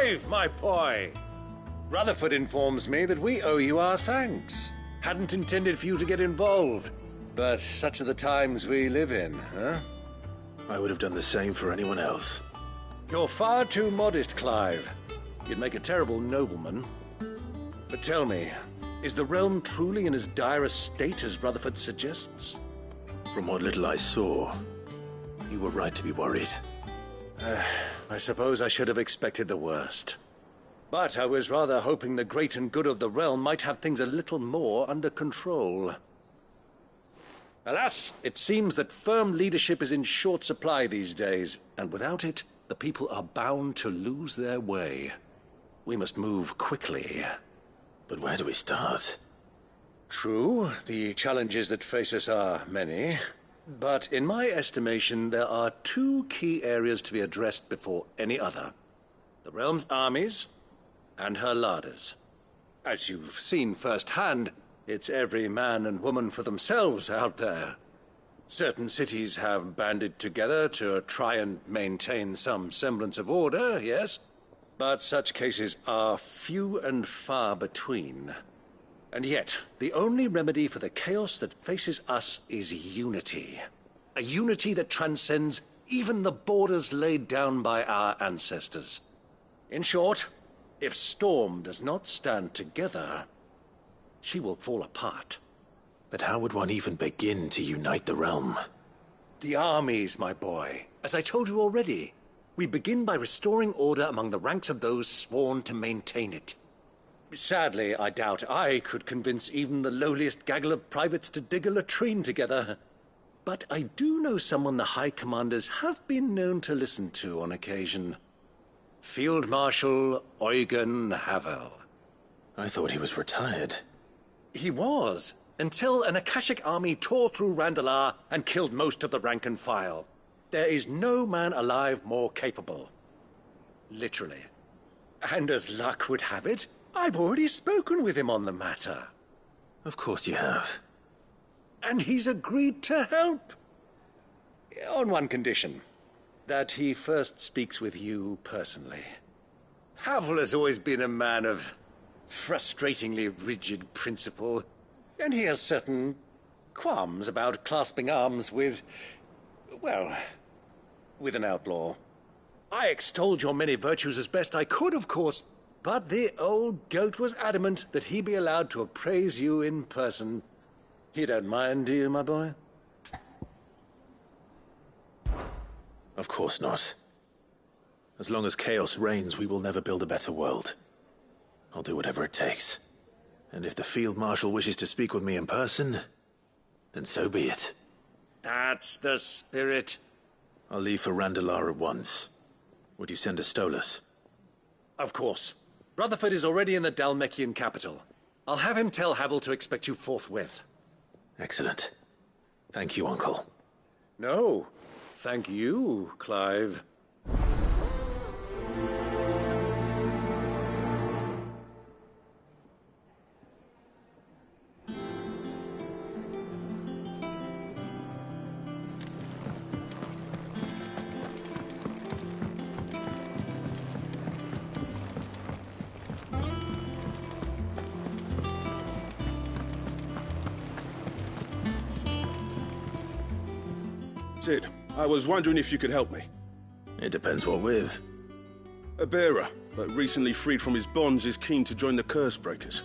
Clive, my boy! Rutherford informs me that we owe you our thanks. Hadn't intended for you to get involved, but such are the times we live in, huh? I would have done the same for anyone else. You're far too modest, Clive. You'd make a terrible nobleman. But tell me, is the realm truly in as dire a state as Rutherford suggests? From what little I saw, you were right to be worried. I suppose I should have expected the worst. But I was rather hoping the great and good of the realm might have things a little more under control. Alas, it seems that firm leadership is in short supply these days, and without it, the people are bound to lose their way. We must move quickly. But where do we start? True, the challenges that face us are many. But in my estimation, there are two key areas to be addressed before any other. The realm's armies and her larders. As you've seen firsthand, it's every man and woman for themselves out there. Certain cities have banded together to try and maintain some semblance of order, yes, but such cases are few and far between. And yet, the only remedy for the chaos that faces us is unity. A unity that transcends even the borders laid down by our ancestors. In short, if Storm does not stand together, she will fall apart. But how would one even begin to unite the realm? The armies, my boy. As I told you already, we begin by restoring order among the ranks of those sworn to maintain it. Sadly, I doubt I could convince even the lowliest gaggle of privates to dig a latrine together. But I do know someone the High Commanders have been known to listen to on occasion. Field Marshal Eugen Havel. I thought he was retired. He was, until an Akashic army tore through Randalar and killed most of the rank and file. There is no man alive more capable. Literally. And as luck would have it, I've already spoken with him on the matter. Of course you have. And he's agreed to help. On one condition. That he first speaks with you personally. Havel has always been a man of frustratingly rigid principle, and he has certain qualms about clasping arms with, well, with an outlaw. I extolled your many virtues as best I could, of course, but the old goat was adamant that he be allowed to appraise you in person. You don't mind, do you, my boy? Of course not. As long as chaos reigns, we will never build a better world. I'll do whatever it takes. And if the Field Marshal wishes to speak with me in person, then so be it. That's the spirit. I'll leave for Randalar at once. Would you send a Stolas? Of course. Rutherford is already in the Dalmekian capital. I'll have him tell Havel to expect you forthwith. Excellent. Thank you, Uncle. No. Thank you, Clive. Sid, I was wondering if you could help me. It depends what with. A bearer, but recently freed from his bonds, is keen to join the Curse Breakers.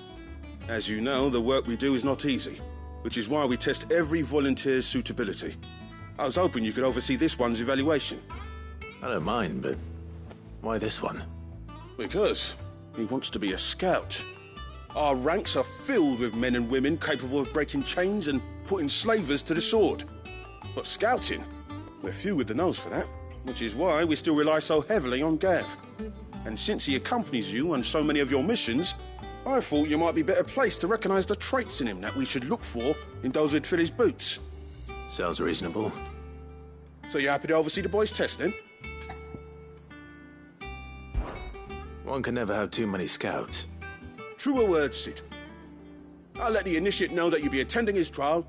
As you know, the work we do is not easy, which is why we test every volunteer's suitability. I was hoping you could oversee this one's evaluation. I don't mind, but why this one? Because he wants to be a scout. Our ranks are filled with men and women capable of breaking chains and putting slavers to the sword. But scouting, we're few with the nose for that, which is why we still rely so heavily on Gav. And since he accompanies you on so many of your missions, I thought you might be better placed to recognize the traits in him that we should look for in those who'd fill his boots. Sounds reasonable. So you're happy to oversee the boys' test, then? One can never have too many scouts. Truer words, Sid. I'll let the initiate know that you'll be attending his trial,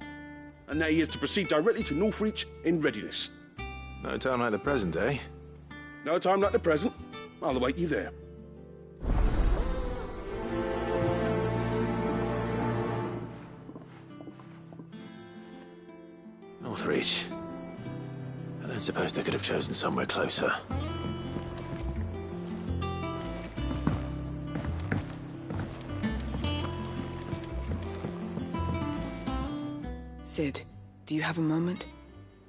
and that he is to proceed directly to Northreach in readiness. No time like the present, eh? No time like the present. I'll await you there. Northreach. I don't suppose they could have chosen somewhere closer. Sid, do you have a moment?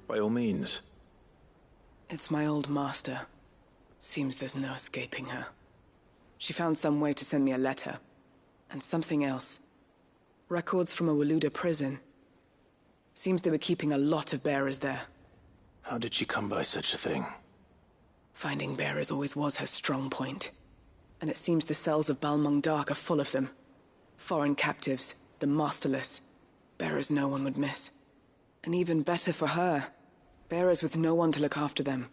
By all means. It's my old master. Seems there's no escaping her. She found some way to send me a letter. And something else. Records from a Waluda prison. Seems they were keeping a lot of bearers there. How did she come by such a thing? Finding bearers always was her strong point. And it seems the cells of Balmung Dark are full of them. Foreign captives, the masterless. Bearers no one would miss. And even better for her, bearers with no one to look after them.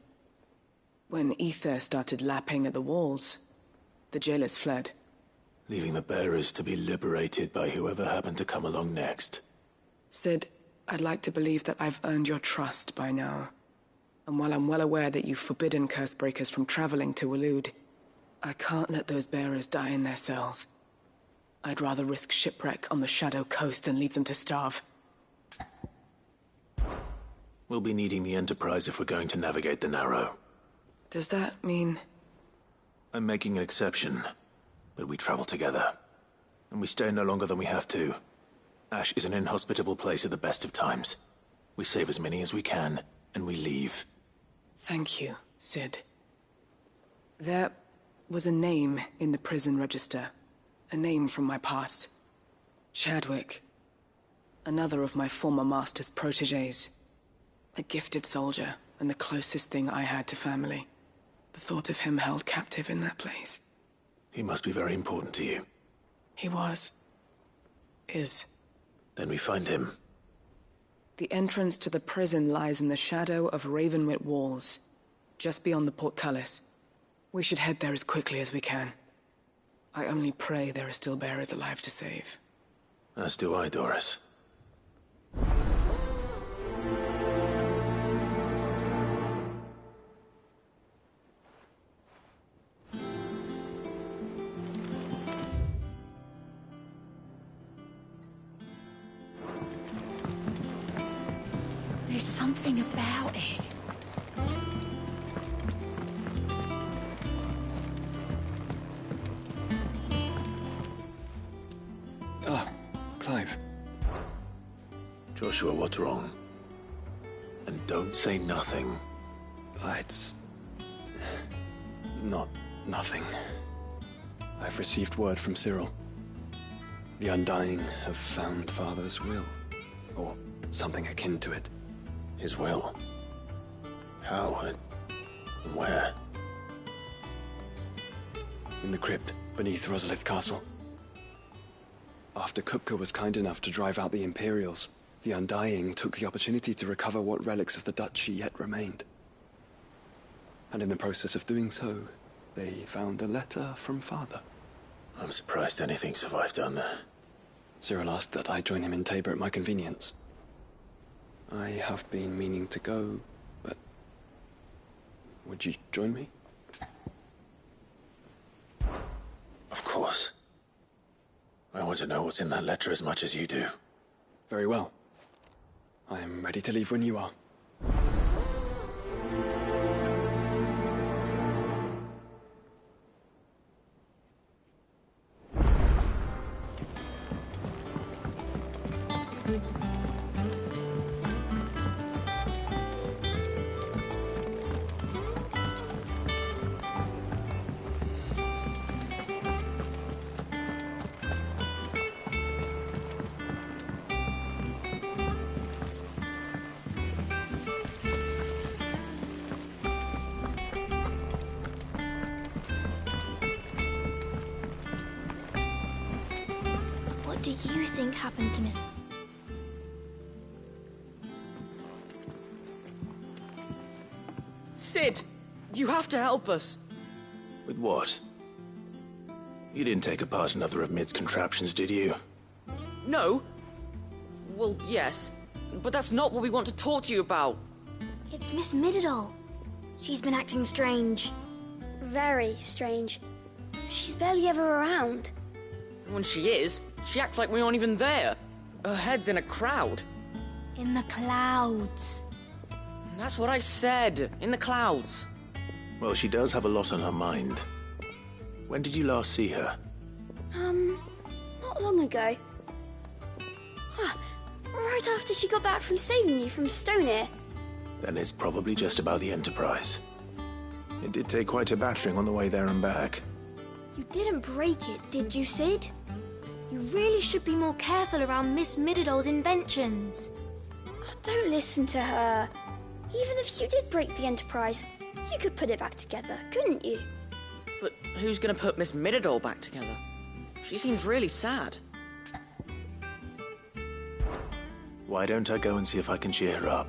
When ether started lapping at the walls, the jailers fled. Leaving the bearers to be liberated by whoever happened to come along next. Sid, I'd like to believe that I've earned your trust by now. And while I'm well aware that you've forbidden Cursebreakers from traveling to Waloed, I can't let those bearers die in their cells. I'd rather risk shipwreck on the Shadow Coast than leave them to starve. We'll be needing the Enterprise if we're going to navigate the Narrow. Does that mean... I'm making an exception, but we travel together. And we stay no longer than we have to. Ash is an inhospitable place at the best of times. We save as many as we can, and we leave. Thank you, Sid. There was a name in the prison register. A name from my past. Chadwick. Another of my former master's protégés. A gifted soldier, and the closest thing I had to family. The thought of him held captive in that place. He must be very important to you. He was. Is. Then we find him. The entrance to the prison lies in the shadow of Ravenwit Walls, just beyond the portcullis. We should head there as quickly as we can. I only pray there are still bearers alive to save. As do I, Doris. There's something about it. Clive. Joshua, what's wrong? And don't say nothing. It's... not nothing. I've received word from Cyril. The Undying have found Father's will. Or something akin to it. His will? How and where? In the crypt beneath Rosalith Castle. After Kupka was kind enough to drive out the Imperials, the Undying took the opportunity to recover what relics of the Duchy yet remained. And in the process of doing so, they found a letter from Father. I'm surprised anything survived down there. Cyril asked that I join him in Tabor at my convenience. I have been meaning to go, but... would you join me? Of course. I want to know what's in that letter as much as you do. Very well. I am ready to leave when you are. What do you think happened to Miss... Sid! You have to help us! With what? You didn't take apart another of Mid's contraptions, did you? No? Well, yes. But that's not what we want to talk to you about. It's Miss Midadol. She's been acting strange. Very strange. She's barely ever around. When she is, she acts like we aren't even there. Her head's in a crowd. In the clouds. That's what I said. In the clouds. Well, she does have a lot on her mind. When did you last see her? Not long ago. Right after she got back from saving you from Stonehenge. Then it's probably just about the Enterprise. It did take quite a battering on the way there and back. You didn't break it, did you, Sid? You really should be more careful around Miss Mididol's inventions. Oh, don't listen to her. Even if you did break the Enterprise, you could put it back together, couldn't you? But who's gonna put Miss Mididol back together? She seems really sad. Why don't I go and see if I can cheer her up?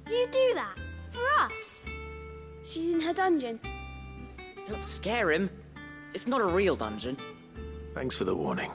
You do that? For us? She's in her dungeon. Don't scare him. It's not a real dungeon. Thanks for the warning.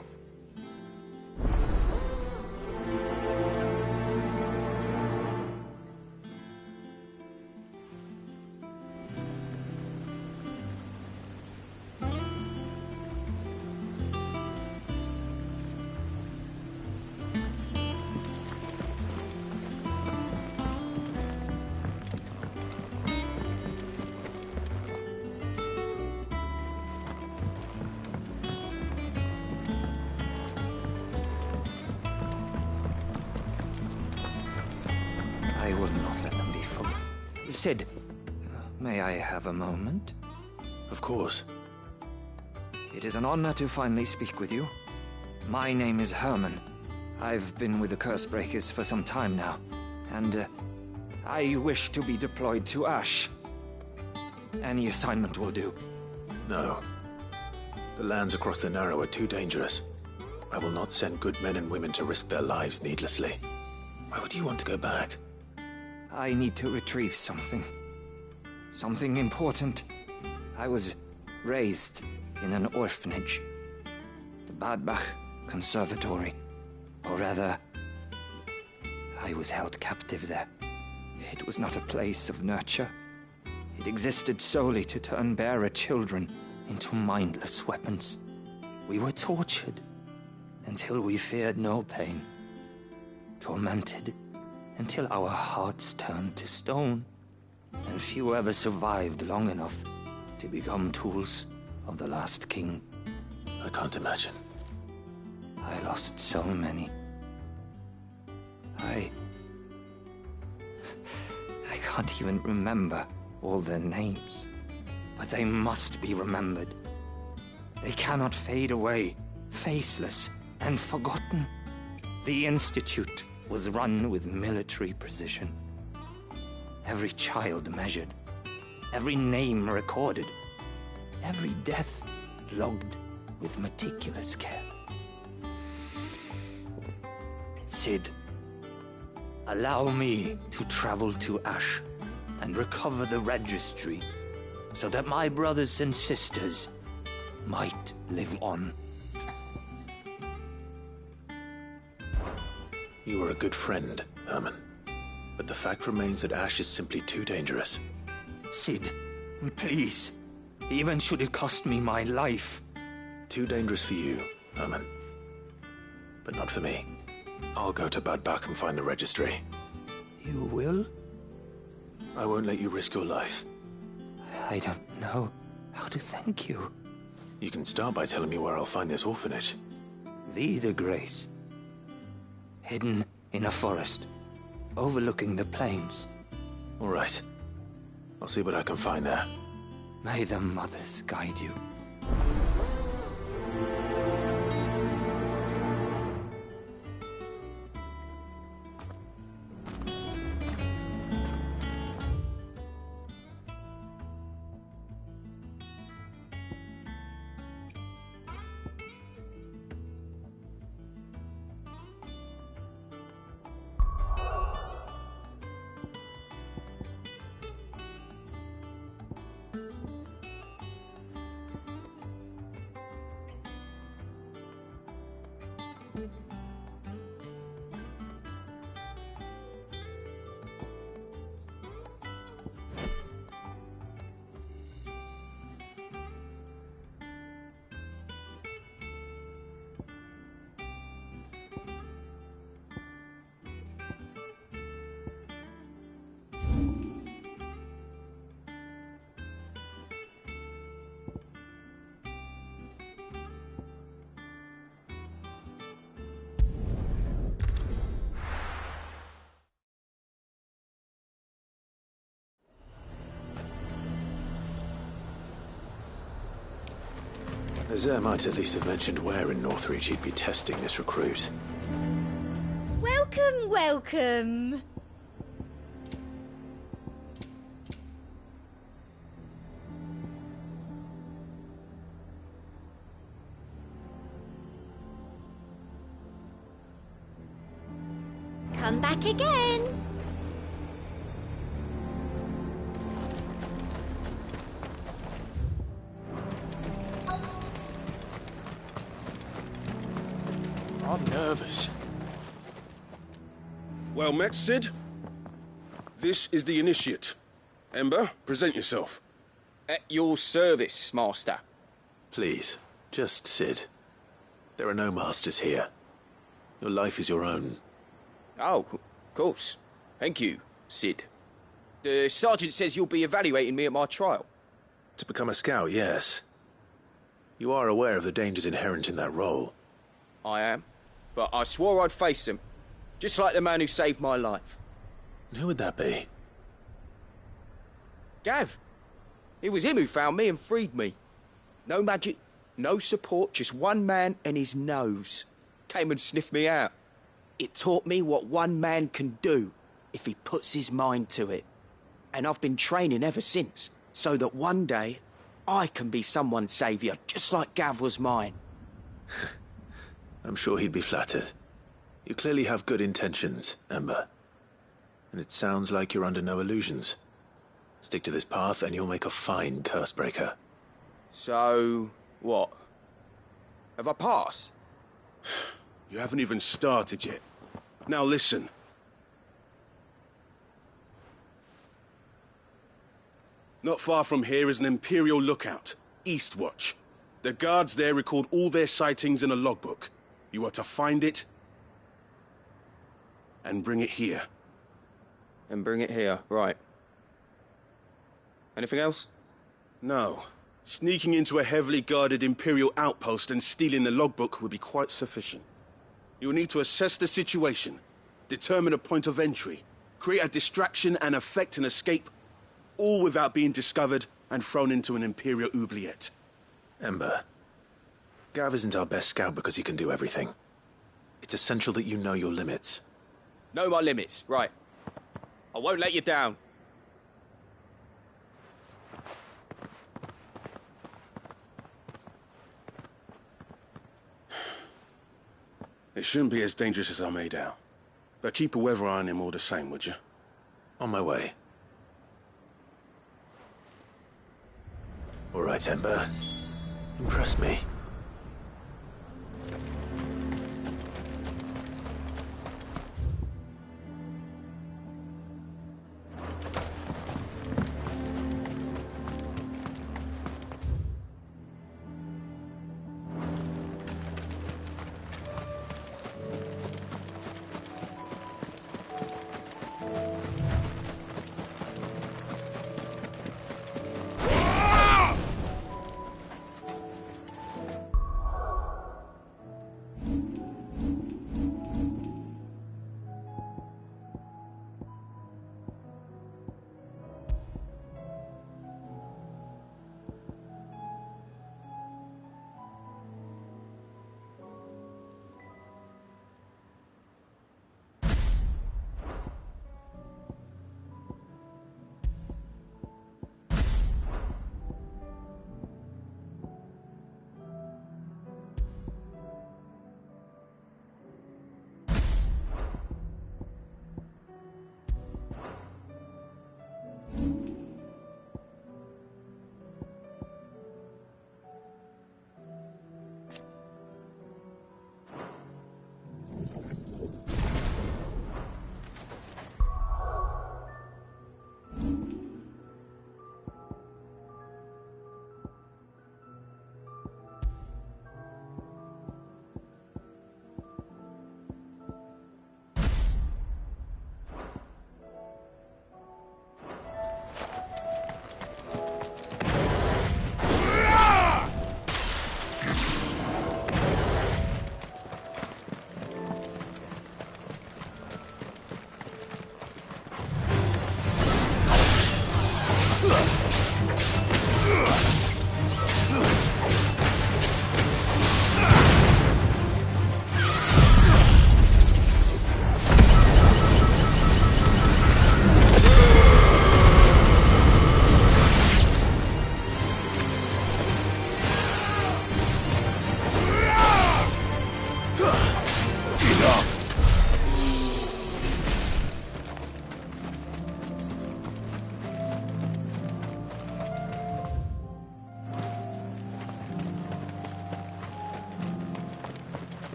I will not let them be fooled. Sid, may I have a moment? Of course. It is an honor to finally speak with you. My name is Herman. I've been with the Cursebreakers for some time now, and I wish to be deployed to Ash. Any assignment will do. No. The lands across the Narrow are too dangerous. I will not send good men and women to risk their lives needlessly. Why would you want to go back? I need to retrieve something. Something important. I was raised in an orphanage. The Badbach Conservatory. Or rather, I was held captive there. It was not a place of nurture. It existed solely to turn bearer children into mindless weapons. We were tortured until we feared no pain. Tormented until our hearts turned to stone, and few ever survived long enough to become tools of the last king. I can't imagine. I lost so many. I can't even remember all their names, but they must be remembered. They cannot fade away, faceless and forgotten. The Institute was run with military precision. Every child measured, every name recorded, every death logged with meticulous care. Sid, allow me to travel to Ash and recover the registry so that my brothers and sisters might live on. You were a good friend, Herman. But the fact remains that Ash is simply too dangerous. Sid, please. Even should it cost me my life. Too dangerous for you, Herman. But not for me. I'll go to Bad Bach and find the registry. You will? I won't let you risk your life. I don't know how to thank you. You can start by telling me where I'll find this orphanage. Vida Grace. Hidden in a forest, overlooking the plains. All right. I'll see what I can find there. May the mothers guide you. Azir might at least have mentioned where in Northreach he'd be testing this recruit. Welcome, welcome. Come back again. I'm nervous. Well met, Sid. This is the Initiate. Ember, present yourself. At your service, Master. Please, just Sid. There are no masters here. Your life is your own. Oh, of course. Thank you, Sid. The Sergeant says you'll be evaluating me at my trial. To become a scout, yes. You are aware of the dangers inherent in that role. I am. But I swore I'd face them. Just like the man who saved my life. Who would that be? Gav. It was him who found me and freed me. No magic, no support, just one man and his nose. Came and sniffed me out. It taught me what one man can do if he puts his mind to it. And I've been training ever since, so that one day I can be someone's saviour, just like Gav was mine. I'm sure he'd be flattered. You clearly have good intentions, Ember. And it sounds like you're under no illusions. Stick to this path and you'll make a fine Cursebreaker. So, what? Have I passed? You haven't even started yet. Now listen. Not far from here is an Imperial lookout, Eastwatch. The guards there record all their sightings in a logbook. You are to find it and bring it here. And bring it here, right. Anything else? No. Sneaking into a heavily guarded Imperial outpost and stealing the logbook would be quite sufficient. You will need to assess the situation, determine a point of entry, create a distraction and effect an escape, all without being discovered and thrown into an Imperial oubliette. Ember, Gav isn't our best scout because he can do everything. It's essential that you know your limits. Know my limits, right. I won't let you down. It shouldn't be as dangerous as I made out. But keep a weather eye on him all the same, would you? On my way. All right, Ember. Impress me.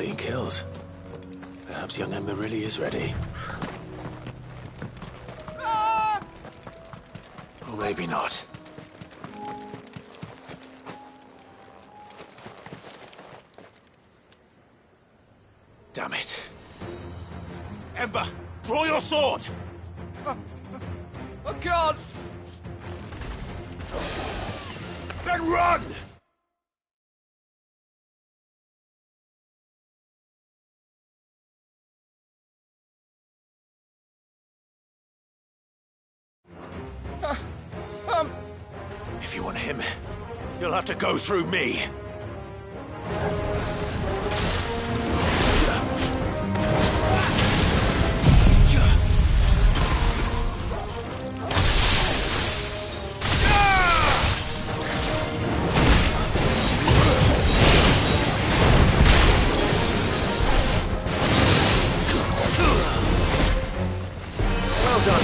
clean kills. Perhaps young Ember really is ready. Or maybe not. Damn it. Ember, draw your sword! I can't! Then run! If you want him, you'll have to go through me. Well done.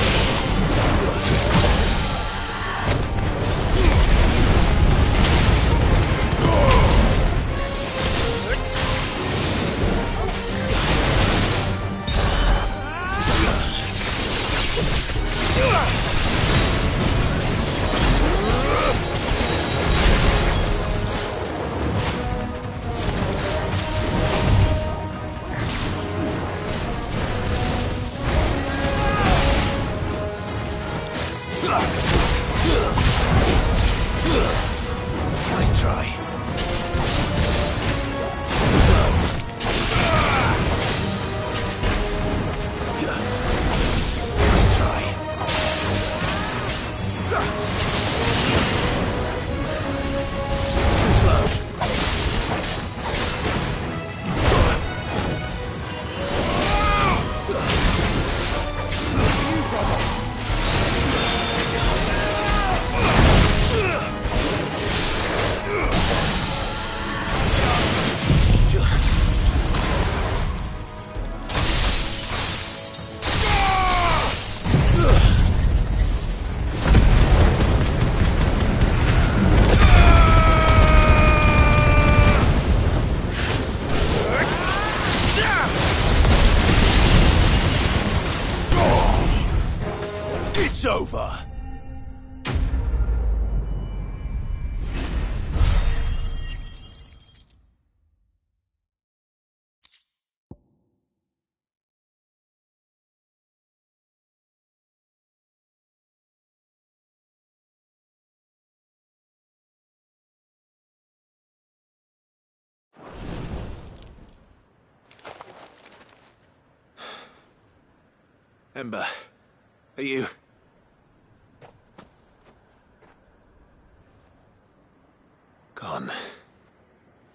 Nice try. Nice try. Too slow. It's over. Ember, are you... Gone.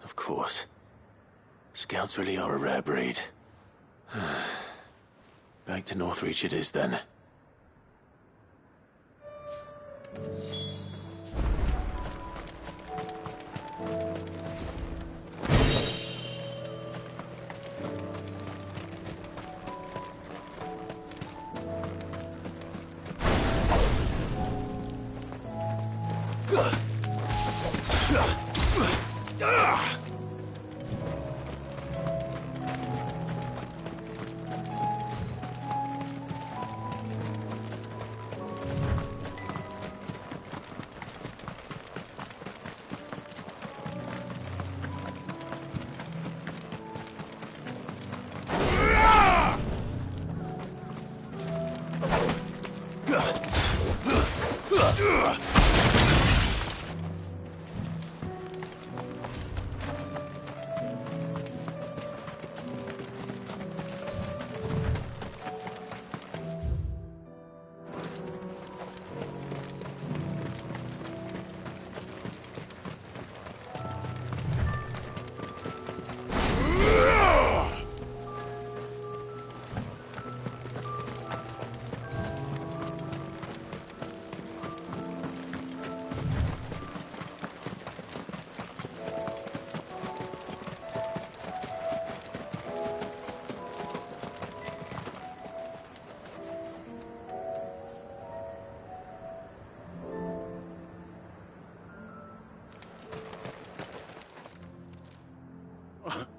Of course. Scouts really are a rare breed. Back to Northreach it is, then.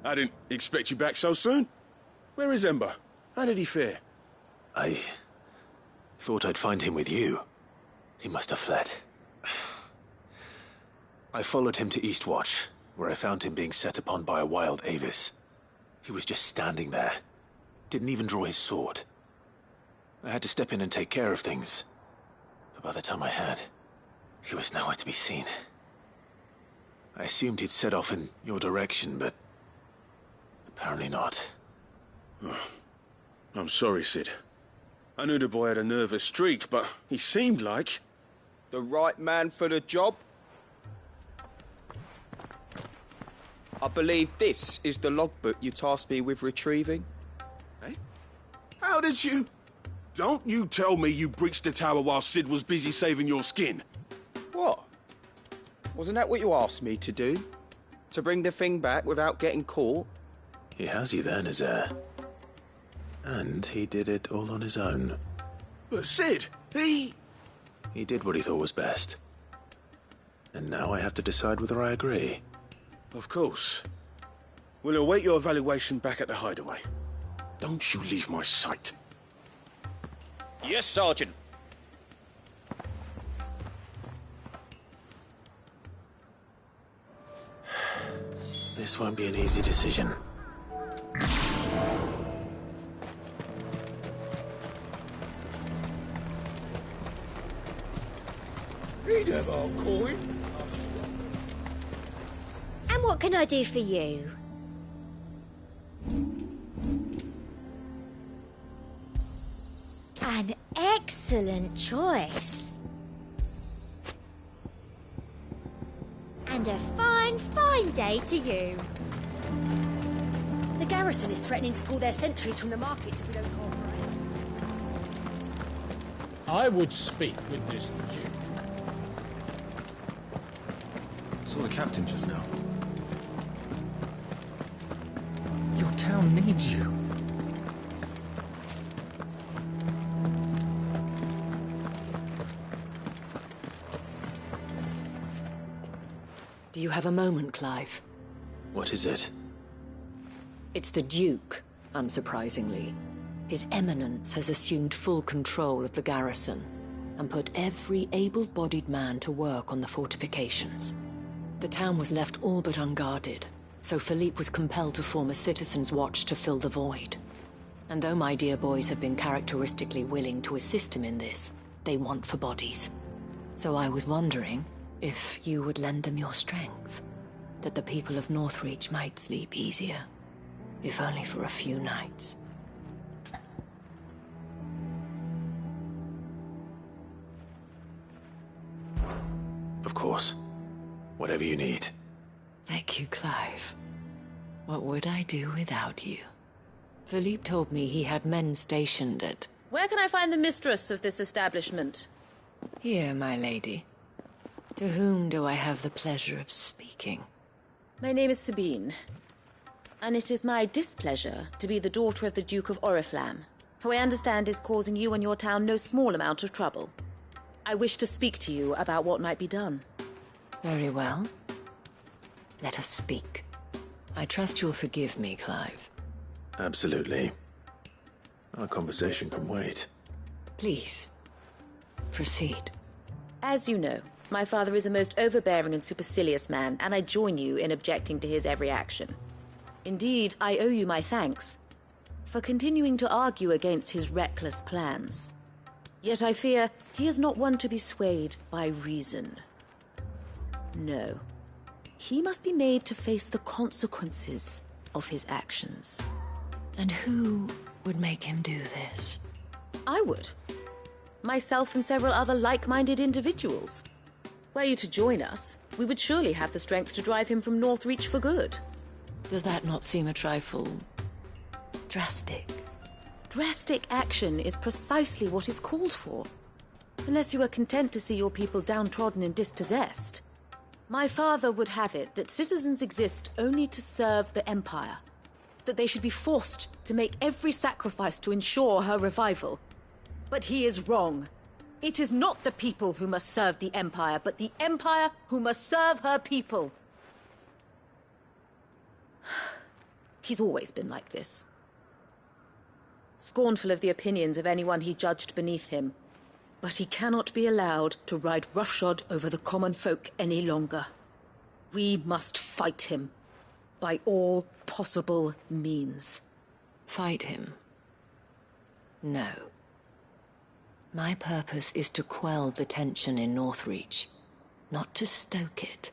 I didn't expect you back so soon. Where is Ember? How did he fare? I thought I'd find him with you. He must have fled. I followed him to Eastwatch, where I found him being set upon by a wild Avis. He was just standing there. Didn't even draw his sword. I had to step in and take care of things. But by the time I had, he was nowhere to be seen. I assumed he'd set off in your direction, but apparently not. Oh, I'm sorry, Sid. I knew the boy had a nervous streak, but he seemed like... The right man for the job? I believe this is the logbook you tasked me with retrieving. Eh? How did you... Don't you tell me you breached the tower while Sid was busy saving your skin. What? Wasn't that what you asked me to do? To bring the thing back without getting caught? He has you there, Nazaire. And he did it all on his own. But Sid, he did what he thought was best. And now I have to decide whether I agree. Of course. We'll await your evaluation back at the hideaway. Don't you leave my sight. Yes, Sergeant. This won't be an easy decision. He'd have our coin. And what can I do for you? An excellent choice. And a fine, fine day to you. The garrison is threatening to pull their sentries from the markets if we don't cooperate. I would speak with this Duke. Saw the captain just now. Your town needs you. Do you have a moment, Clive? What is it? It's the Duke, unsurprisingly. His Eminence has assumed full control of the garrison and put every able-bodied man to work on the fortifications. The town was left all but unguarded, so Philippe was compelled to form a citizens' watch to fill the void. And though my dear boys have been characteristically willing to assist him in this, they want for bodies. So I was wondering if you would lend them your strength, that the people of Northreach might sleep easier, if only for a few nights. Of course. Whatever you need. Thank you, Clive. What would I do without you? Philippe told me he had men stationed at... Where can I find the mistress of this establishment? Here, my lady. To whom do I have the pleasure of speaking? My name is Sabine, and it is my displeasure to be the daughter of the Duke of Oriflamme, who I understand is causing you and your town no small amount of trouble. I wish to speak to you about what might be done. Very well. Let us speak. I trust you'll forgive me, Clive. Absolutely. Our conversation can wait. Please, proceed. As you know, my father is a most overbearing and supercilious man, and I join you in objecting to his every action. Indeed, I owe you my thanks for continuing to argue against his reckless plans. Yet I fear he is not one to be swayed by reason. No. He must be made to face the consequences of his actions. And who would make him do this? I would. Myself and several other like-minded individuals. Were you to join us, we would surely have the strength to drive him from Northreach for good. Does that not seem a trifle... drastic? Drastic action is precisely what is called for. Unless you are content to see your people downtrodden and dispossessed. My father would have it that citizens exist only to serve the Empire. That they should be forced to make every sacrifice to ensure her revival. But he is wrong. It is not the people who must serve the Empire, but the Empire who must serve her people. He's always been like this. Scornful of the opinions of anyone he judged beneath him. But he cannot be allowed to ride roughshod over the common folk any longer. We must fight him. By all possible means. Fight him? No. My purpose is to quell the tension in Northreach, not to stoke it.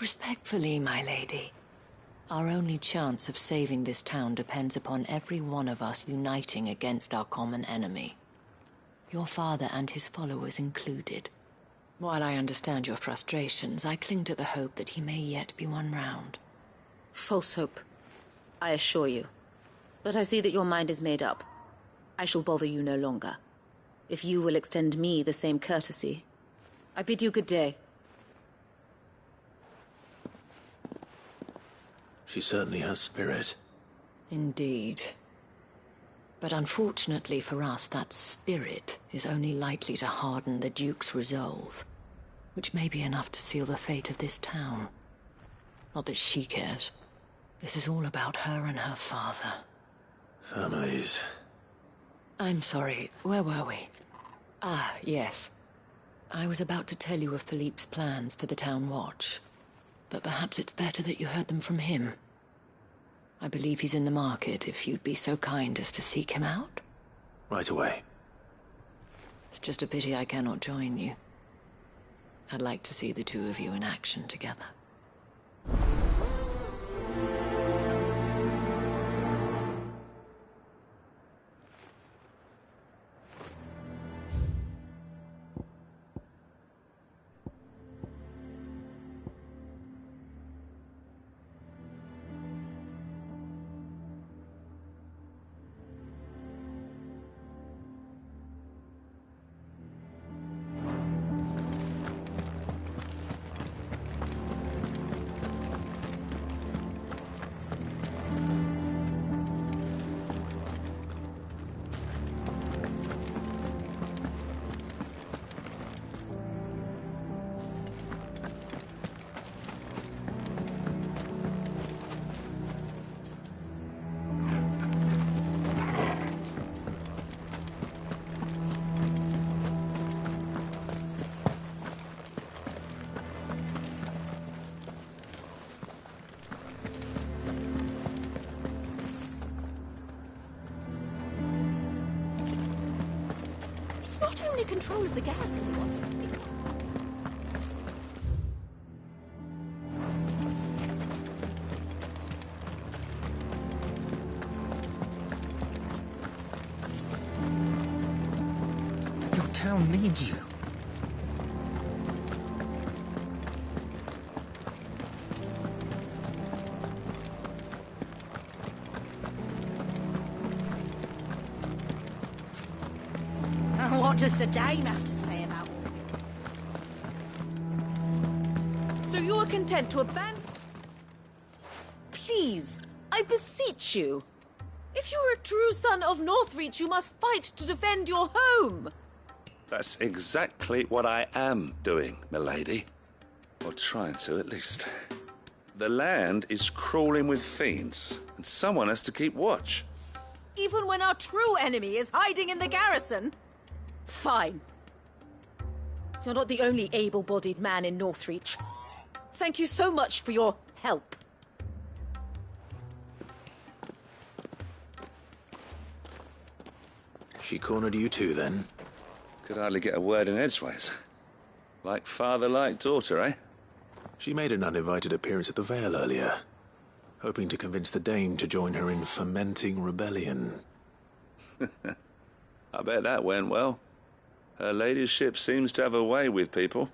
Respectfully, my lady. Our only chance of saving this town depends upon every one of us uniting against our common enemy. Your father and his followers included. While I understand your frustrations, I cling to the hope that he may yet be won round. False hope, I assure you. But I see that your mind is made up. I shall bother you no longer. If you will extend me the same courtesy, I bid you good day. She certainly has spirit. Indeed. But unfortunately for us, that spirit is only likely to harden the Duke's resolve, which may be enough to seal the fate of this town. Not that she cares. This is all about her and her father. Families. I'm sorry, where were we? Ah, yes. I was about to tell you of Philippe's plans for the town watch. But perhaps it's better that you heard them from him. I believe he's in the market, if you'd be so kind as to seek him out. Right away. It's just a pity I cannot join you. I'd like to see the two of you in action together. It's not only control of the garrison he wants. Your town needs you. What does the dame have to say about all this? So you are content to abandon... Please, I beseech you. If you are a true son of Northreach, you must fight to defend your home. That's exactly what I am doing, milady. Or trying to, at least. The land is crawling with fiends, and someone has to keep watch. Even when our true enemy is hiding in the garrison? Fine. You're not the only able-bodied man in Northreach. Thank you so much for your help. She cornered you too, then? Could hardly get a word in edgeways. Like father, like daughter, eh? She made an uninvited appearance at the Vale earlier, hoping to convince the Dame to join her in fomenting rebellion. I bet that went well. Her ladyship seems to have a way with people.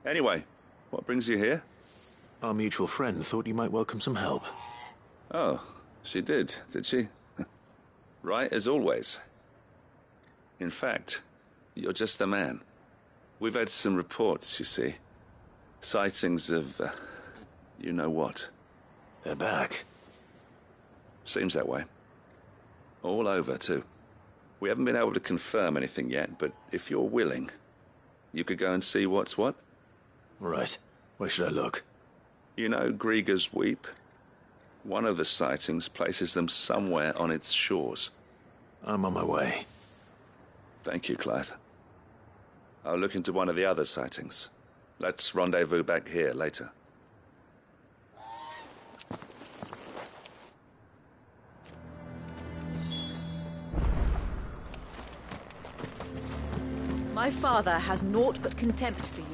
Anyway, what brings you here? Our mutual friend thought you might welcome some help. Oh, she did she? Right as always. In fact, you're just the man. We've had some reports, you see. Sightings of, you know what. They're back. Seems that way. All over, too. We haven't been able to confirm anything yet, but if you're willing, you could go and see what's what. Right. Where should I look? You know Grieger's Weep? One of the sightings places them somewhere on its shores. I'm on my way. Thank you, Clive. I'll look into one of the other sightings. Let's rendezvous back here later. My father has naught but contempt for you.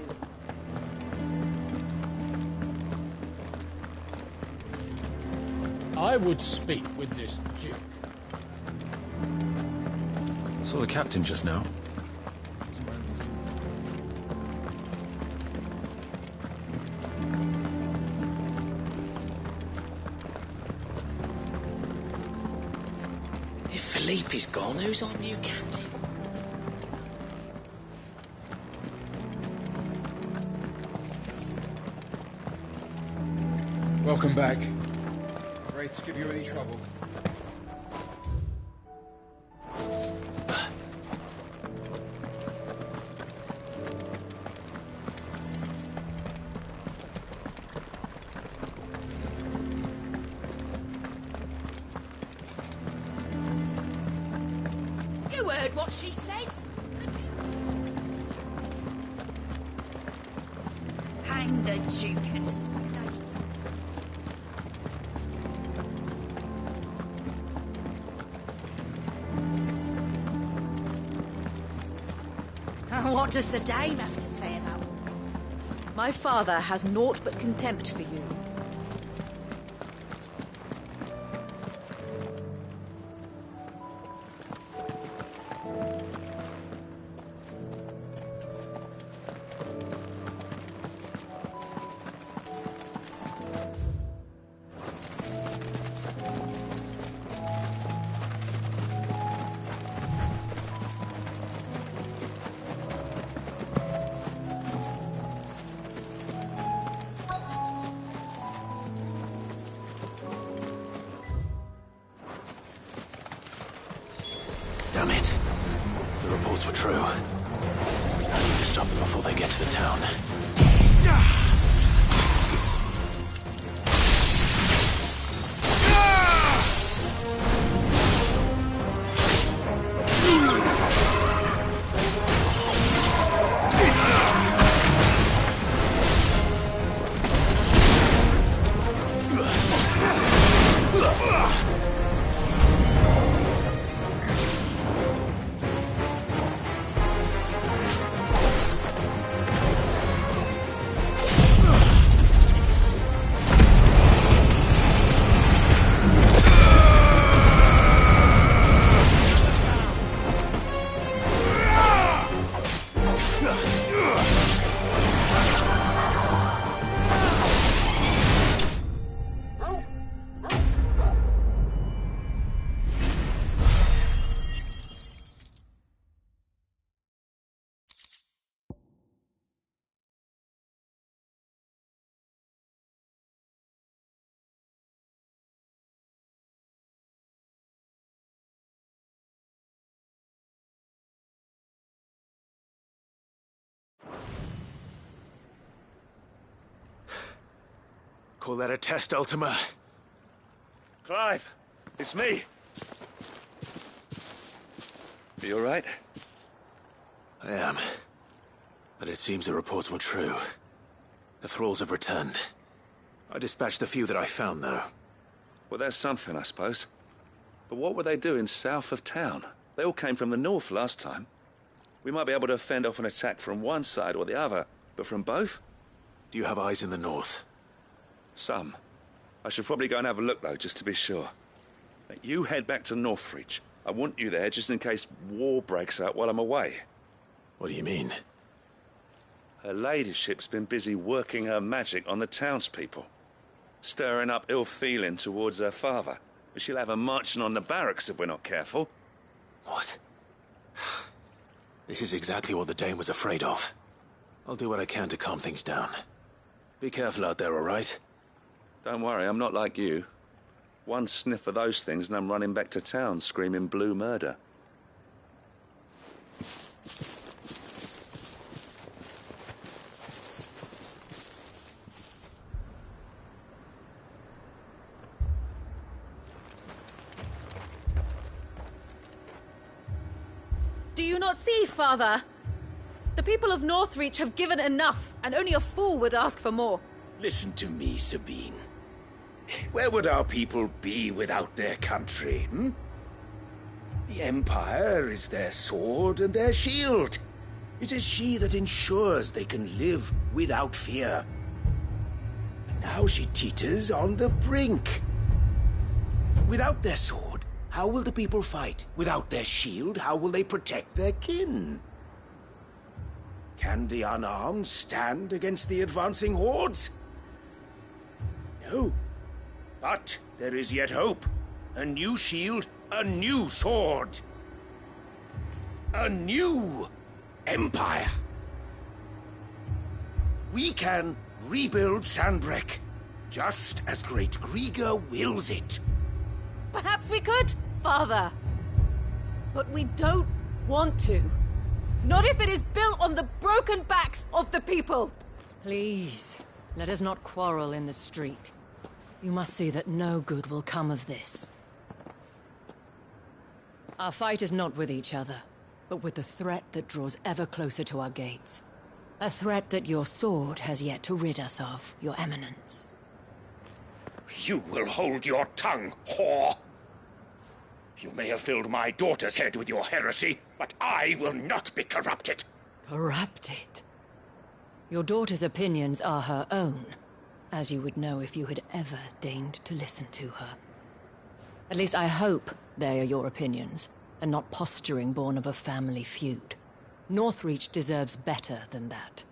I would speak with this Duke. Saw the captain just now. If Felipe's gone, who's our new captain? Welcome back. Wraiths give you any trouble? You heard what she said? Hang the Duke and his bloody... What does the dame have to say about all this? My father has naught but contempt for you. Damn it. The reports were true. I need to stop them before they get to the town. Call that a test, Ultima? Clive, it's me. Are you all right? I am. But it seems the reports were true. The thralls have returned. I dispatched the few that I found, though. Well, that's something, I suppose. But what were they doing south of town? They all came from the north last time. We might be able to fend off an attack from one side or the other, but from both? Do you have eyes in the north? Some. I should probably go and have a look, though, just to be sure. You head back to Northreach. I want you there just in case war breaks out while I'm away. What do you mean? Her ladyship's been busy working her magic on the townspeople. Stirring up ill feeling towards her father. But she'll have her marching on the barracks if we're not careful. What? This is exactly what the Dame was afraid of. I'll do what I can to calm things down. Be careful out there, all right? Don't worry, I'm not like you. One sniff of those things and I'm running back to town screaming blue murder. you not see, Father? The people of Northreach have given enough, and only a fool would ask for more. Listen to me, Sabine. Where would our people be without their country, hmm? The Empire is their sword and their shield. It is she that ensures they can live without fear. And now she teeters on the brink. Without their sword, how will the people fight? Without their shield, how will they protect their kin? Can the unarmed stand against the advancing hordes? No. But there is yet hope. A new shield, a new sword. A new empire. We can rebuild Sandbreck, just as Great Grieger wills it. Perhaps we could, Father. But we don't want to. Not if it is built on the broken backs of the people. Please, let us not quarrel in the street. You must see that no good will come of this. Our fight is not with each other, but with the threat that draws ever closer to our gates. A threat that your sword has yet to rid us of, Your Eminence. You will hold your tongue, whore! You may have filled my daughter's head with your heresy, but I will not be corrupted. Corrupted? Your daughter's opinions are her own, as you would know if you had ever deigned to listen to her. At least I hope they are your opinions, and not posturing born of a family feud. Northreach deserves better than that.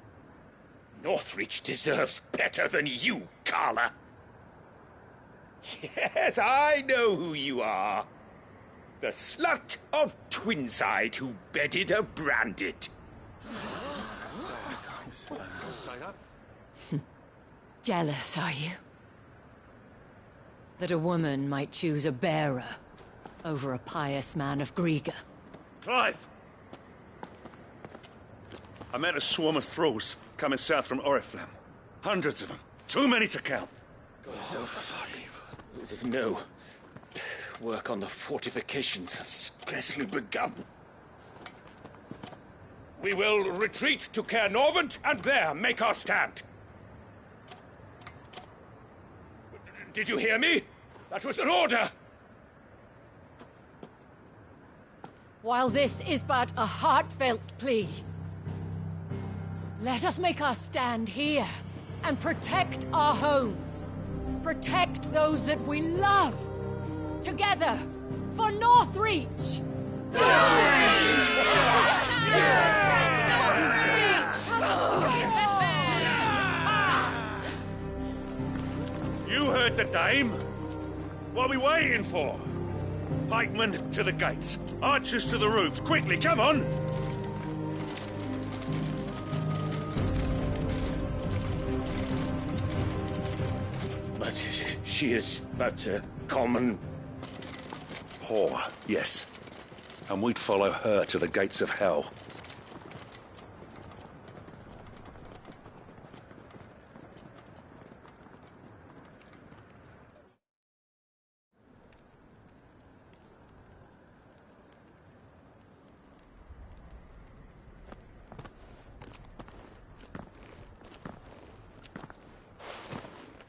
Northreach deserves better than you, Carla. Yes, I know who you are. The slut of Twinside who bedded a branded. Jealous, are you? That a woman might choose a bearer over a pious man of Grieger. Clive! I met a swarm of thralls coming south from Oriflamme. Hundreds of them. Too many to count. No. Work on the fortifications has scarcely begun. We will retreat to Caer Norvent and there make our stand. Did you hear me? That was an order! While this is but a heartfelt plea, let us make our stand here and protect our homes. Protect those that we love. Together, for Northreach! You heard the dame. What are we waiting for? Pikemen to the gates. Archers to the roofs. Quickly, come on! But she is but a common... whore, yes. And we'd follow her to the gates of hell.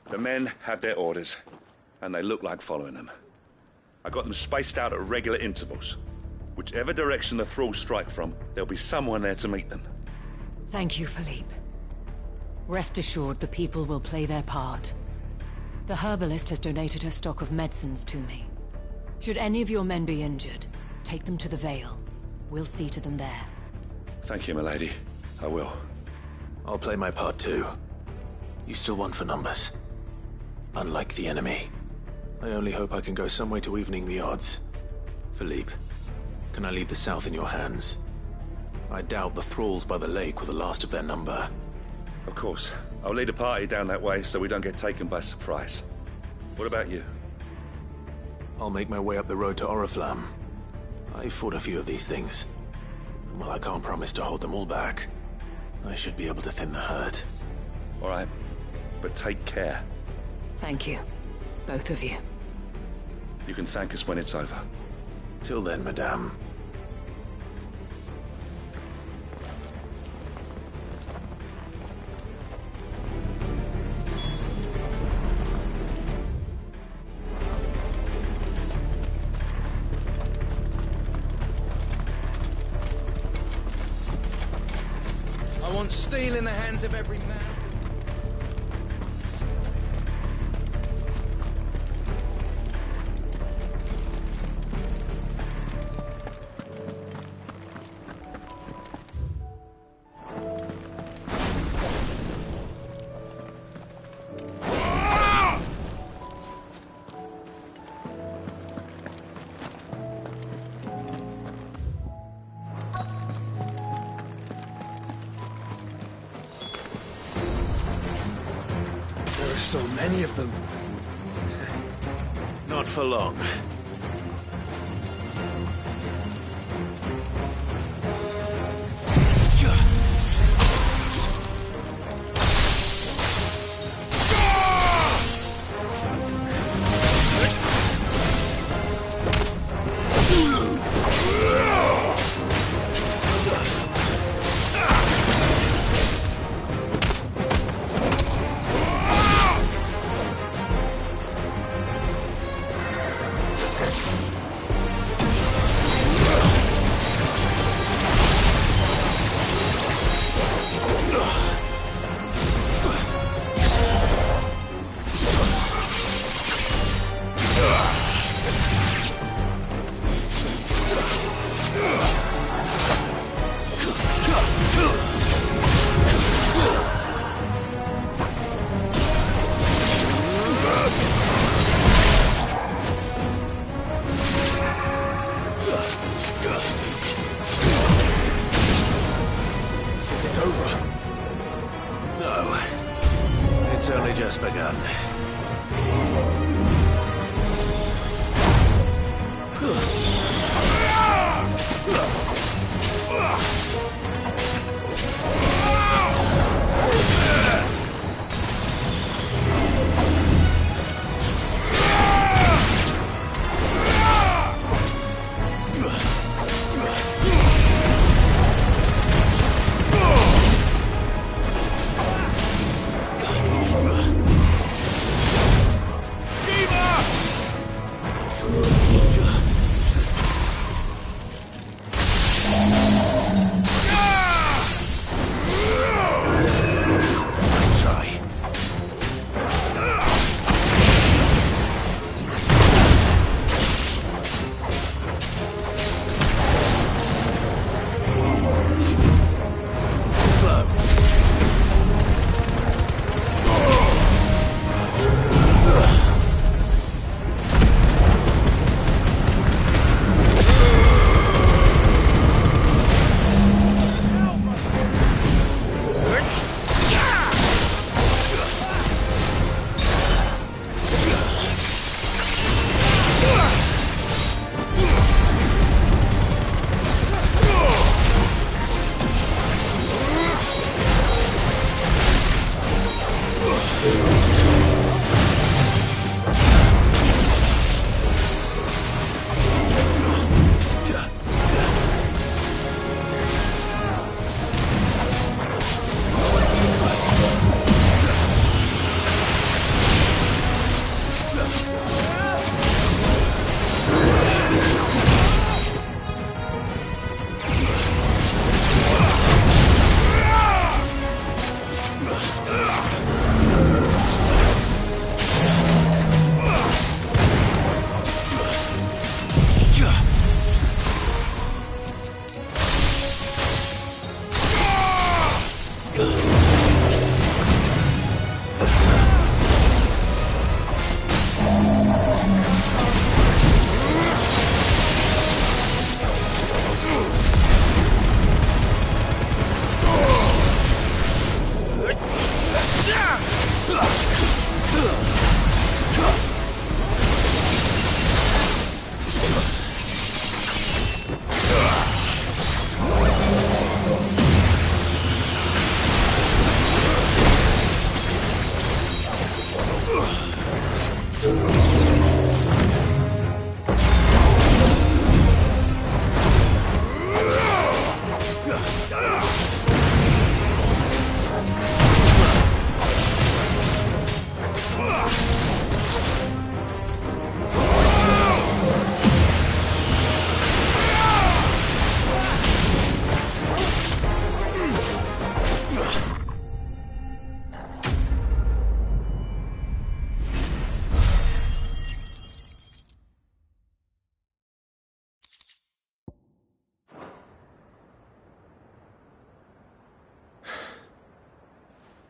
The men have their orders, and they look like following them. I got them spaced out at regular intervals. Whichever direction the thralls strike from, there'll be someone there to meet them. Thank you, Philippe. Rest assured the people will play their part. The herbalist has donated her stock of medicines to me. Should any of your men be injured, take them to the Vale. We'll see to them there. Thank you, milady. I will. I'll play my part too. You still want for numbers. Unlike the enemy. I only hope I can go some way to evening the odds. Philippe, can I leave the south in your hands? I doubt the thralls by the lake were the last of their number. Of course. I'll lead a party down that way so we don't get taken by surprise. What about you? I'll make my way up the road to Oriflamme. I fought a few of these things. And while I can't promise to hold them all back, I should be able to thin the herd. All right. But take care. Thank you. Both of you. You can thank us when it's over. Till then, madame. want steel in the hands of every man. So many of them. Not for long. It's only just begun.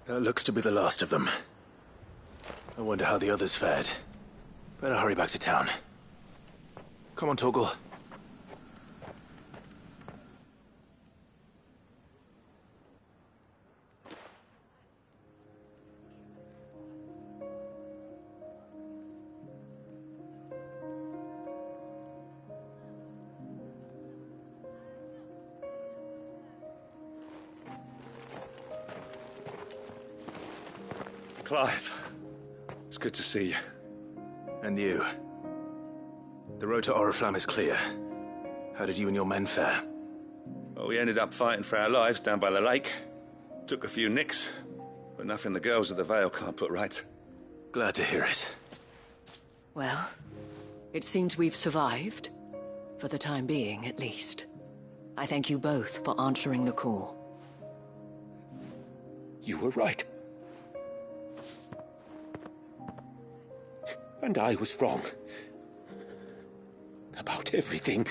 That looks to be the last of them. I wonder how the others fared. Better hurry back to town. Come on, Torgal. Clive, it's good to see you. And you. The road to Oriflamme is clear. How did you and your men fare? Well, we ended up fighting for our lives down by the lake. Took a few nicks, but nothing the girls of the Vale can't put right. Glad to hear it. Well, it seems we've survived. For the time being, at least. I thank you both for answering the call. You were right. And I was wrong. About everything.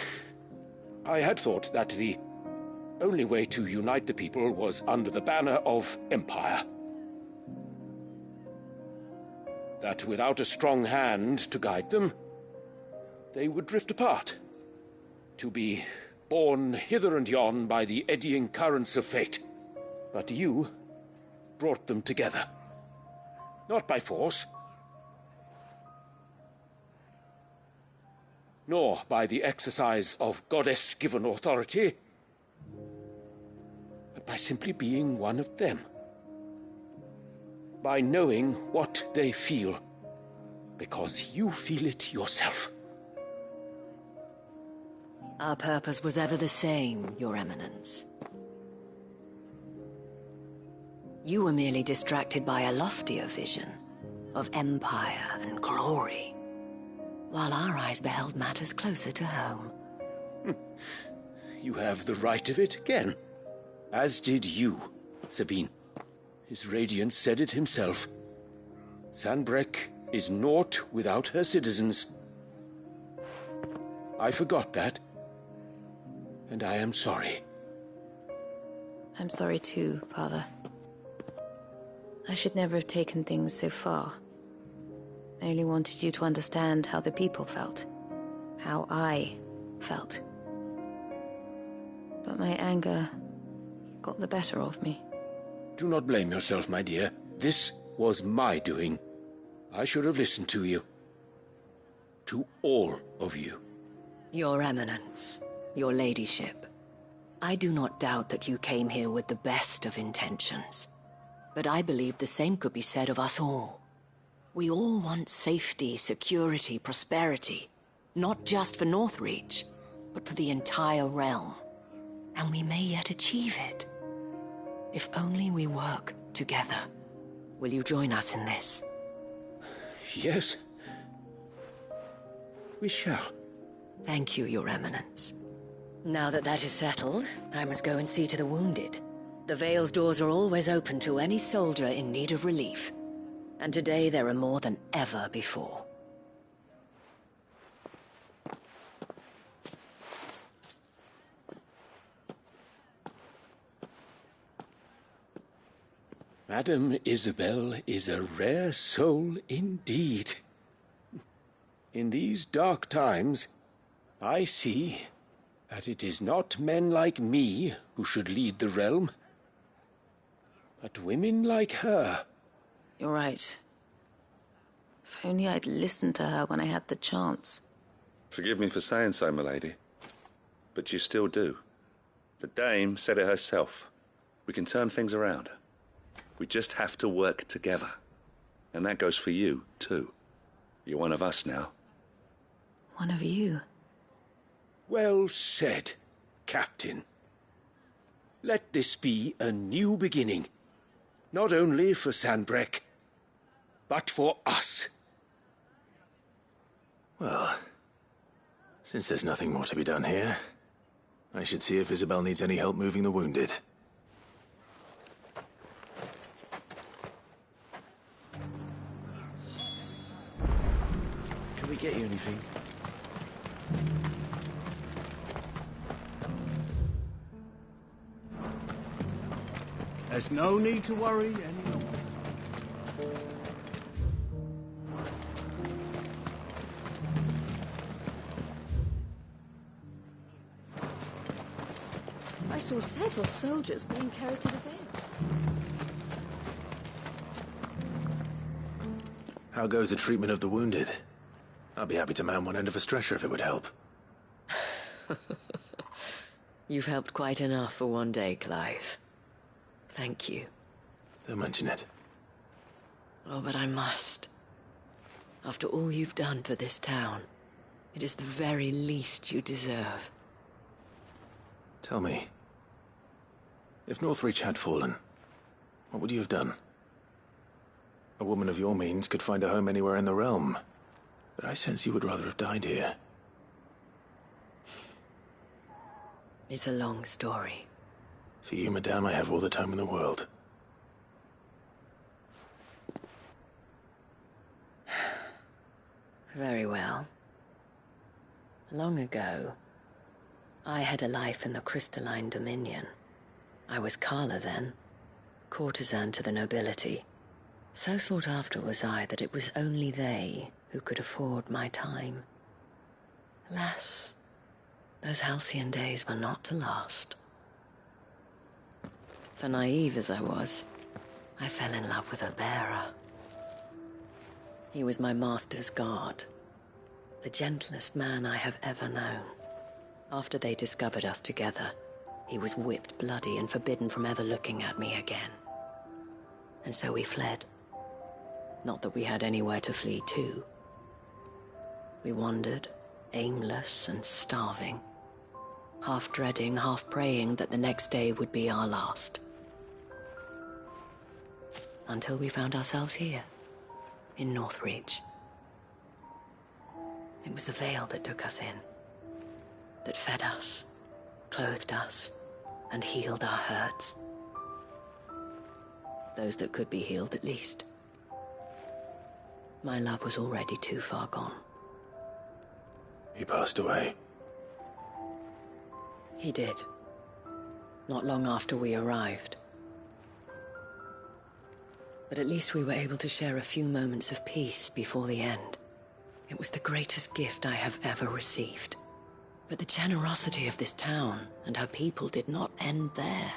I had thought that the only way to unite the people was under the banner of Empire. That without a strong hand to guide them, they would drift apart. To be borne hither and yon by the eddying currents of fate. But you brought them together. Not by force, nor by the exercise of goddess-given authority, but by simply being one of them. By knowing what they feel, because you feel it yourself. Our purpose was ever the same, Your Eminence. You were merely distracted by a loftier vision of empire and glory, while our eyes beheld matters closer to home. You have the right of it again. As did you, Sabine. His Radiance said it himself. Sanbreque is naught without her citizens. I forgot that, and I am sorry. I'm sorry too, Father. I should never have taken things so far. I only wanted you to understand how the people felt. How I felt. But my anger got the better of me. Do not blame yourself, my dear. This was my doing. I should have listened to you. To all of you. Your Eminence, your Ladyship, I do not doubt that you came here with the best of intentions. But I believe the same could be said of us all. We all want safety, security, prosperity. Not just for Northreach, but for the entire realm. And we may yet achieve it. If only we work together. Will you join us in this? Yes. We shall. Thank you, Your Eminence. Now that that is settled, I must go and see to the wounded. The Vale's doors are always open to any soldier in need of relief. And today there are more than ever before. Madame Isabel is a rare soul indeed. In these dark times, I see that it is not men like me who should lead the realm, but women like her. You're right. If only I'd listened to her when I had the chance. Forgive me for saying so, milady, but you still do. The Dame said it herself. We can turn things around. We just have to work together. And that goes for you, too. You're one of us now. One of you? Well said, Captain. Let this be a new beginning. Not only for Sanbreque, but for us. Well, since there's nothing more to be done here, I should see if Isabel needs any help moving the wounded. Can we get you anything? There's no need to worry any longer. saw several soldiers being carried to the Vale. How goes the treatment of the wounded? I'd be happy to man one end of a stretcher if it would help. You've helped quite enough for one day, Clive. Thank you. Don't mention it. Oh, but I must. After all you've done for this town, it is the very least you deserve. Tell me, if Northreach had fallen, what would you have done? A woman of your means could find a home anywhere in the realm, but I sense you would rather have died here. It's a long story. For you, madame, I have all the time in the world. Very well. Long ago, I had a life in the Crystalline Dominion. I was Carla then, courtesan to the nobility. So sought after was I that it was only they who could afford my time. Alas, those halcyon days were not to last. For naive as I was, I fell in love with a bearer. He was my master's guard, the gentlest man I have ever known. After they discovered us together, he was whipped bloody and forbidden from ever looking at me again. And so we fled. Not that we had anywhere to flee to. We wandered, aimless and starving, half dreading, half praying that the next day would be our last. Until we found ourselves here, in Northreach. It was the Vale that took us in, that fed us, clothed us, and healed our hurts. Those that could be healed, at least. My love was already too far gone. He passed away. He did. Not long after we arrived. But at least we were able to share a few moments of peace before the end. It was the greatest gift I have ever received. But the generosity of this town and her people did not end there.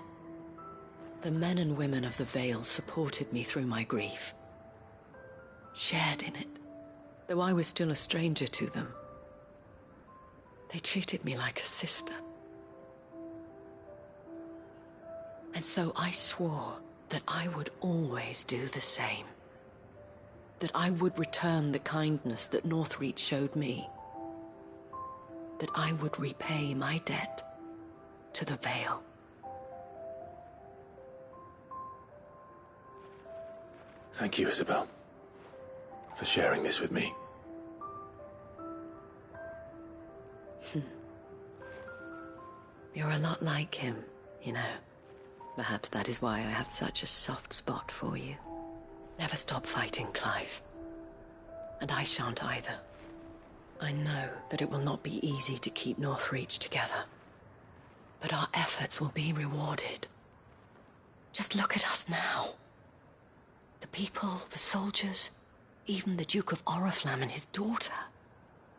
The men and women of the Vale supported me through my grief. Shared in it, though I was still a stranger to them. They treated me like a sister. And so I swore that I would always do the same. That I would return the kindness that Northreach showed me. That I would repay my debt to the Vale. Thank you, Isabel, for sharing this with me. You're a lot like him, you know. Perhaps that is why I have such a soft spot for you. Never stop fighting, Clive. And I shan't either. I know that it will not be easy to keep Northreach together. But our efforts will be rewarded. Just look at us now. The people, the soldiers, even the Duke of Oriflamme and his daughter,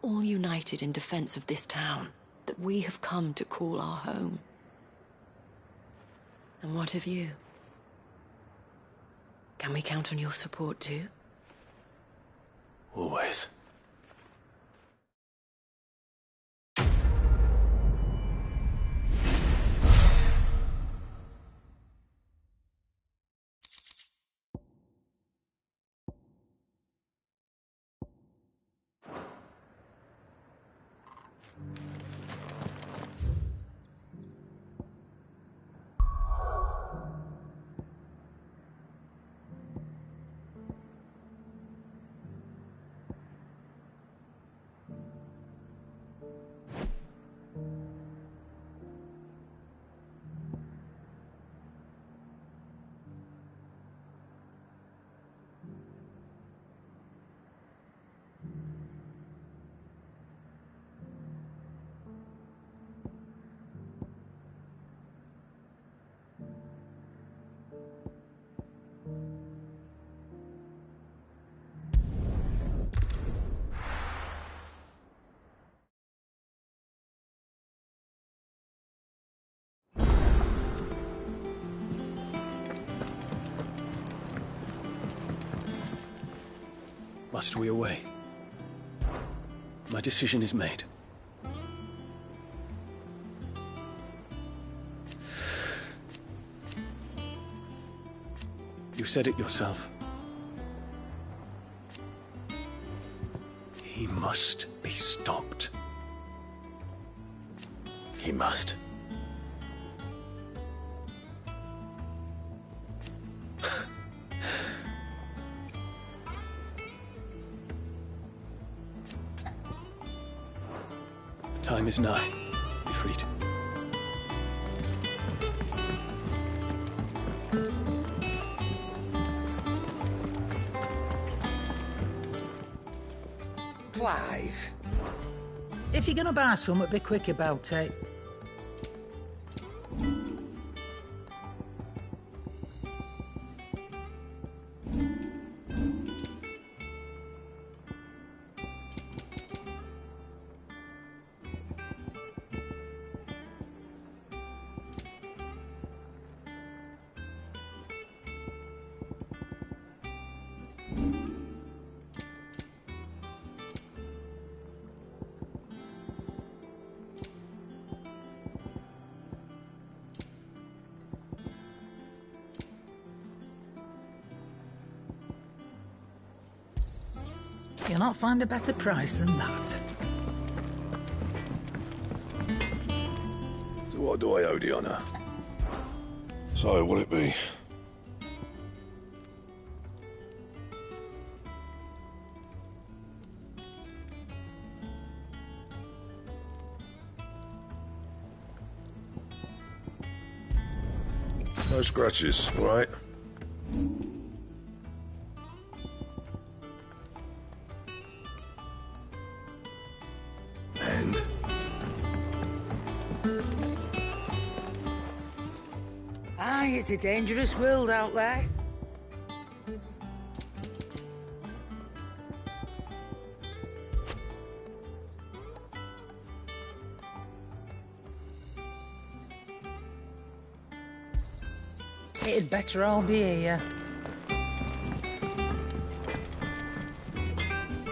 all united in defense of this town that we have come to call our home. And what of you? Can we count on your support too? Always. Must we away? My decision is made. You said it yourself. He must be stopped. He must. The time is nigh. Be freed. Clive, if you're gonna buy something, be quick about it. You'll not find a better price than that. So what do I owe the honour? So, will it be? No scratches, all right? And? Aye, it's a dangerous world out there. It'd better all be here.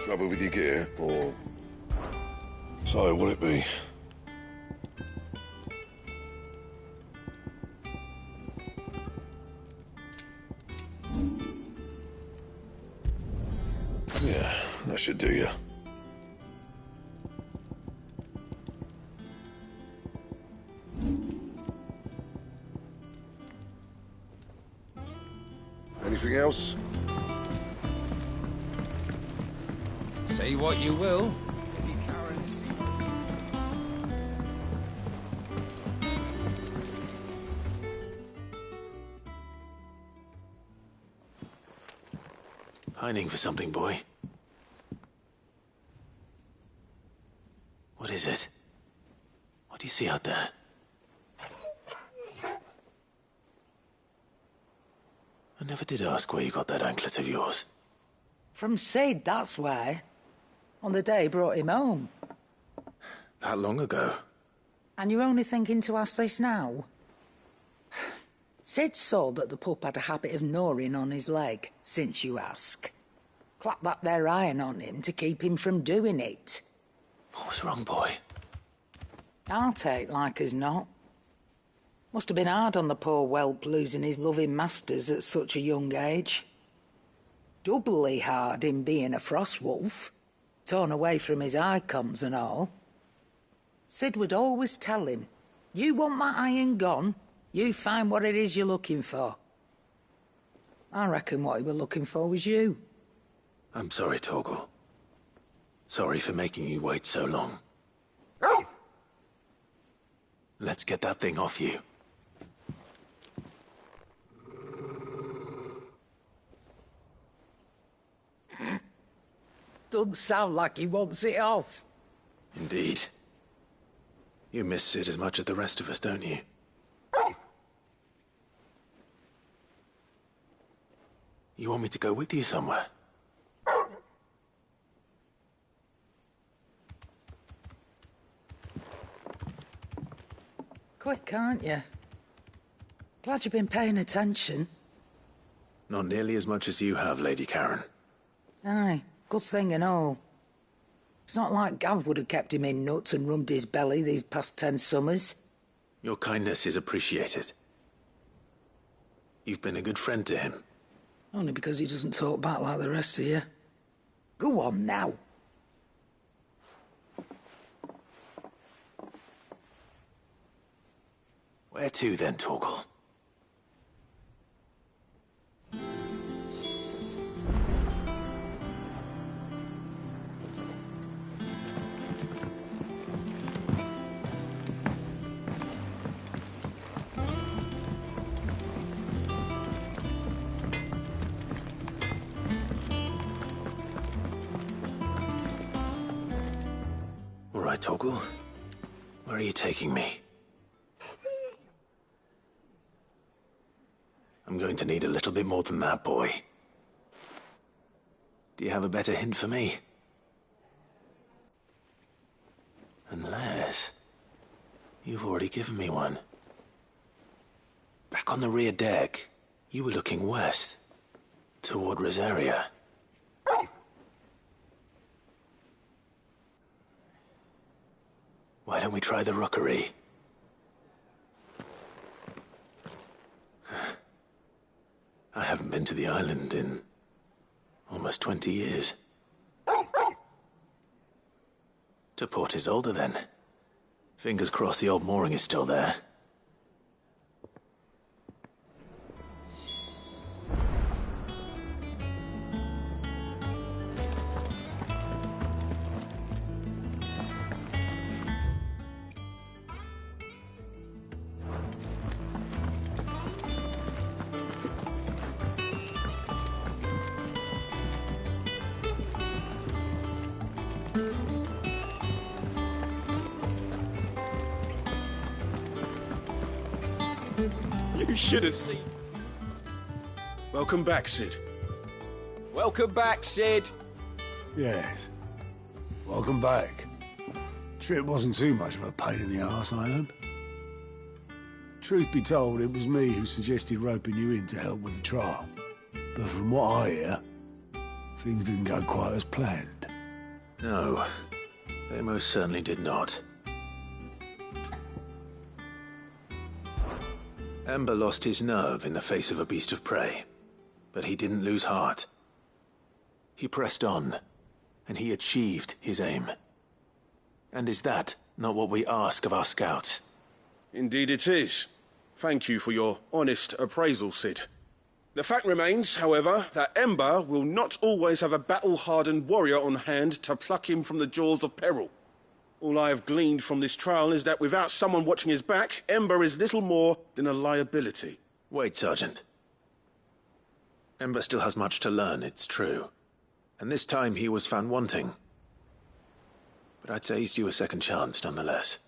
Trouble with your gear, or... So, will it be? Yeah, that should do you. Anything else? Say what you will. Pining for something, boy. What is it? What do you see out there? I never did ask where you got that anklet of yours. From Sid, that's why. On the day he brought him home. That long ago? And you're only thinking to ask this now? Sid saw that the pup had a habit of gnawing on his leg, since you ask. Clap that there iron on him to keep him from doing it. What was wrong, boy? I'll take like as not. Must have been hard on the poor whelp losing his loving masters at such a young age. Doubly hard in being a frost wolf, torn away from his icons and all. Sid would always tell him, you want that iron gone, you find what it is you're looking for. I reckon what he were looking for was you. I'm sorry, Torgal. Sorry for making you wait so long. Let's get that thing off you. Doesn't sound like he wants it off. Indeed. You miss Sid as much as the rest of us, don't you? You want me to go with you somewhere? Quick, aren't you? Glad you've been paying attention. Not nearly as much as you have, Lady Karen. Aye, Good thing and all. It's not like Gav would have kept him in nuts and rubbed his belly these past 10 summers. Your kindness is appreciated. You've been a good friend to him. Only because he doesn't talk back like the rest of you. Go on now. Where to then, Torgal? All right, Torgal. Where are you taking me? I'm going to need a little bit more than that, boy. Do you have a better hint for me? Unless... you've already given me one. Back on the rear deck, you were looking west, toward Rosaria. Why don't we try the rookery? I haven't been to the island in almost 20 years. To Port Isolde, then. Fingers crossed the old mooring is still there. You should have seen. Welcome back, Sid. Welcome back, Sid. Yes. Welcome back. Trip wasn't too much of a pain in the arse, I hope. Truth be told, it was me who suggested roping you in to help with the trial. But from what I hear, things didn't go quite as planned. No, they most certainly did not. Ember lost his nerve in the face of a beast of prey, but he didn't lose heart. He pressed on, and he achieved his aim. And is that not what we ask of our scouts? Indeed it is. Thank you for your honest appraisal, Sid. The fact remains, however, that Ember will not always have a battle-hardened warrior on hand to pluck him from the jaws of peril. All I have gleaned from this trial is that without someone watching his back, Ember is little more than a liability. Wait, Sergeant. Ember still has much to learn, it's true. And this time he was found wanting. But I'd say he's due a second chance, nonetheless.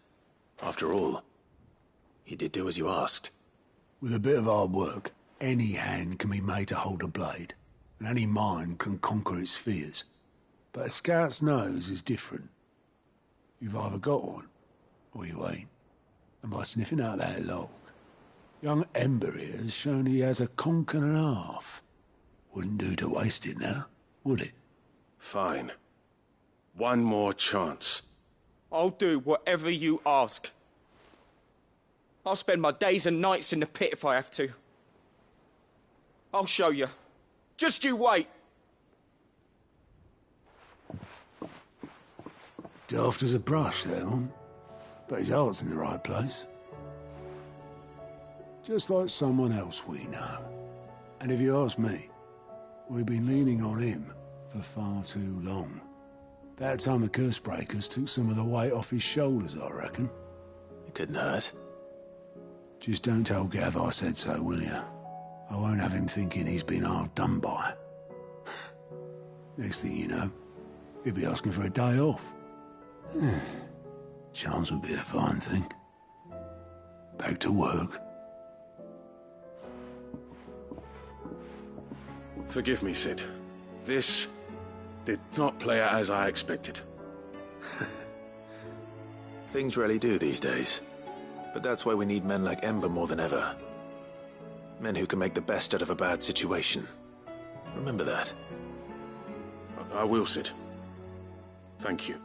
After all, he did do as you asked. With a bit of hard work, any hand can be made to hold a blade, and any mind can conquer its fears. But a scout's nose is different. You've either got one, or you ain't. And by sniffing out that log, young Ember here has shown he has a conch and a half. Wouldn't do to waste it now, would it? Fine. One more chance. I'll do whatever you ask. I'll spend my days and nights in the pit if I have to. I'll show you. Just you wait. Daft as a brush, that one. But his heart's in the right place. Just like someone else we know. And if you ask me, we've been leaning on him for far too long. That time the curse breakers took some of the weight off his shoulders, I reckon. It couldn't hurt. Just don't tell Gav I said so, will you? I won't have him thinking he's been hard done by. Next thing you know, he'll be asking for a day off. Chance would be a fine thing. Back to work. Forgive me, Sid. This did not play out as I expected. Things rarely do these days. But that's why we need men like Ember more than ever. Men who can make the best out of a bad situation. Remember that. I will, Sid. Thank you.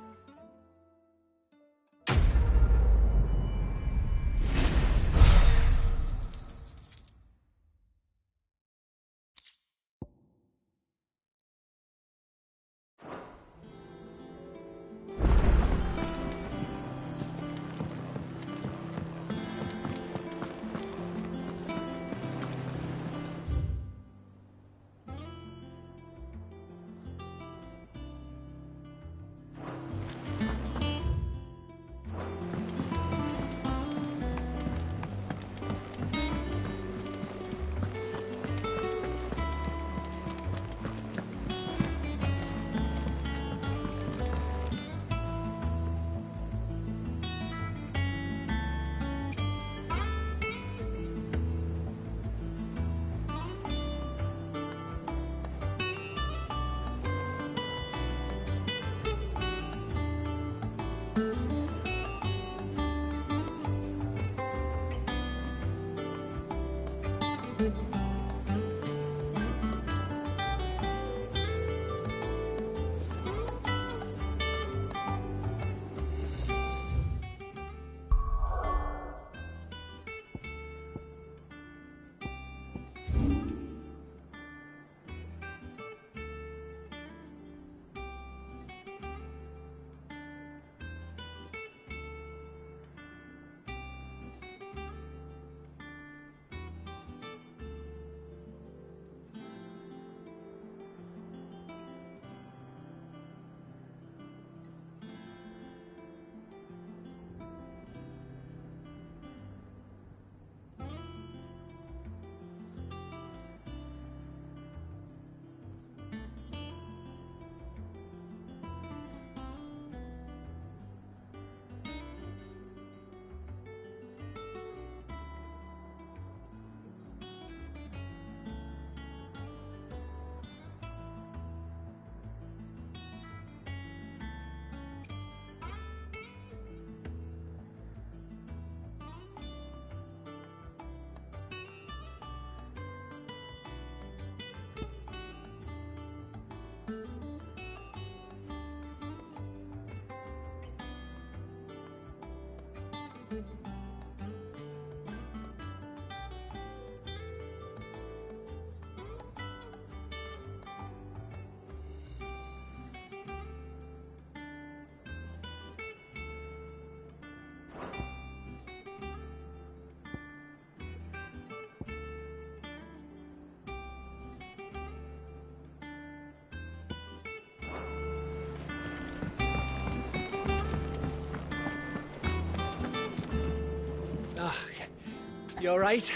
You alright?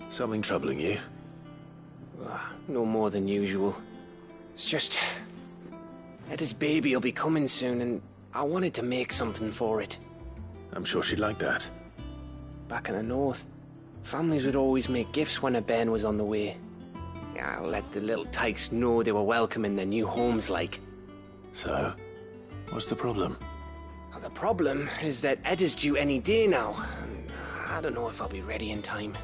Something troubling you? No more than usual. It's just... Etta's baby will be coming soon, and I wanted to make something for it. I'm sure she'd like that. Back in the north, families would always make gifts when a bairn was on the way. Yeah, let the little tykes know they were welcome in their new homes, like. So, what's the problem? Well, the problem is that Etta's due any day now, and I don't know if I'll be ready in time.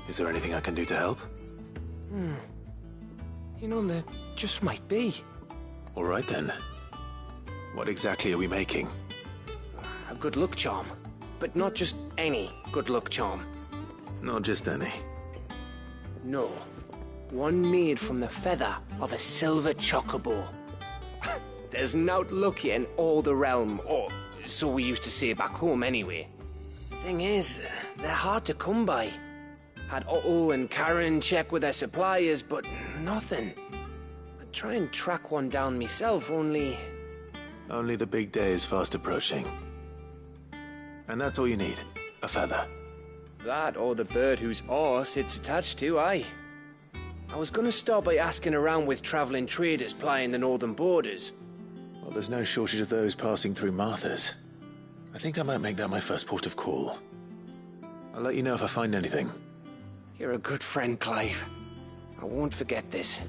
Is there anything I can do to help? You know, there just might be. All right then. What exactly are we making? A good luck charm. But not just any good luck charm. Not just any. No. One made from the feather of a silver chocobo. There's nowt luckier in all the realm, or so we used to say back home anyway. Thing is, they're hard to come by. Had Otto and Karen check with their suppliers, but nothing. I'd try and track one down myself, only... Only the big day is fast approaching. And that's all you need, a feather. That or the bird whose horse it's attached to, aye. I was gonna start by asking around with travelling traders plying the northern borders. Well, there's no shortage of those passing through Martha's. I think I might make that my first port of call. I'll let you know if I find anything. You're a good friend, Clive. I won't forget this.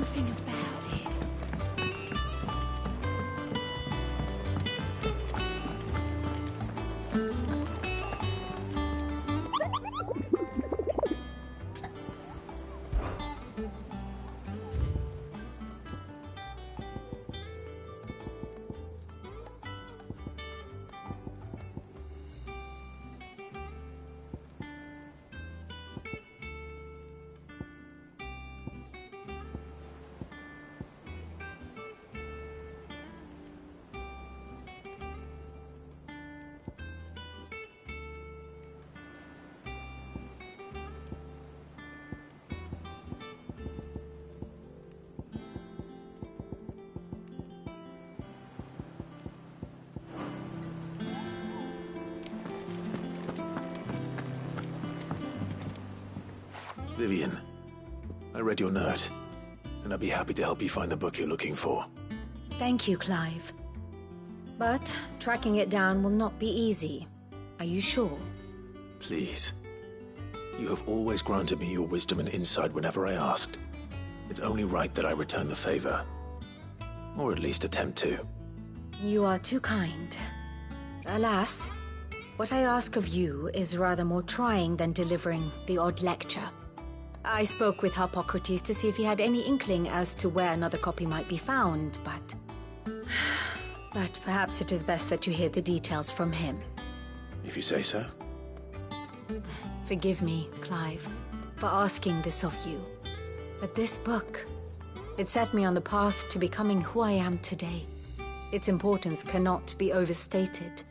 something about it. Vivian, I read your note, and I'd be happy to help you find the book you're looking for. Thank you, Clive. But tracking it down will not be easy. Are you sure? Please. You have always granted me your wisdom and insight whenever I asked. It's only right that I return the favor. Or at least attempt to. You are too kind. Alas, what I ask of you is rather more trying than delivering the odd lecture. I spoke with Hippocrates to see if he had any inkling as to where another copy might be found, but perhaps it is best that you hear the details from him. If you say so. Forgive me, Clive, for asking this of you. But this book, it set me on the path to becoming who I am today. Its importance cannot be overstated.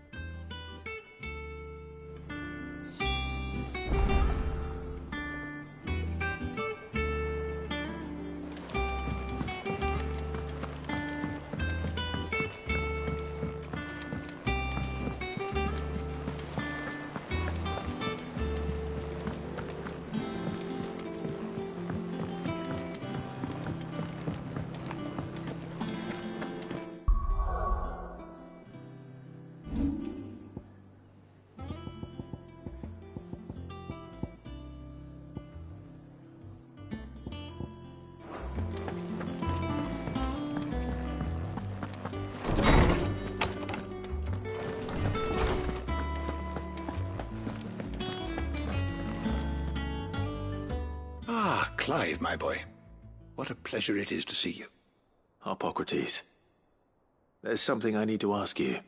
Clive, my boy. What a pleasure it is to see you. Hippocrates. There's something I need to ask you.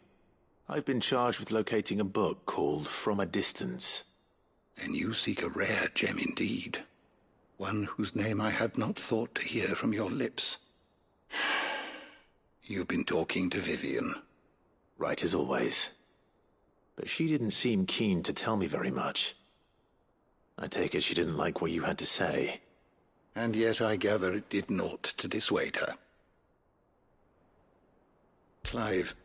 I've been charged with locating a book called From a Distance. Then you seek a rare gem indeed. One whose name I had not thought to hear from your lips. You've been talking to Vivian. Right as always. But she didn't seem keen to tell me very much. I take it she didn't like what you had to say. And yet I gather it did naught to dissuade her. Clive,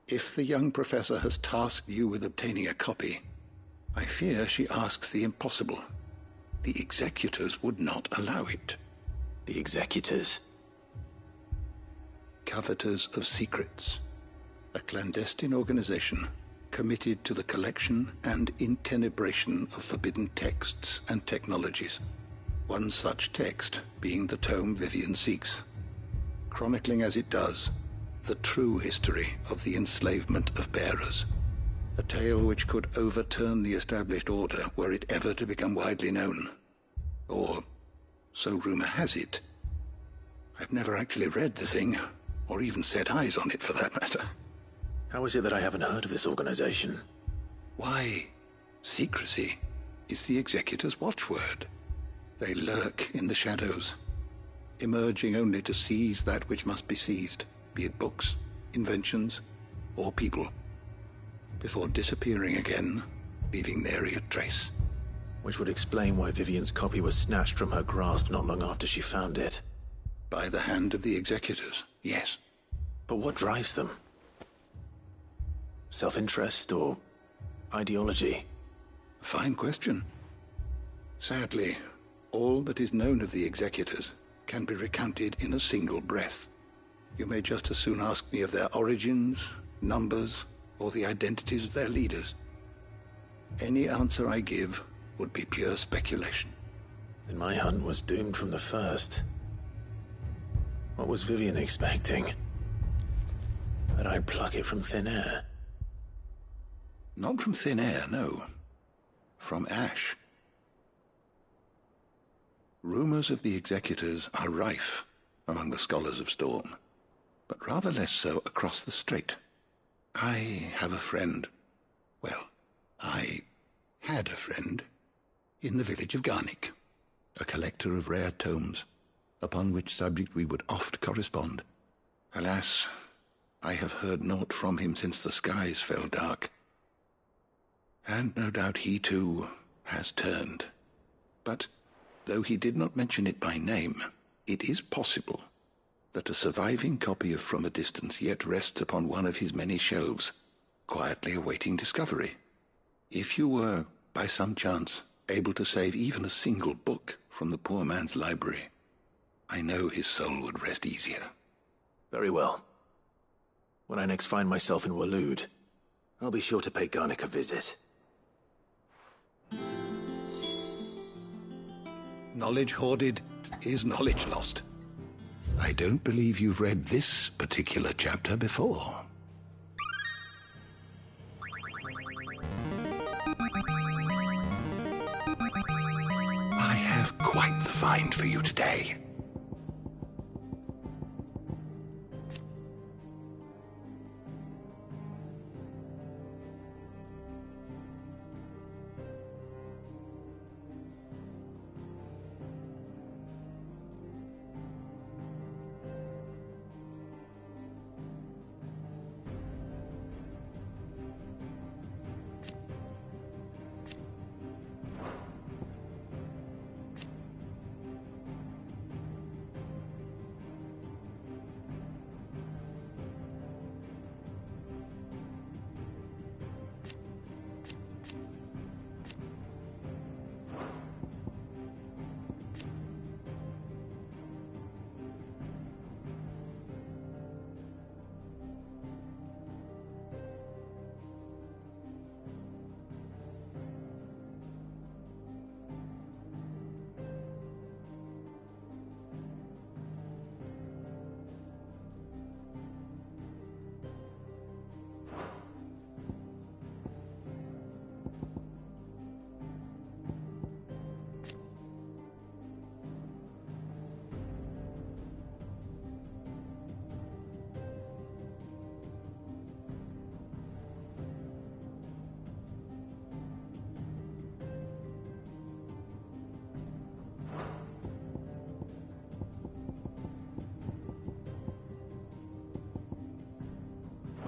if the young professor has tasked you with obtaining a copy, I fear she asks the impossible. The executors would not allow it. The executors? Coveters of Secrets. A clandestine organization committed to the collection and intenebration of forbidden texts and technologies. One such text being the tome Vivian seeks, chronicling as it does the true history of the enslavement of bearers. A tale which could overturn the established order were it ever to become widely known. Or, so rumor has it. I've never actually read the thing, or even set eyes on it for that matter. How is it that I haven't heard of this organization? Why, secrecy is the executor's watchword. They lurk in the shadows, emerging only to seize that which must be seized, be it books, inventions, or people, before disappearing again, leaving nary a trace. Which would explain why Vivian's copy was snatched from her grasp not long after she found it. By the hand of the executors, yes. But what drives them? Self-interest or ideology? A fine question. Sadly, all that is known of the executors can be recounted in a single breath. You may just as soon ask me of their origins, numbers, or the identities of their leaders. Any answer I give would be pure speculation. Then my hunt was doomed from the first. What was Vivian expecting? That I'd pluck it from thin air? Not from thin air, no. From ash. Rumors of the executors are rife among the scholars of Storm, but rather less so across the strait. I have a friend. Well, I had a friend in the village of Garnick, a collector of rare tomes, upon which subject we would oft correspond. Alas, I have heard naught from him since the skies fell dark. And no doubt he too has turned. But though he did not mention it by name, it is possible that a surviving copy of From a Distance yet rests upon one of his many shelves, quietly awaiting discovery. If you were, by some chance, able to save even a single book from the poor man's library, I know his soul would rest easier. Very well. When I next find myself in Waloed, I'll be sure to pay Garnick a visit. Knowledge hoarded is knowledge lost. I don't believe you've read this particular chapter before. I have quite the find for you today.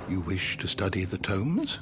You wish to study the tomes?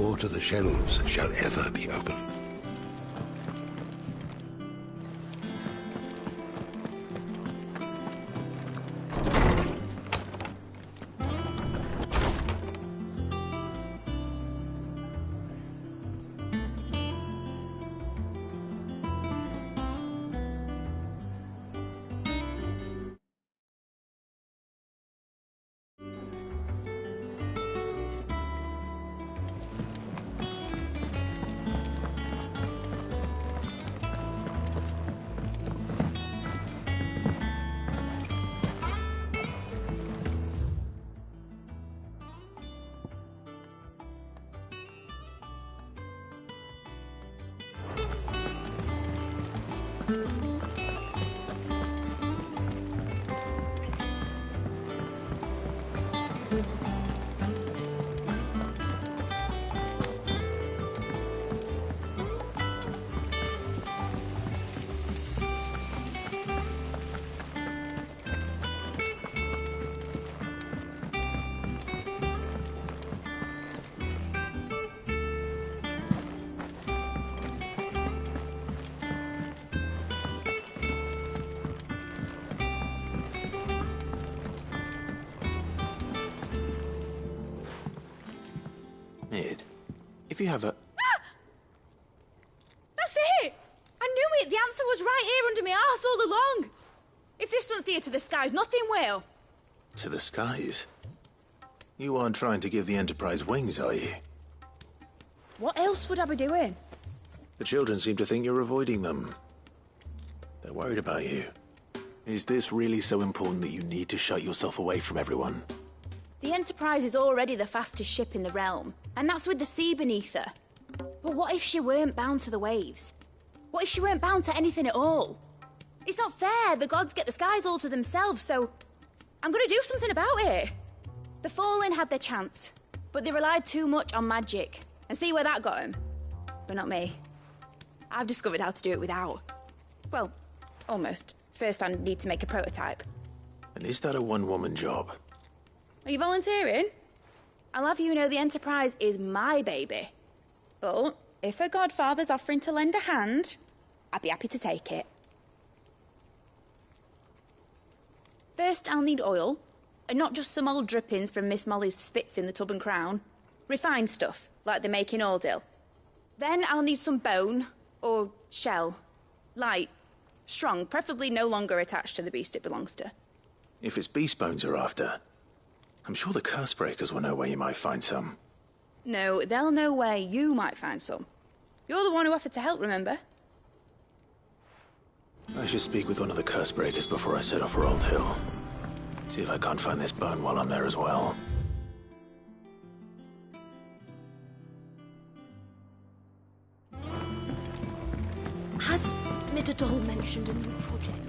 door to the shelves shall ever be open. Mid, if you have a... That's it! I knew it! The answer was right here under my arse all along! If this doesn't steer to the skies, nothing will! To the skies? You aren't trying to give the Enterprise wings, are you? What else would I be doing? The children seem to think you're avoiding them. They're worried about you. Is this really so important that you need to shut yourself away from everyone? The Enterprise is already the fastest ship in the realm, and that's with the sea beneath her. But what if she weren't bound to the waves? What if she weren't bound to anything at all? It's not fair. The gods get the skies all to themselves, so I'm gonna do something about it. The Fallen had their chance, but they relied too much on magic. And see where that got them? But not me. I've discovered how to do it without. Well, almost. First I need to make a prototype. And is that a one-woman job? Are you volunteering? I'll have you know the Enterprise is my baby. But if her godfather's offering to lend a hand, I'd be happy to take it. First, I'll need oil, and not just some old drippings from Miss Molly's spits in the Tub and Crown. Refined stuff, like they make in Ordill. Then I'll need some bone, or shell. Light, strong, preferably no longer attached to the beast it belongs to. If it's beast bones you're after, I'm sure the curse breakers will know where you might find some. No, they'll know where you might find some. You're the one who offered to help, remember? I should speak with one of the curse breakers before I set off for Old Hill. See if I can't find this bone while I'm there as well. Has Midadol mentioned a new project?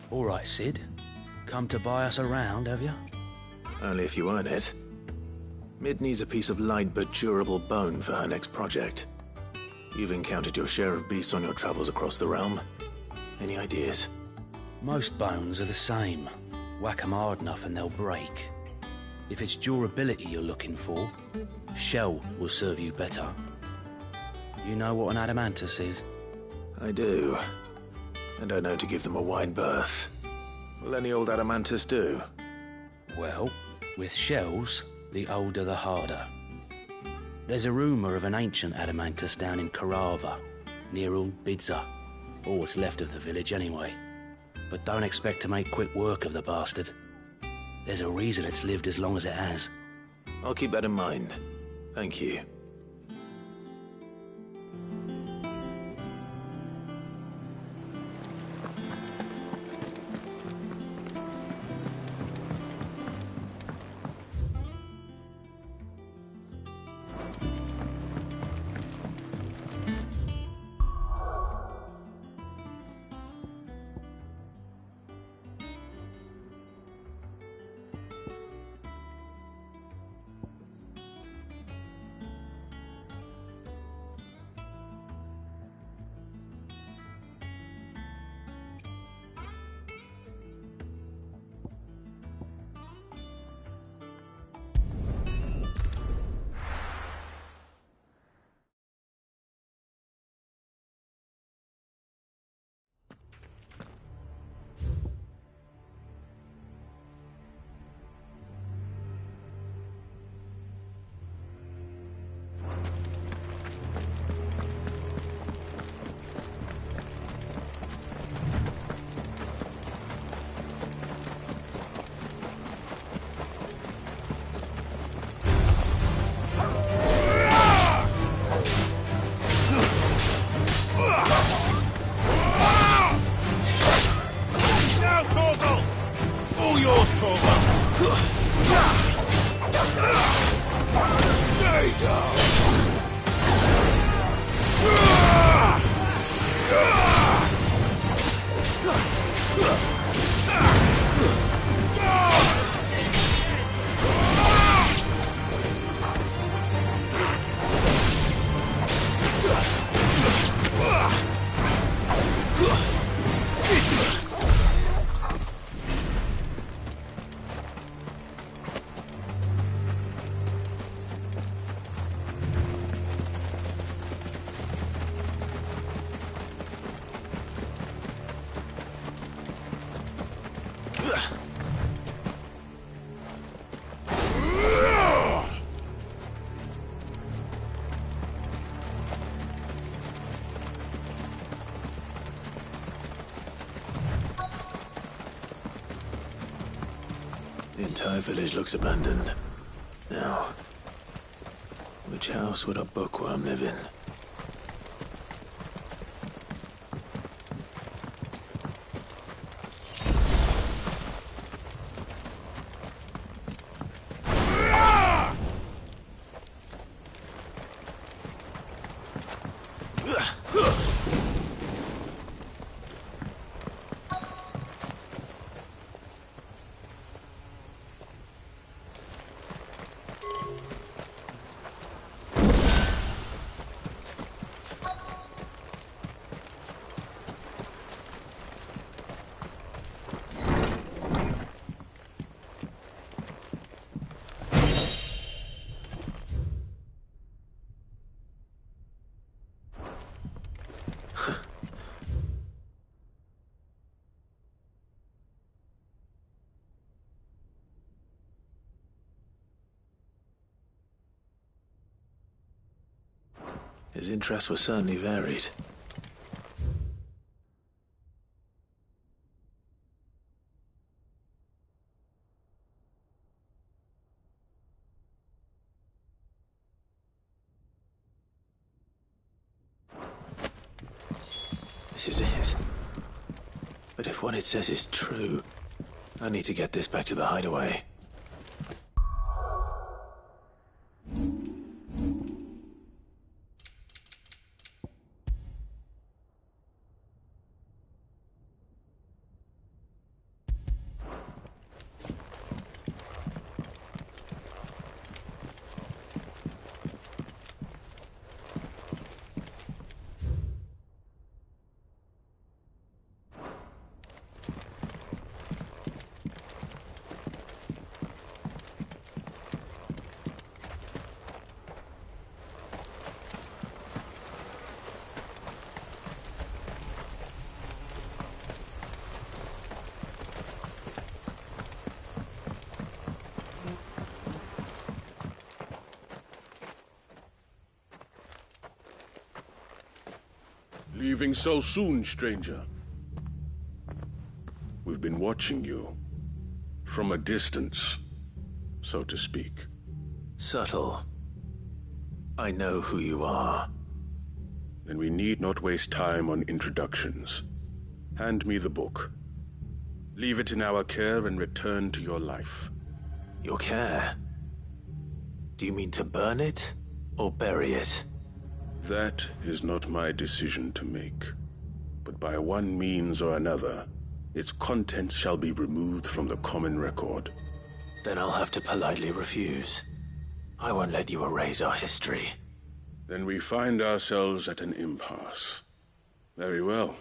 All right, Sid. Come to buy us around, have you? Only if you earn it. Mid needs a piece of light but durable bone for her next project. You've encountered your share of beasts on your travels across the realm. Any ideas? Most bones are the same. Whack 'em hard enough and they'll break. If it's durability you're looking for, shell will serve you better. You know what an adamantus is? I do. And I know to give them a wide berth. Will any old adamantus do? Well, with shells, the older the harder. There's a rumour of an ancient adamantus down in Karava, near Old Bidza. All what's left of the village anyway. But don't expect to make quick work of the bastard. There's a reason it's lived as long as it has. I'll keep that in mind. Thank you. The entire village looks abandoned. Now, which house would a bookworm live in? His interests were certainly varied. This is it. But if what it says is true, I need to get this back to the hideaway. Leaving so soon, stranger? We've been watching you. From a distance, so to speak. Subtle. I know who you are. Then we need not waste time on introductions. Hand me the book. Leave it in our care and return to your life. Your care? Do you mean to burn it or bury it? That is not my decision to make. But by one means or another, its contents shall be removed from the common record. Then I'll have to politely refuse. I won't let you erase our history. Then we find ourselves at an impasse. Very well.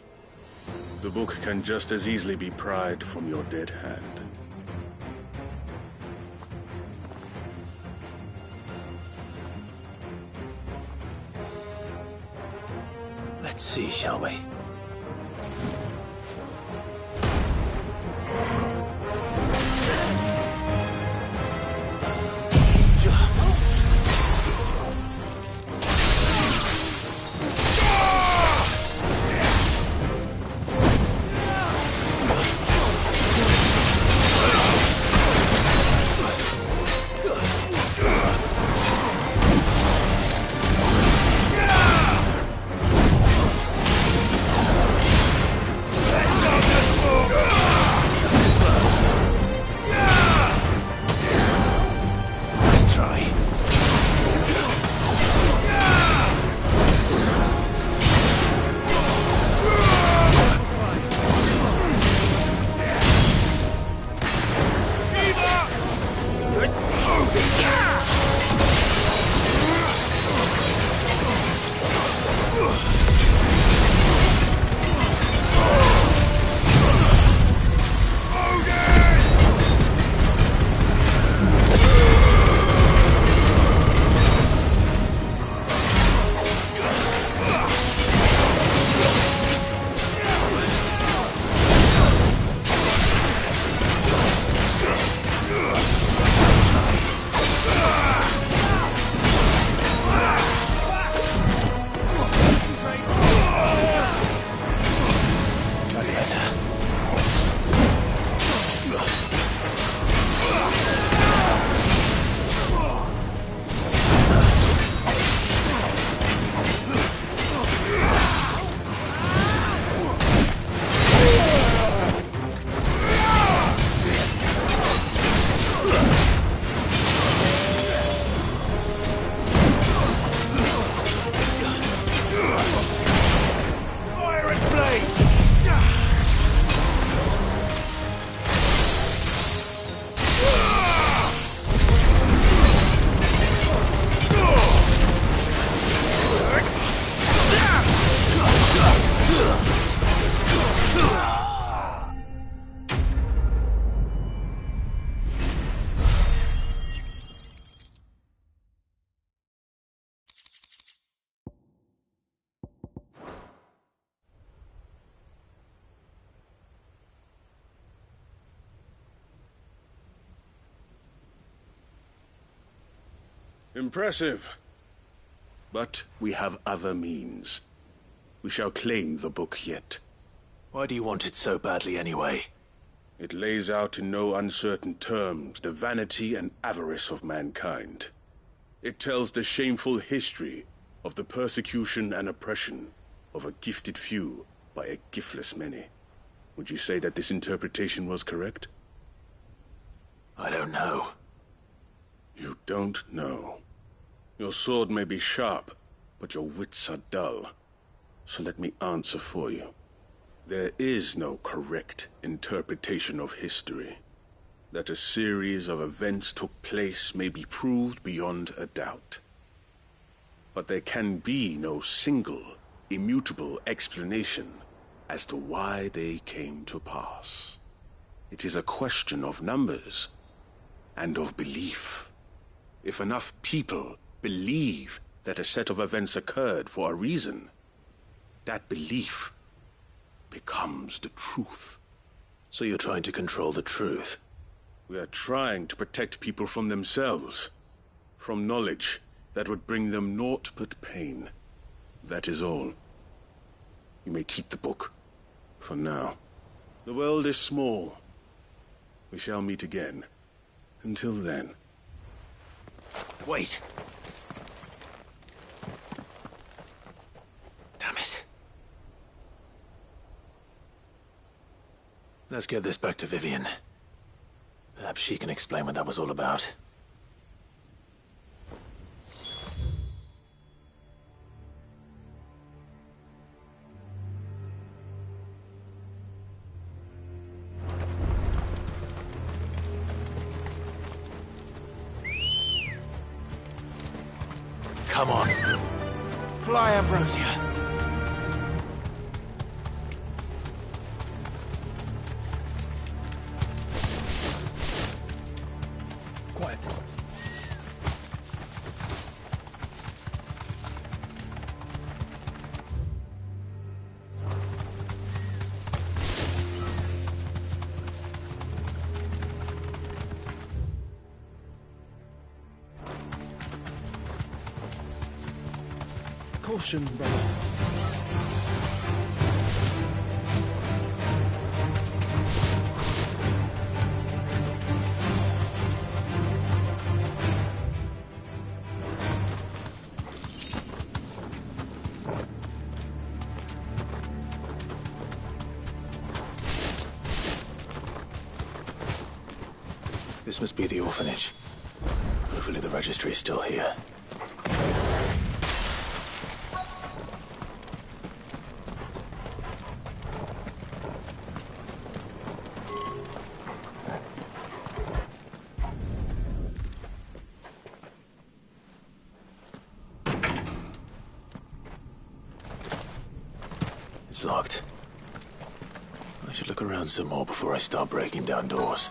The book can just as easily be pried from your dead hand. Let's see, shall we? Impressive. But we have other means. We shall claim the book yet. Why do you want it so badly anyway? It lays out in no uncertain terms the vanity and avarice of mankind. It tells the shameful history of the persecution and oppression of a gifted few by a giftless many. Would you say that this interpretation was correct? I don't know. You don't know. Your sword may be sharp, but your wits are dull. So let me answer for you. There is no correct interpretation of history. That a series of events took place may be proved beyond a doubt. But there can be no single, immutable explanation as to why they came to pass. It is a question of numbers and of belief. If enough people believe that a set of events occurred for a reason, that belief becomes the truth. So you're trying to control the truth? We are trying to protect people from themselves, from knowledge that would bring them naught but pain. That is all. You may keep the book, for now. The world is small. We shall meet again. Until then. Wait! Damn it. Let's get this back to Vivian. Perhaps she can explain what that was all about. Come on. Fly, Ambrosia. Quiet. Caution, brother. This must be the orphanage. Hopefully the registry is still here. It's locked. I should look around some more before I start breaking down doors.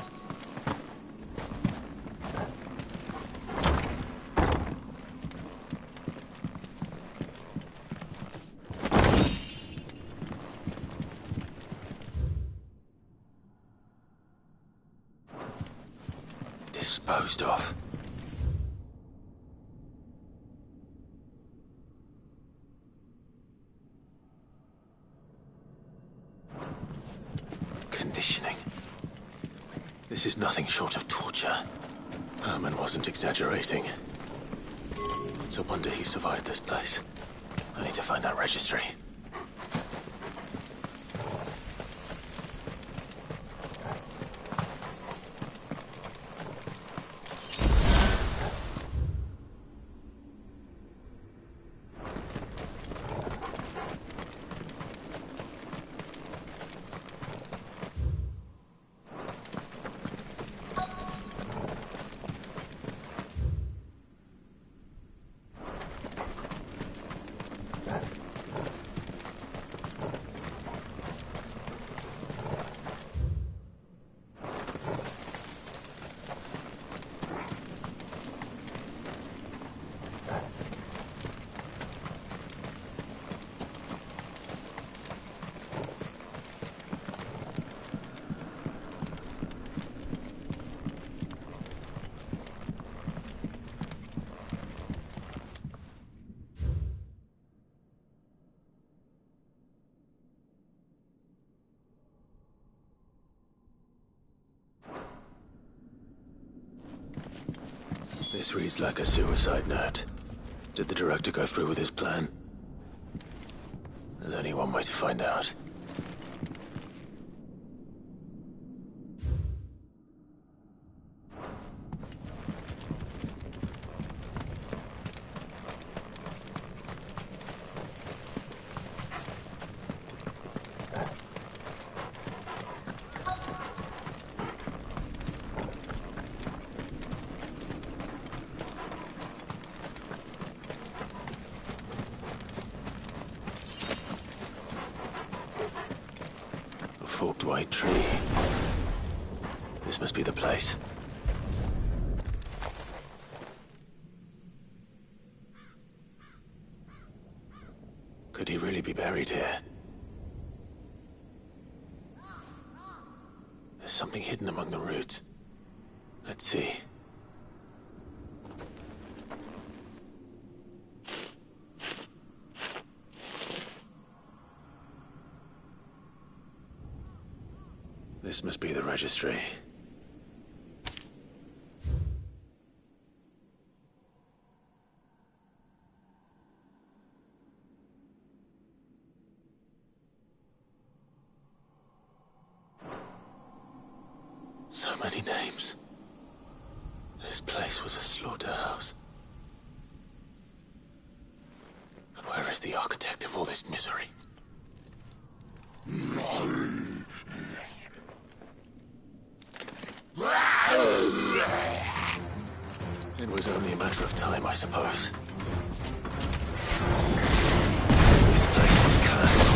Disposed of. Conditioning. This is nothing short of torture. Herman wasn't exaggerating. It's a wonder he survived this place. I need to find that registry. This reads like a suicide note. Did the director go through with his plan? There's only one way to find out. Forked white tree. This must be the place. Could he really be buried here? There's something hidden among the roots. Let's see. This must be the registry. So many names. This place was a slaughterhouse. But where is the architect of all this misery? It was only a matter of time, I suppose. This place is cursed.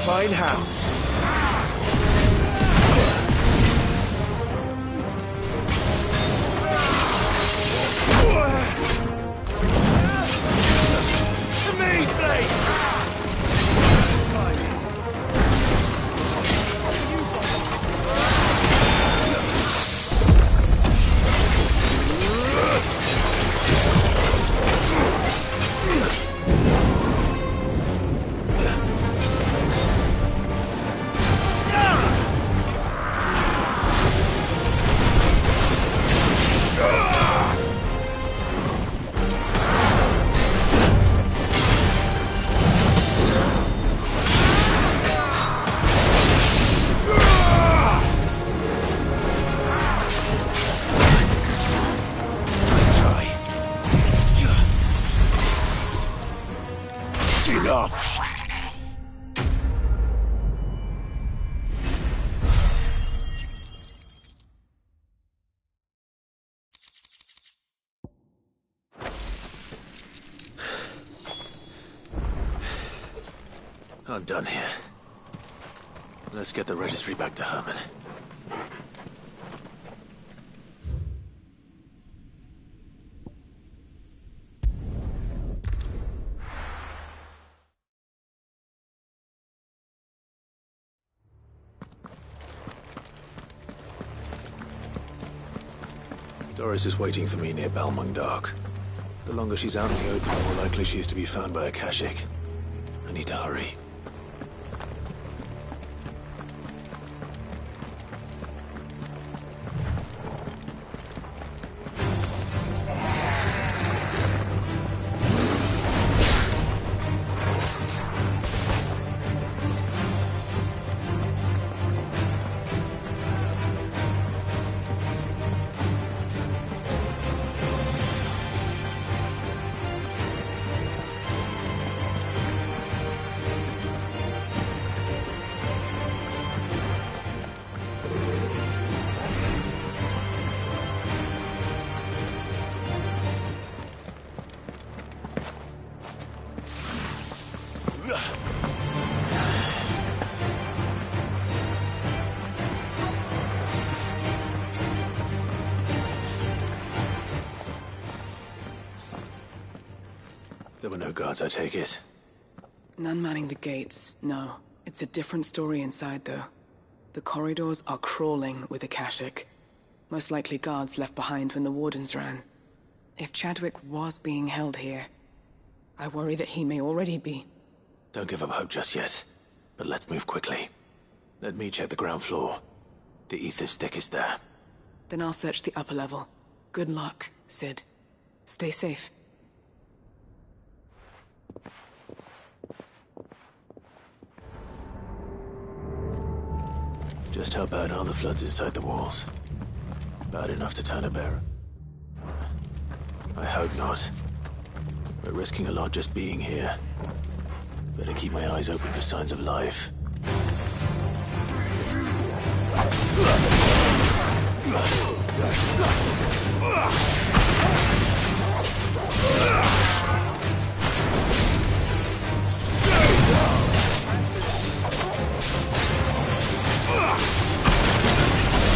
Fine house. I'm done here. Let's get the registry back to Herman. Doris is waiting for me near Balmung Dock. The longer she's out in the open, the more likely she is to be found by a Kashik. I need to hurry. There were no guards, I take it. None manning the gates, no. It's a different story inside, though. The corridors are crawling with Akashic. Most likely guards left behind when the wardens ran. If Chadwick was being held here, I worry that he may already be. Don't give up hope just yet, but let's move quickly. Let me check the ground floor. The ether's thickest there. Then I'll search the upper level. Good luck, Sid. Stay safe. Just how bad are the floods inside the walls? Bad enough to turn a bear? I hope not. We're risking a lot just being here. Better keep my eyes open for signs of life.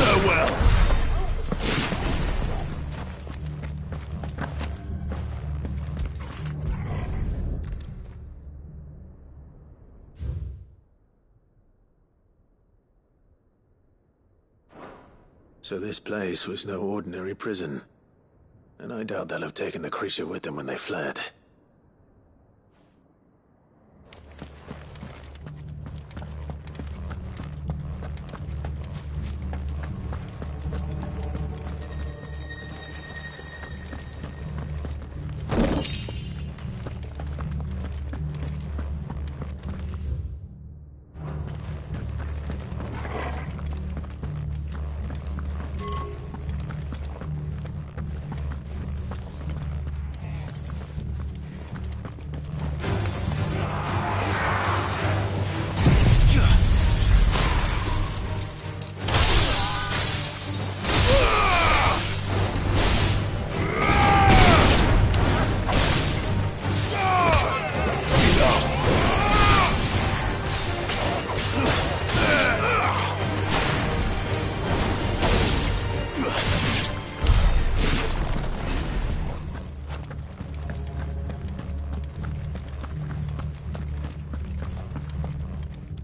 Farewell! So this place was no ordinary prison. And I doubt they'll have taken the creature with them when they fled.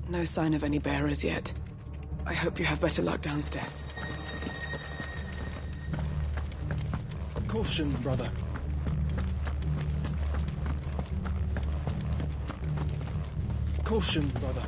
No sign of any bearers yet. I hope you have better luck downstairs. Caution, brother. Caution, brother.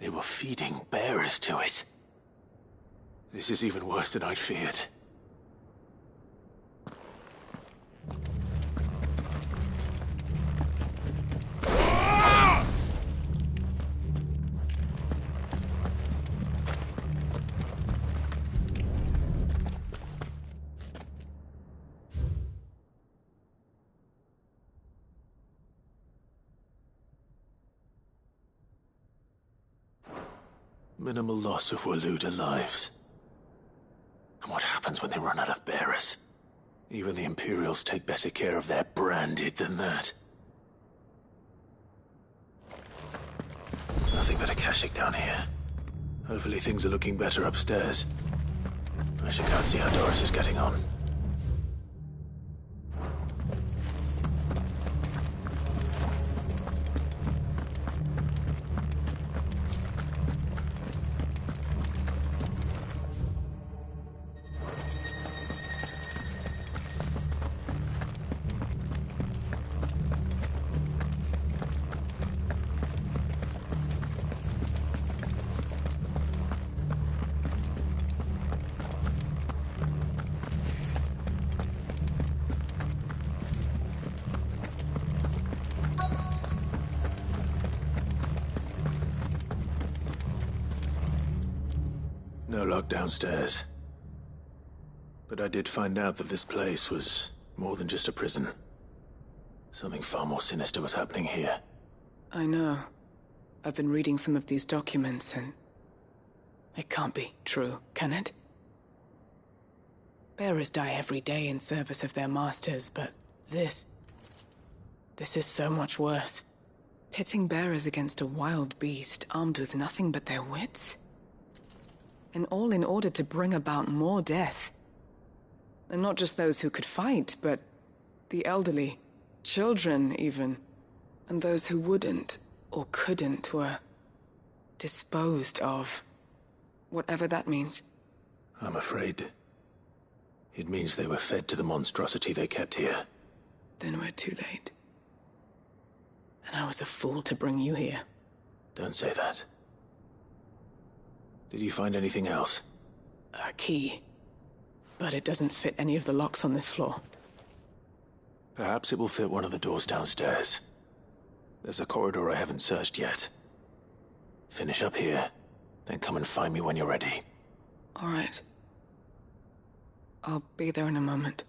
They were feeding bearers to it. This is even worse than I'd feared. Minimal loss of Waluda lives. And what happens when they run out of bearers? Even the Imperials take better care of their branded than that. Nothing but a Kashyyyk down here. Hopefully things are looking better upstairs. I should go and see how Doris is getting on. No lock downstairs. But I did find out that this place was more than just a prison. Something far more sinister was happening here. I know. I've been reading some of these documents and... it can't be true, can it? Bearers die every day in service of their masters, but this is so much worse. Pitting bearers against a wild beast armed with nothing but their wits? And all in order to bring about more death. And not just those who could fight, but the elderly, children even. And those who wouldn't or couldn't were disposed of. Whatever that means. I'm afraid it means they were fed to the monstrosity they kept here. Then we're too late. And I was a fool to bring you here. Don't say that. Did you find anything else? A key. But it doesn't fit any of the locks on this floor. Perhaps it will fit one of the doors downstairs. There's a corridor I haven't searched yet. Finish up here, then come and find me when you're ready. All right. I'll be there in a moment.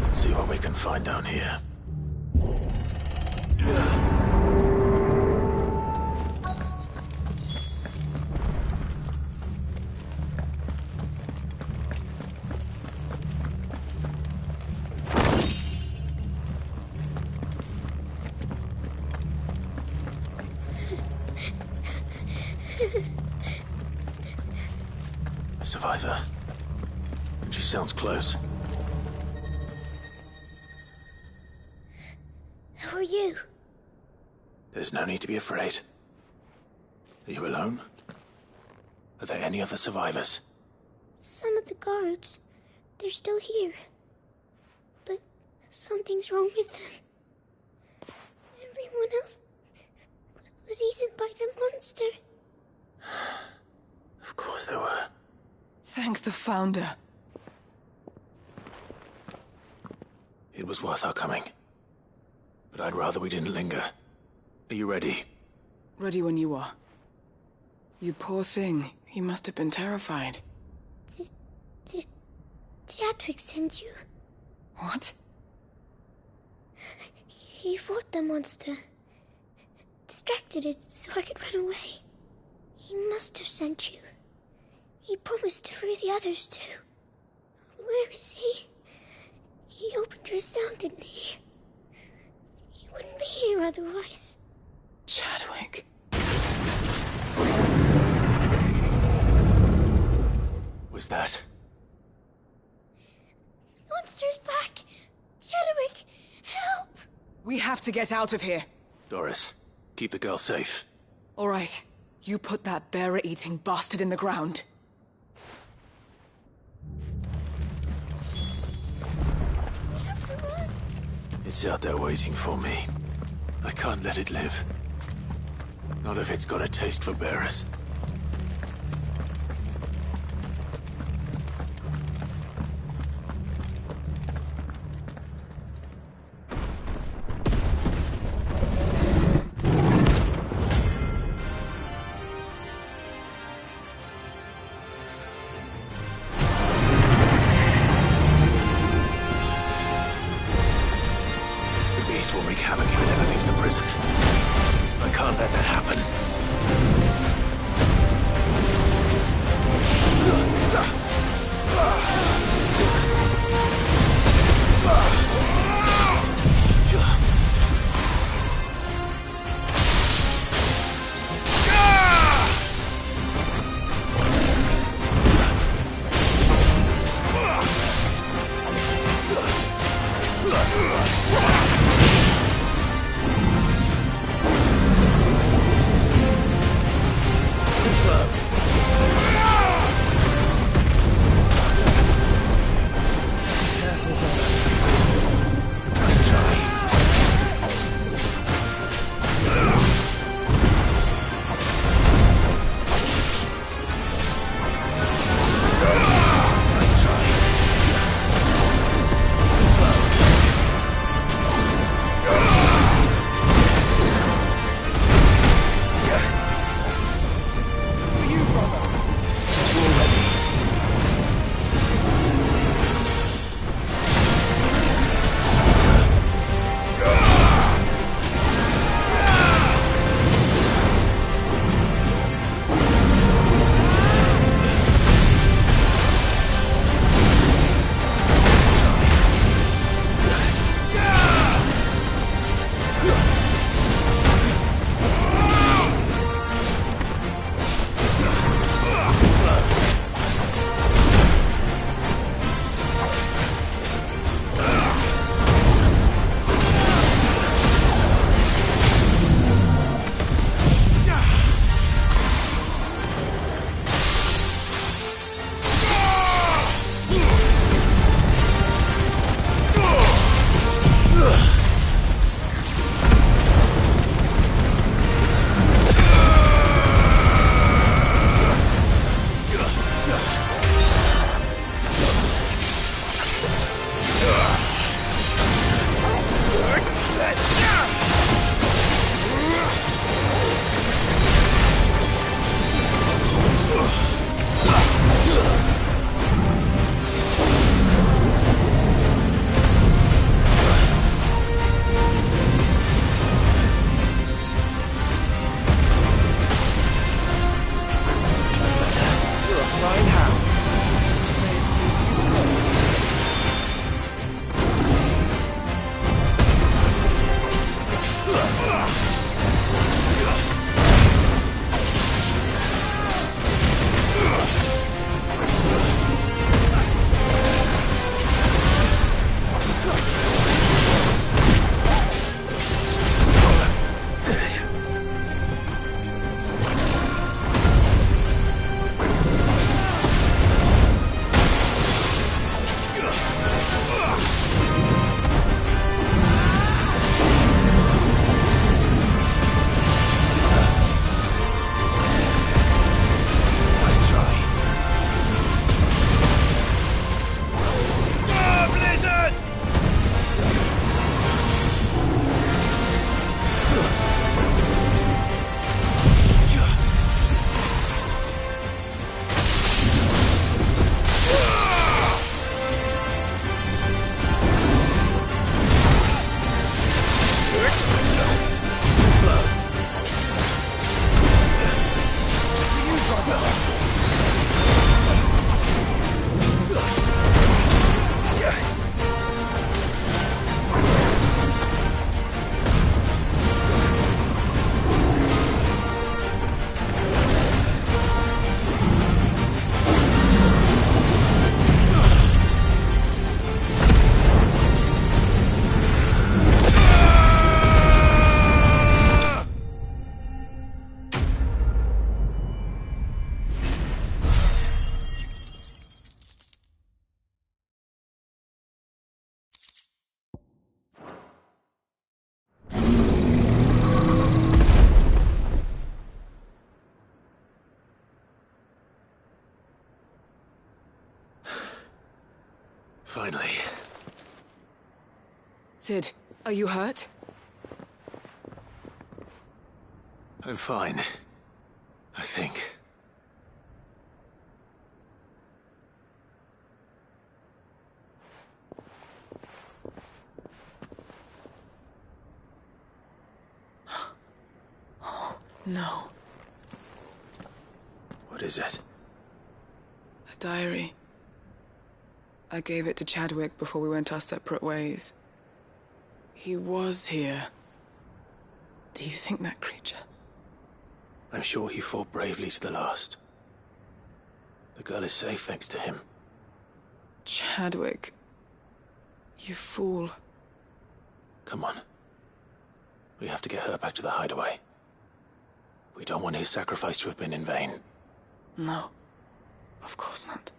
Let's see what we can find down here. A survivor. And she sounds close. Who are you? There's no need to be afraid. Are you alone? Are there any other survivors? Some of the guards. They're still here. But something's wrong with them. Everyone else was eaten by the monster. Of course there were. Thank the Founder. It was worth our coming. But I'd rather we didn't linger. Are you ready? Ready when you are. You poor thing. He must have been terrified. Did Jadwick send you? What? He fought the monster. Distracted it so I could run away. He must have sent you. He promised to free the others too. Where is he? He opened your cell, didn't he? He wouldn't be here otherwise. Chadwick. Was that? The monster's back! Chadwick, help! We have to get out of here. Doris, keep the girl safe. All right. You put that bearer-eating bastard in the ground. It's out there waiting for me. I can't let it live. Not if it's got a taste for bearers. Will wreak havoc if it ever leaves the prison. I can't let that happen. Finally. Sid, are you hurt? I'm fine. I think. No. What is it? A diary. I gave it to Chadwick before we went our separate ways. He was here. Do you think that creature? I'm sure he fought bravely to the last. The girl is safe thanks to him. Chadwick. You fool. Come on. We have to get her back to the hideaway. We don't want his sacrifice to have been in vain. No. Of course not.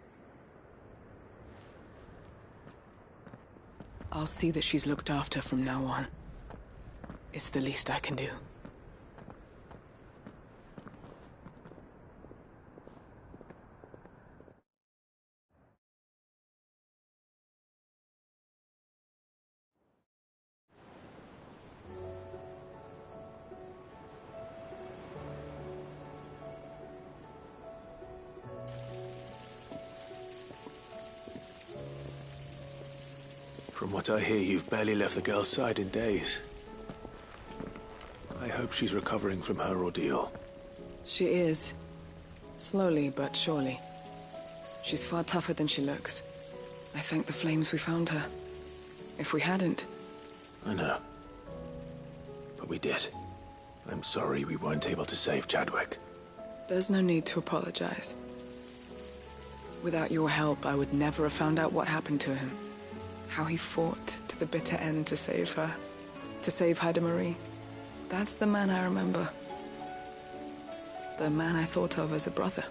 I'll see that she's looked after from now on. It's the least I can do. From what I hear, you've barely left the girl's side in days. I hope she's recovering from her ordeal. She is. Slowly but surely. She's far tougher than she looks. I thank the flames we found her. If we hadn't... I know. But we did. I'm sorry we weren't able to save Chadwick. There's no need to apologize. Without your help, I would never have found out what happened to him. How he fought to the bitter end to save her. To save Haida Marie. That's the man I remember. The man I thought of as a brother.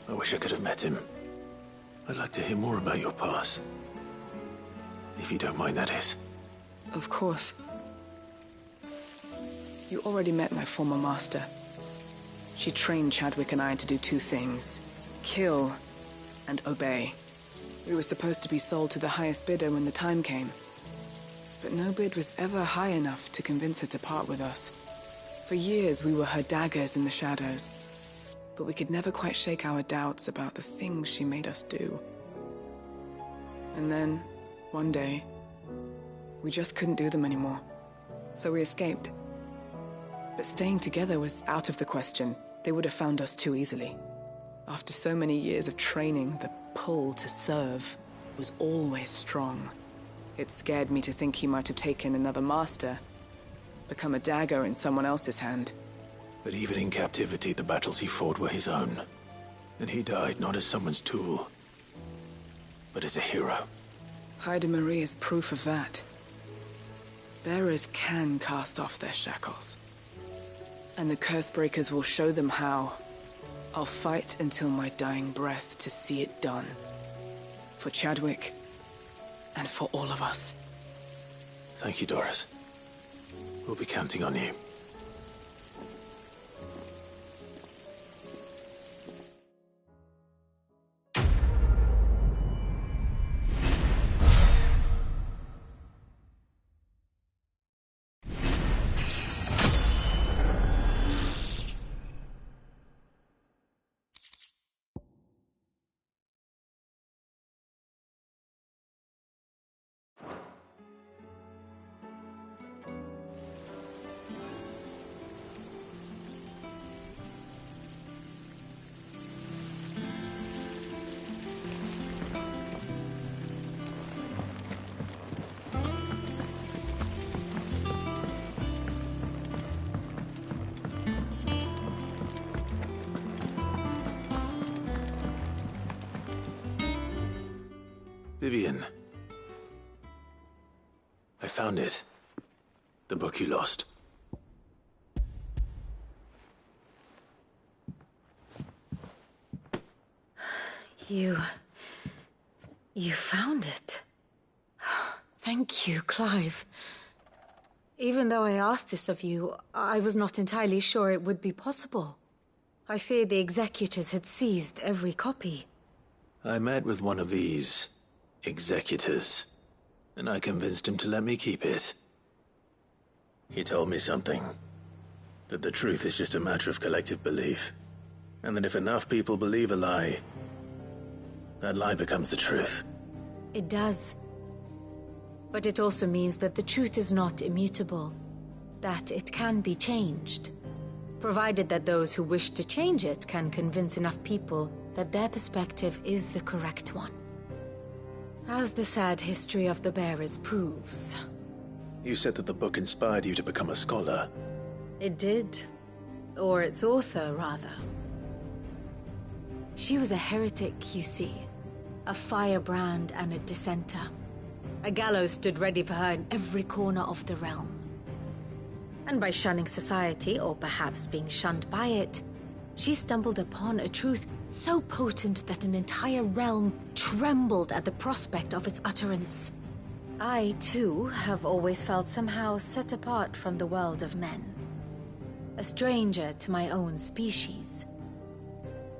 I wish I could have met him. I'd like to hear more about your past. If you don't mind, that is. Of course. You already met my former master. She trained Chadwick and I to do two things. Kill and obey. We were supposed to be sold to the highest bidder when the time came. But no bid was ever high enough to convince her to part with us. For years, we were her daggers in the shadows. But we could never quite shake our doubts about the things she made us do. And then, one day, we just couldn't do them anymore. So we escaped. But staying together was out of the question. They would have found us too easily. After so many years of training, the pull to serve was always strong. It scared me to think he might have taken another master, become a dagger in someone else's hand. But even in captivity, the battles he fought were his own. And he died not as someone's tool, but as a hero. Haida Marie is proof of that. Bearers can cast off their shackles. And the Cursebreakers will show them how. I'll fight until my dying breath to see it done. For Chadwick, and for all of us. Thank you, Doris. We'll be counting on you. Vivian. I found it. The book you lost. You found it. Thank you, Clive. Even though I asked this of you, I was not entirely sure it would be possible. I feared the executors had seized every copy. I met with one of these executors, and I convinced him to let me keep it. He told me something. That the truth is just a matter of collective belief. And that if enough people believe a lie, that lie becomes the truth. It does. But it also means that the truth is not immutable. That it can be changed. Provided that those who wish to change it can convince enough people that their perspective is the correct one. As the sad history of the Bearers proves. You said that the book inspired you to become a scholar. It did. Or its author, rather. She was a heretic, you see. A firebrand and a dissenter. A gallows stood ready for her in every corner of the realm. And by shunning society, or perhaps being shunned by it, she stumbled upon a truth so potent that an entire realm trembled at the prospect of its utterance. I, too, have always felt somehow set apart from the world of men. A stranger to my own species.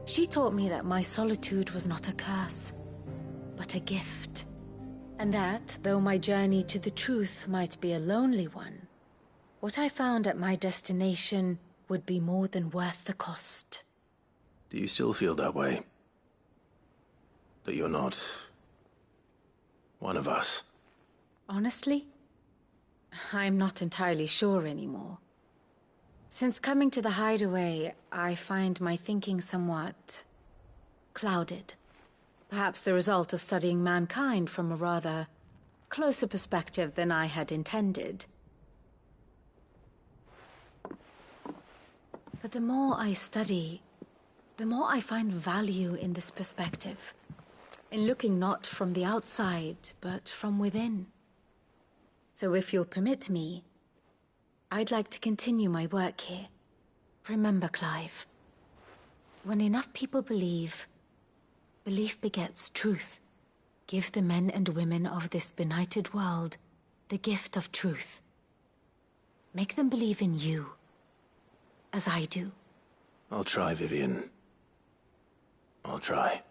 She taught me that my solitude was not a curse, but a gift. And that, though my journey to the truth might be a lonely one, what I found at my destination would be more than worth the cost. Do you still feel that way? That you're not one of us? Honestly, I'm not entirely sure anymore. Since coming to the hideaway, I find my thinking somewhat clouded. Perhaps the result of studying mankind from a rather closer perspective than I had intended. But the more I study, the more I find value in this perspective. In looking not from the outside, but from within. So if you'll permit me, I'd like to continue my work here. Remember, Clive, when enough people believe, belief begets truth. Give the men and women of this benighted world the gift of truth. Make them believe in you, as I do. I'll try, Vivian. I'll try.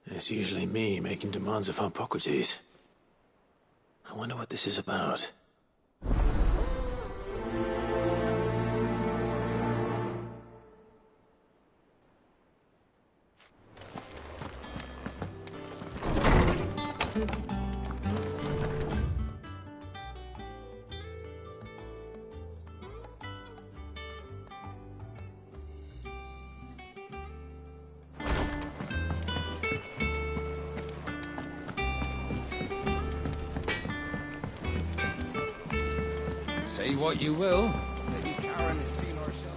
It's usually me making demands of Hippocrates. I wonder what this is about. Say what you will. Maybe Karen has seen herself.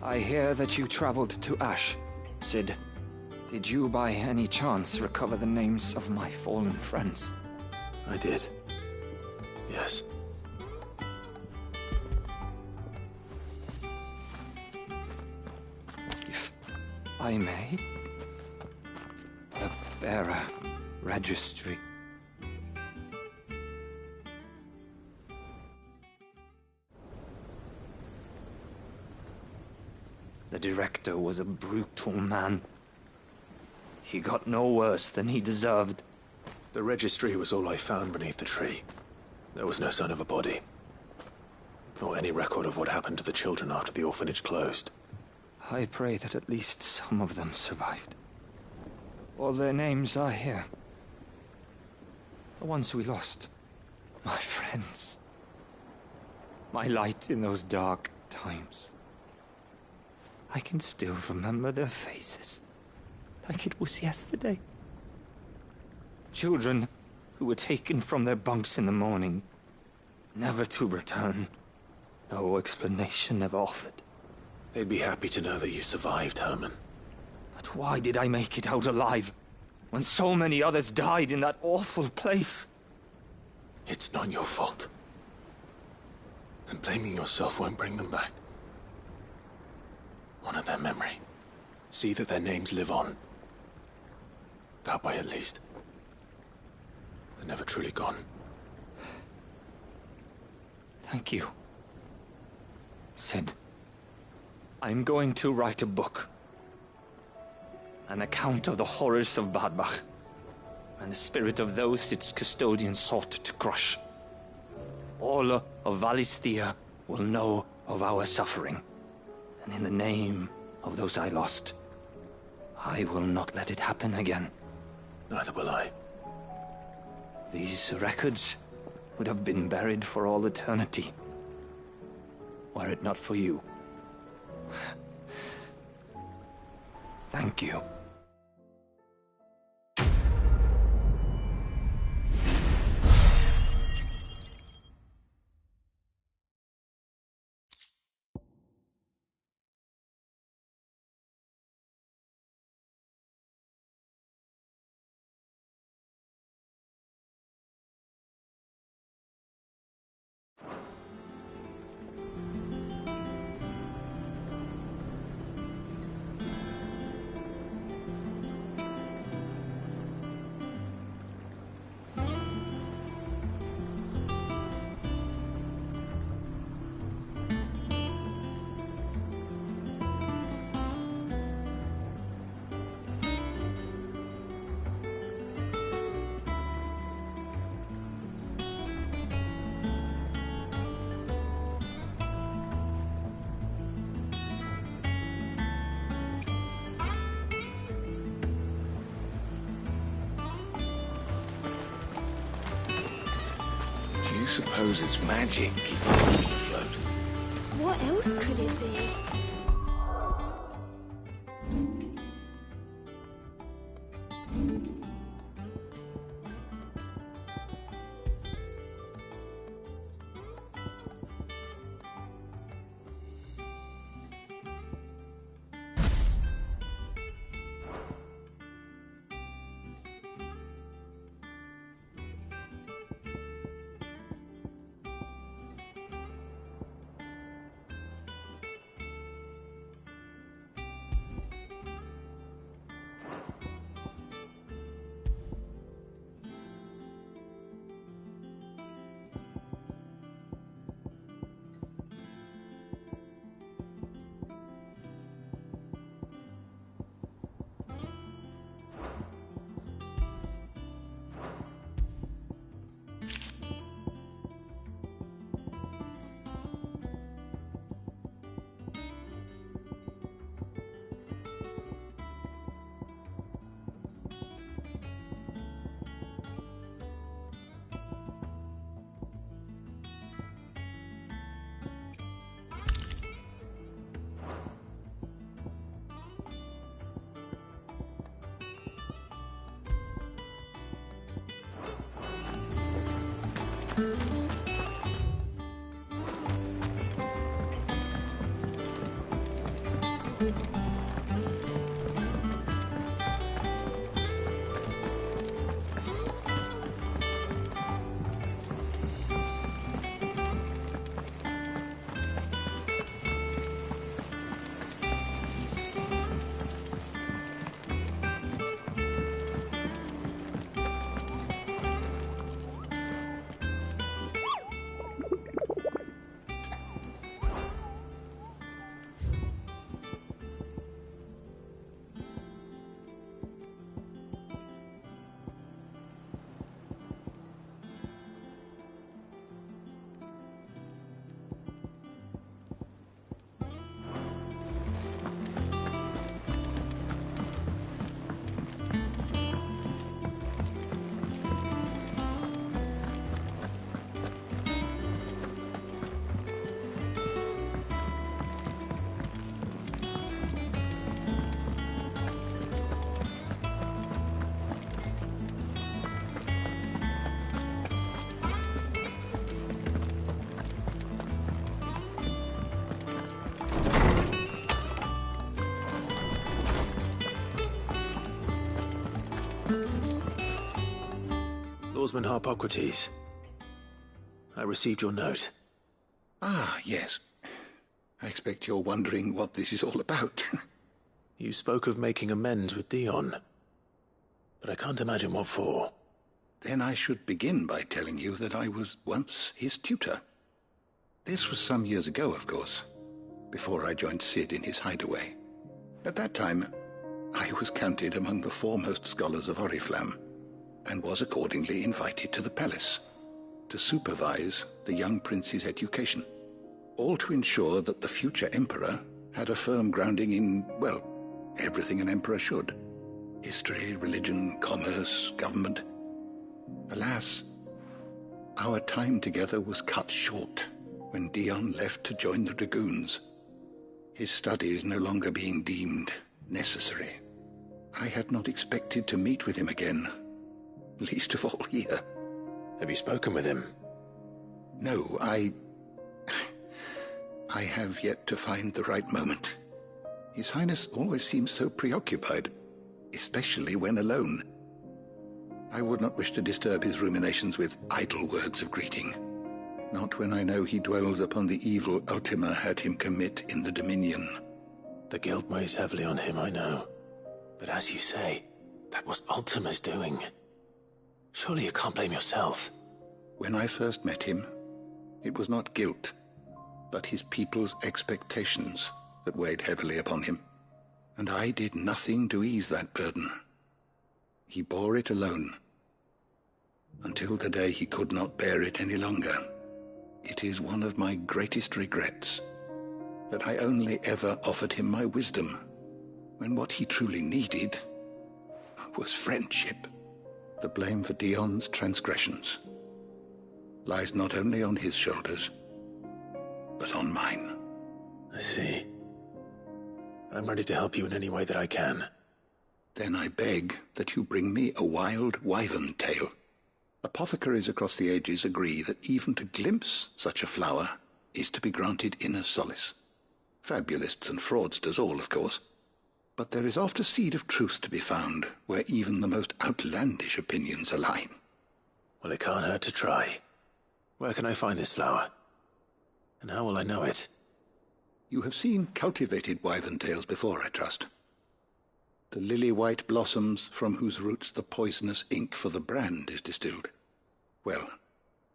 I hear that you traveled to Ash, Sid. Did you by any chance recover the names of my fallen friends? I did. Yes. If I may, the bearer registry. The director was a brutal man. He got no worse than he deserved. The registry was all I found beneath the tree. There was no sign of a body. Nor any record of what happened to the children after the orphanage closed. I pray that at least some of them survived. All their names are here. The ones we lost. My friends. My light in those dark times. I can still remember their faces, like it was yesterday. Children who were taken from their bunks in the morning, never to return. No explanation ever offered. They'd be happy to know that you survived, Herman. But why did I make it out alive, when so many others died in that awful place? It's not your fault. And blaming yourself won't bring them back. Honor their memory. See that their names live on. That way, at least. They're never truly gone. Thank you. Sid, I'm going to write a book. An account of the horrors of Badbach, and the spirit of those its custodians sought to crush. All of Valisthea will know of our suffering. And in the name of those I lost, I will not let it happen again. Neither will I. These records would have been buried for all eternity, were it not for you. Thank you. Do you suppose it's magic keeping us afloat? What else could it be? Swordsman Harpocrates. I received your note. Ah, yes. I expect you're wondering what this is all about. You spoke of making amends with Dion, but I can't imagine what for. Then I should begin by telling you that I was once his tutor. This was some years ago, of course, before I joined Cid in his hideaway. At that time, I was counted among the foremost scholars of Oriflamme, and was accordingly invited to the palace to supervise the young prince's education, all to ensure that the future emperor had a firm grounding in, well, everything an emperor should. History, religion, commerce, government. Alas, our time together was cut short when Dion left to join the Dragoons, his studies no longer being deemed necessary. I had not expected to meet with him again, least of all here. Have you spoken with him? No, I have yet to find the right moment. His Highness always seems so preoccupied, especially when alone. I would not wish to disturb his ruminations with idle words of greeting, not when I know he dwells upon the evil Ultima had him commit in the Dominion. The guilt weighs heavily on him, I know. But as you say, that was Ultima's doing. Surely you can't blame yourself. When I first met him, it was not guilt, but his people's expectations that weighed heavily upon him. And I did nothing to ease that burden. He bore it alone, until the day he could not bear it any longer. It is one of my greatest regrets that I only ever offered him my wisdom, when what he truly needed was friendship. The blame for Dion's transgressions lies not only on his shoulders, but on mine. I see. I'm ready to help you in any way that I can. Then I beg that you bring me a wild wyvern tail. Apothecaries across the ages agree that even to glimpse such a flower is to be granted inner solace. Fabulists and fraudsters all, of course. But there is oft a seed of truth to be found where even the most outlandish opinions align. Well, it can't hurt to try. Where can I find this flower? And how will I know it? You have seen cultivated wyvern tails before, I trust. The lily-white blossoms from whose roots the poisonous ink for the brand is distilled. Well,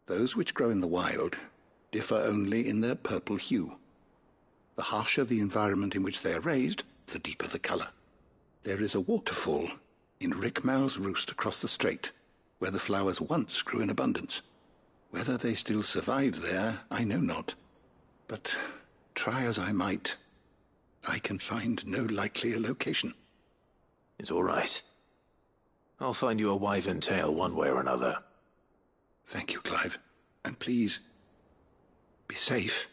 those which grow in the wild differ only in their purple hue. The harsher the environment in which they are raised, the deeper the color. There is a waterfall in Rickmal's roost across the strait, where the flowers once grew in abundance. Whether they still survive there, I know not. But try as I might, I can find no likelier location. It's all right. I'll find you a wyvern tail one way or another. Thank you, Clive. And please, be safe.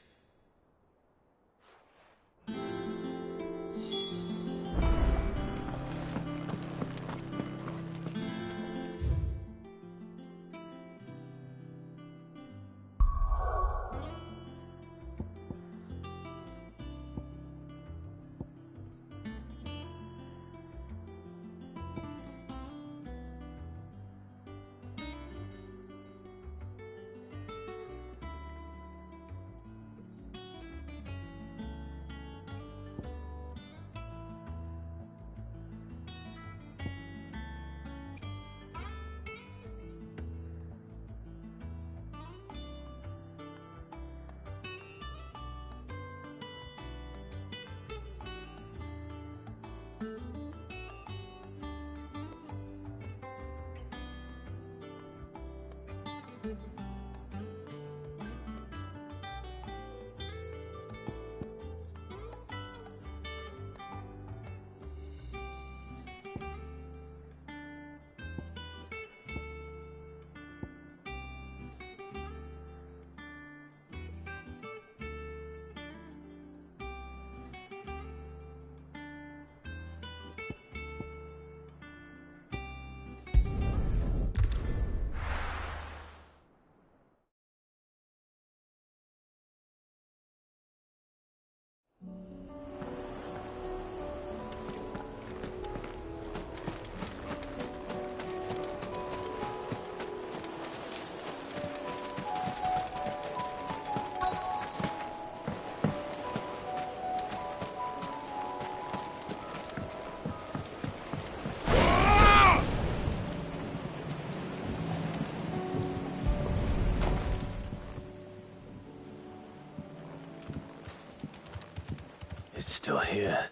It's still here.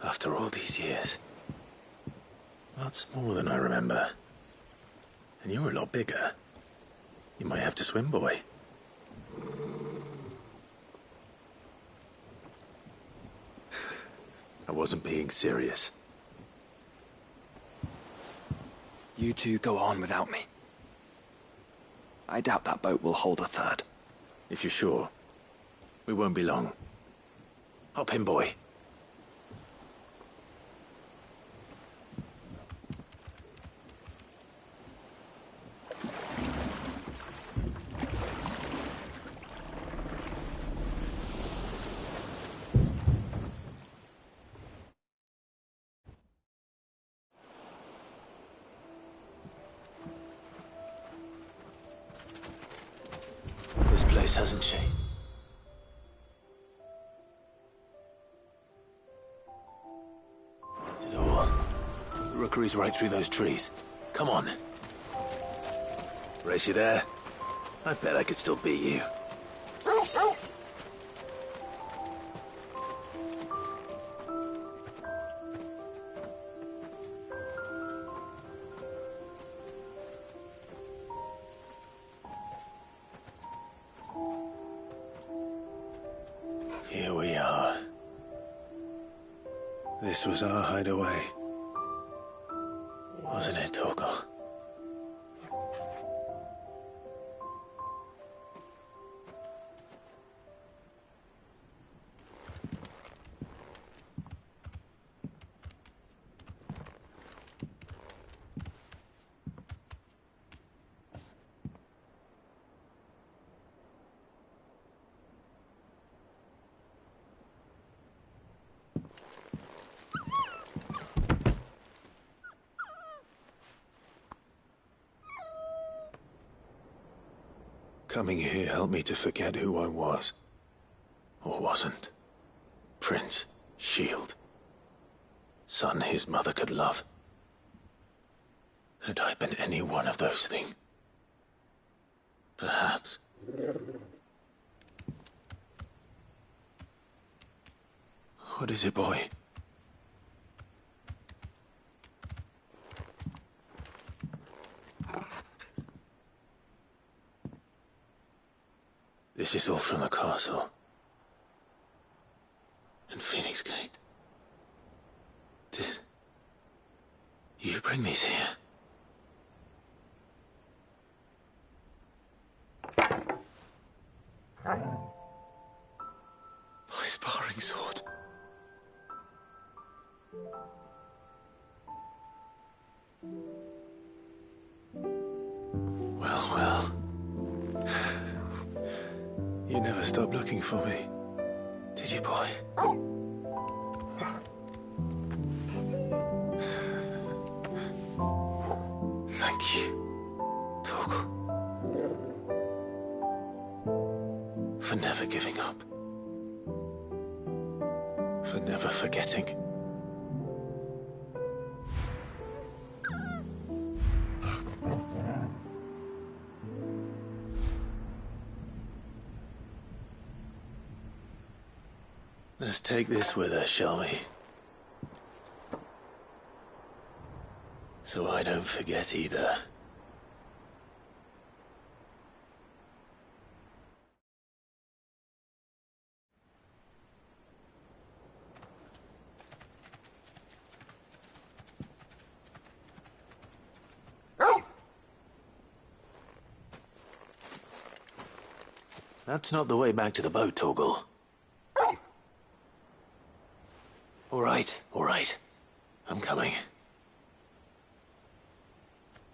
After all these years. Lots more than I remember. And you're a lot bigger. You might have to swim, boy. I wasn't being serious. You two go on without me. I doubt that boat will hold a third. If you're sure, we won't be long. Hop in, boy. This place hasn't changed. Is it all? The rookery's right through those trees. Come on. Race you there? I bet I could still beat you. Here we are. This was our hideaway. Wasn't it, Torgal? Coming here helped me to forget who I was. Or wasn't. Prince, shield. Son his mother could love. Had I been any one of those things? Perhaps. What is it, boy? This is all from the castle. And Phoenix Gate. Did you bring these here? My sparring sword. Well, well. You never stopped looking for me, did you, boy? Thank you, Torgal. For never giving up. For never forgetting. Let's take this with us, shall we? So I don't forget either. That's not the way back to the boat, Torgal. All right. I'm coming.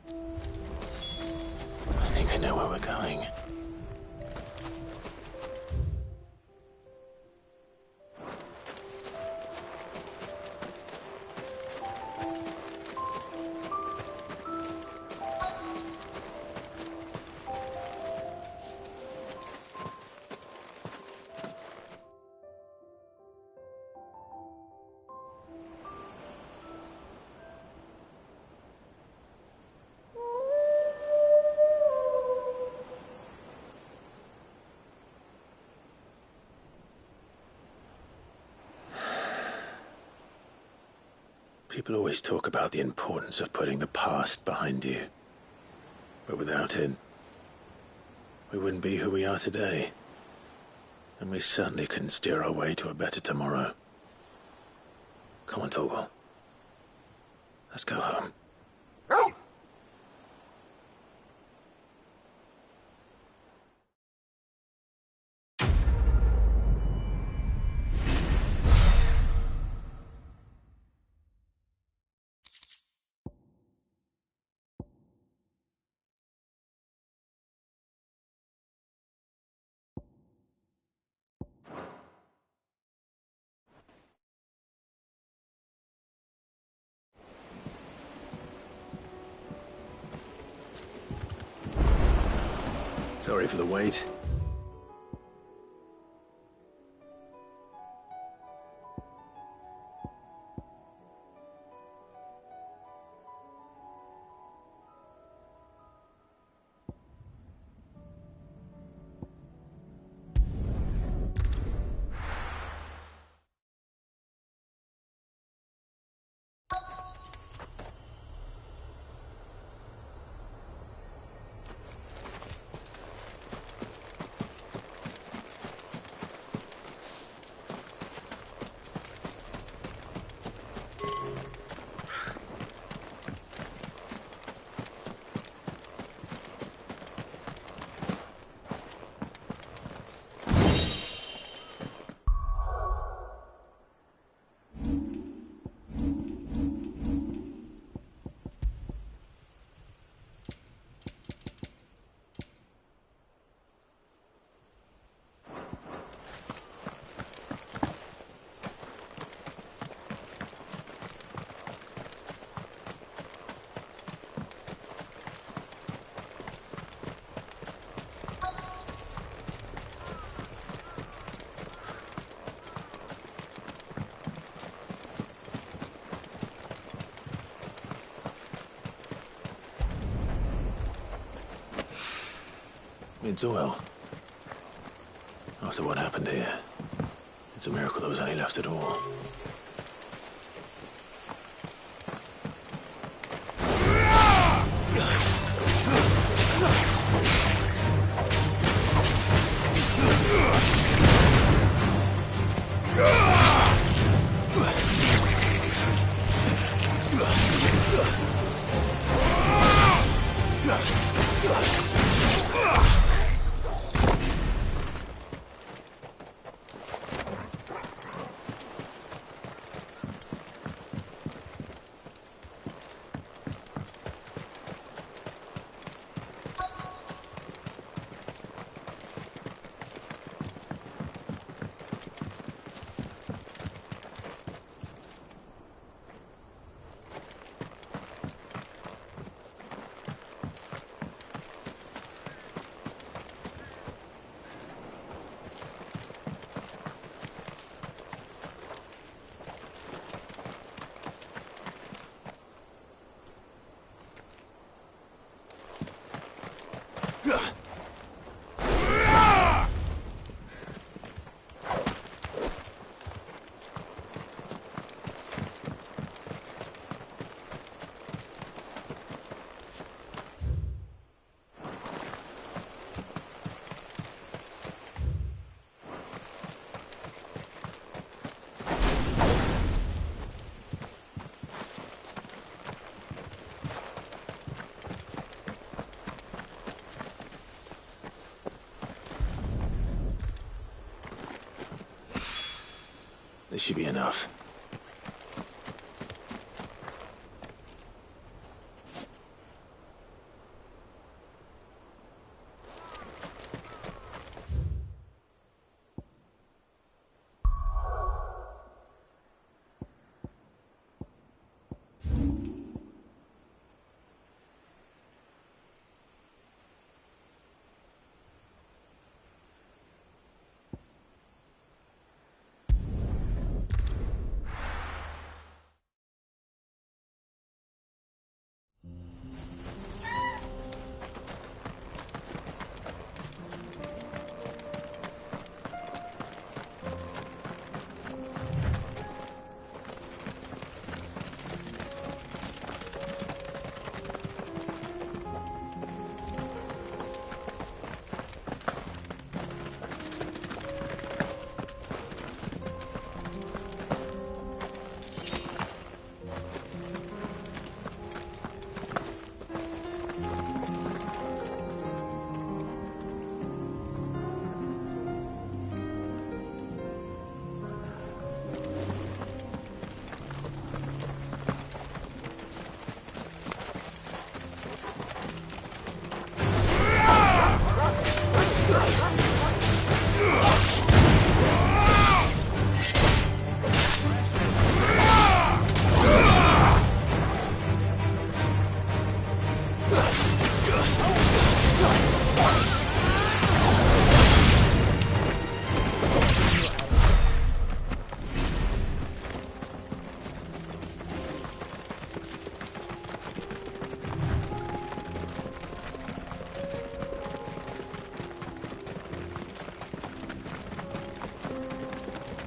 I think I know where we're going. People always talk about the importance of putting the past behind you. But without it, we wouldn't be who we are today. And we certainly couldn't steer our way to a better tomorrow. Come on, Torgal. Let's go home. Sorry for the wait. It's well. After what happened here, it's a miracle there was any left at all. This should be enough.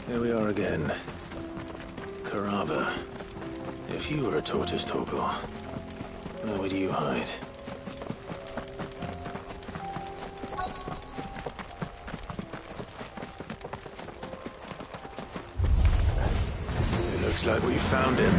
Here we are again. Carava. If you were a tortoise, Torgal, where would you hide? It looks like we found him.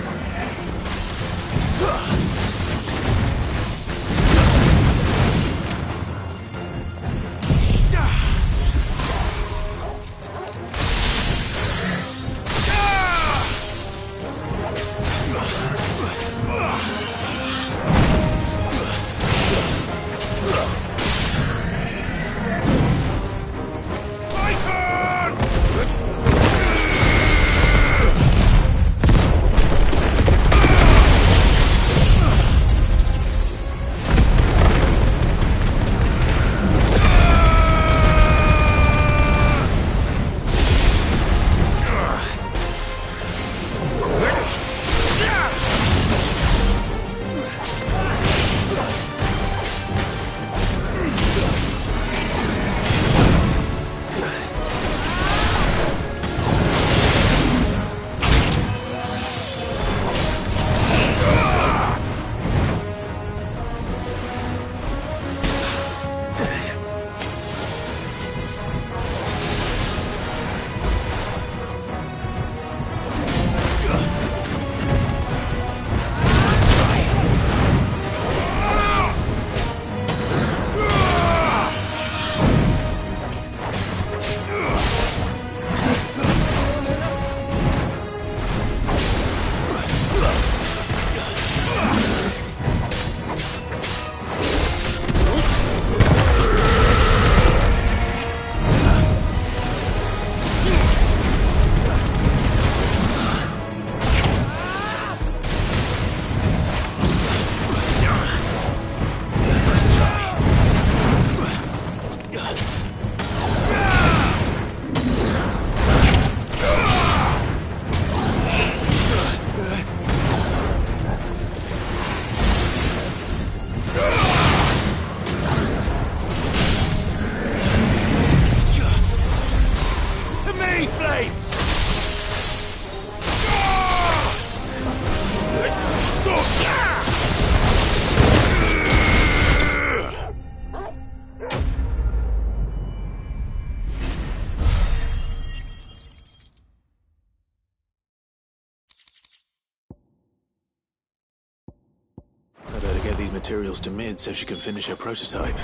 I better get these materials to Mid so she can finish her prototype.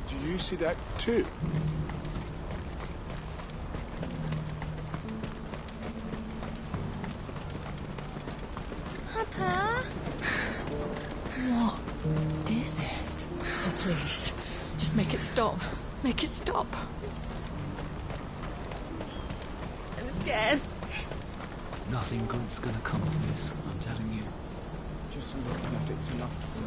Do you see that too? Papa? What is it? Oh, please. Just make it stop. Make it stop. I'm scared. Nothing good's gonna come of this, I'm telling you. Just looking at it's enough to say.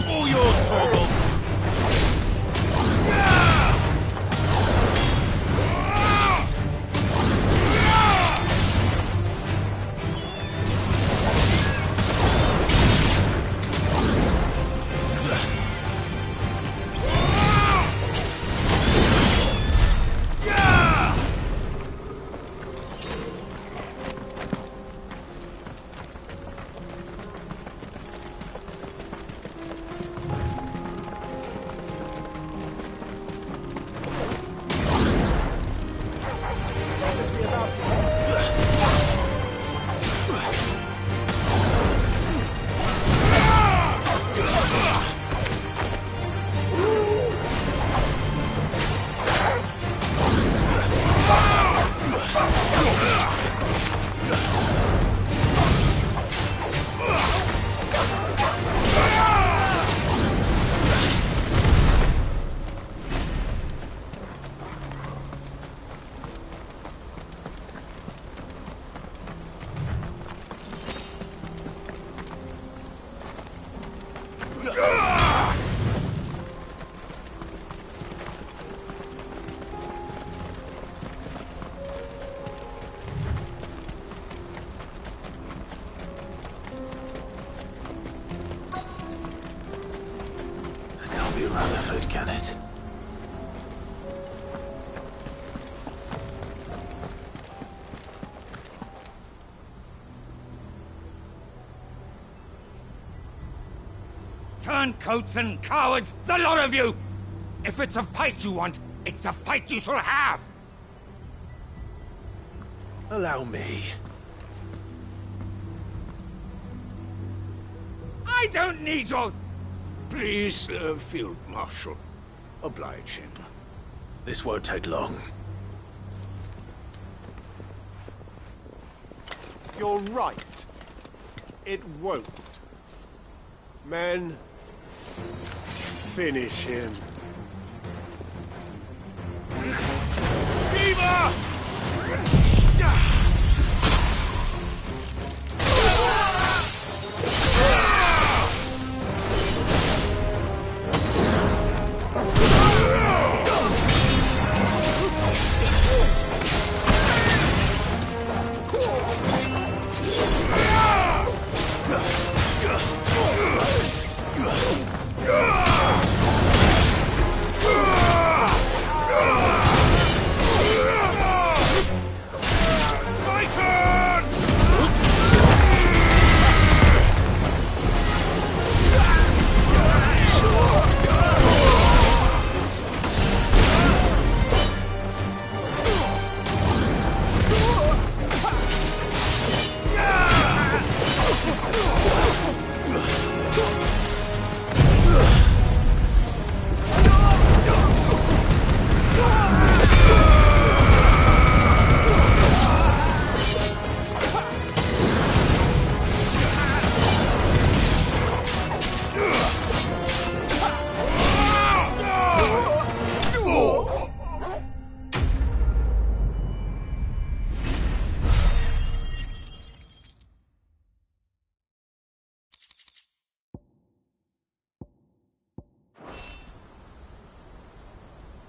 All yours, Torgal! Rutherford, can it? Turncoats and cowards, the lot of you! If it's a fight you want, it's a fight you shall have! Allow me. I don't need your... Please, Field Marshal, oblige him. This won't take long. You're right. It won't. Men, finish him. Beaver!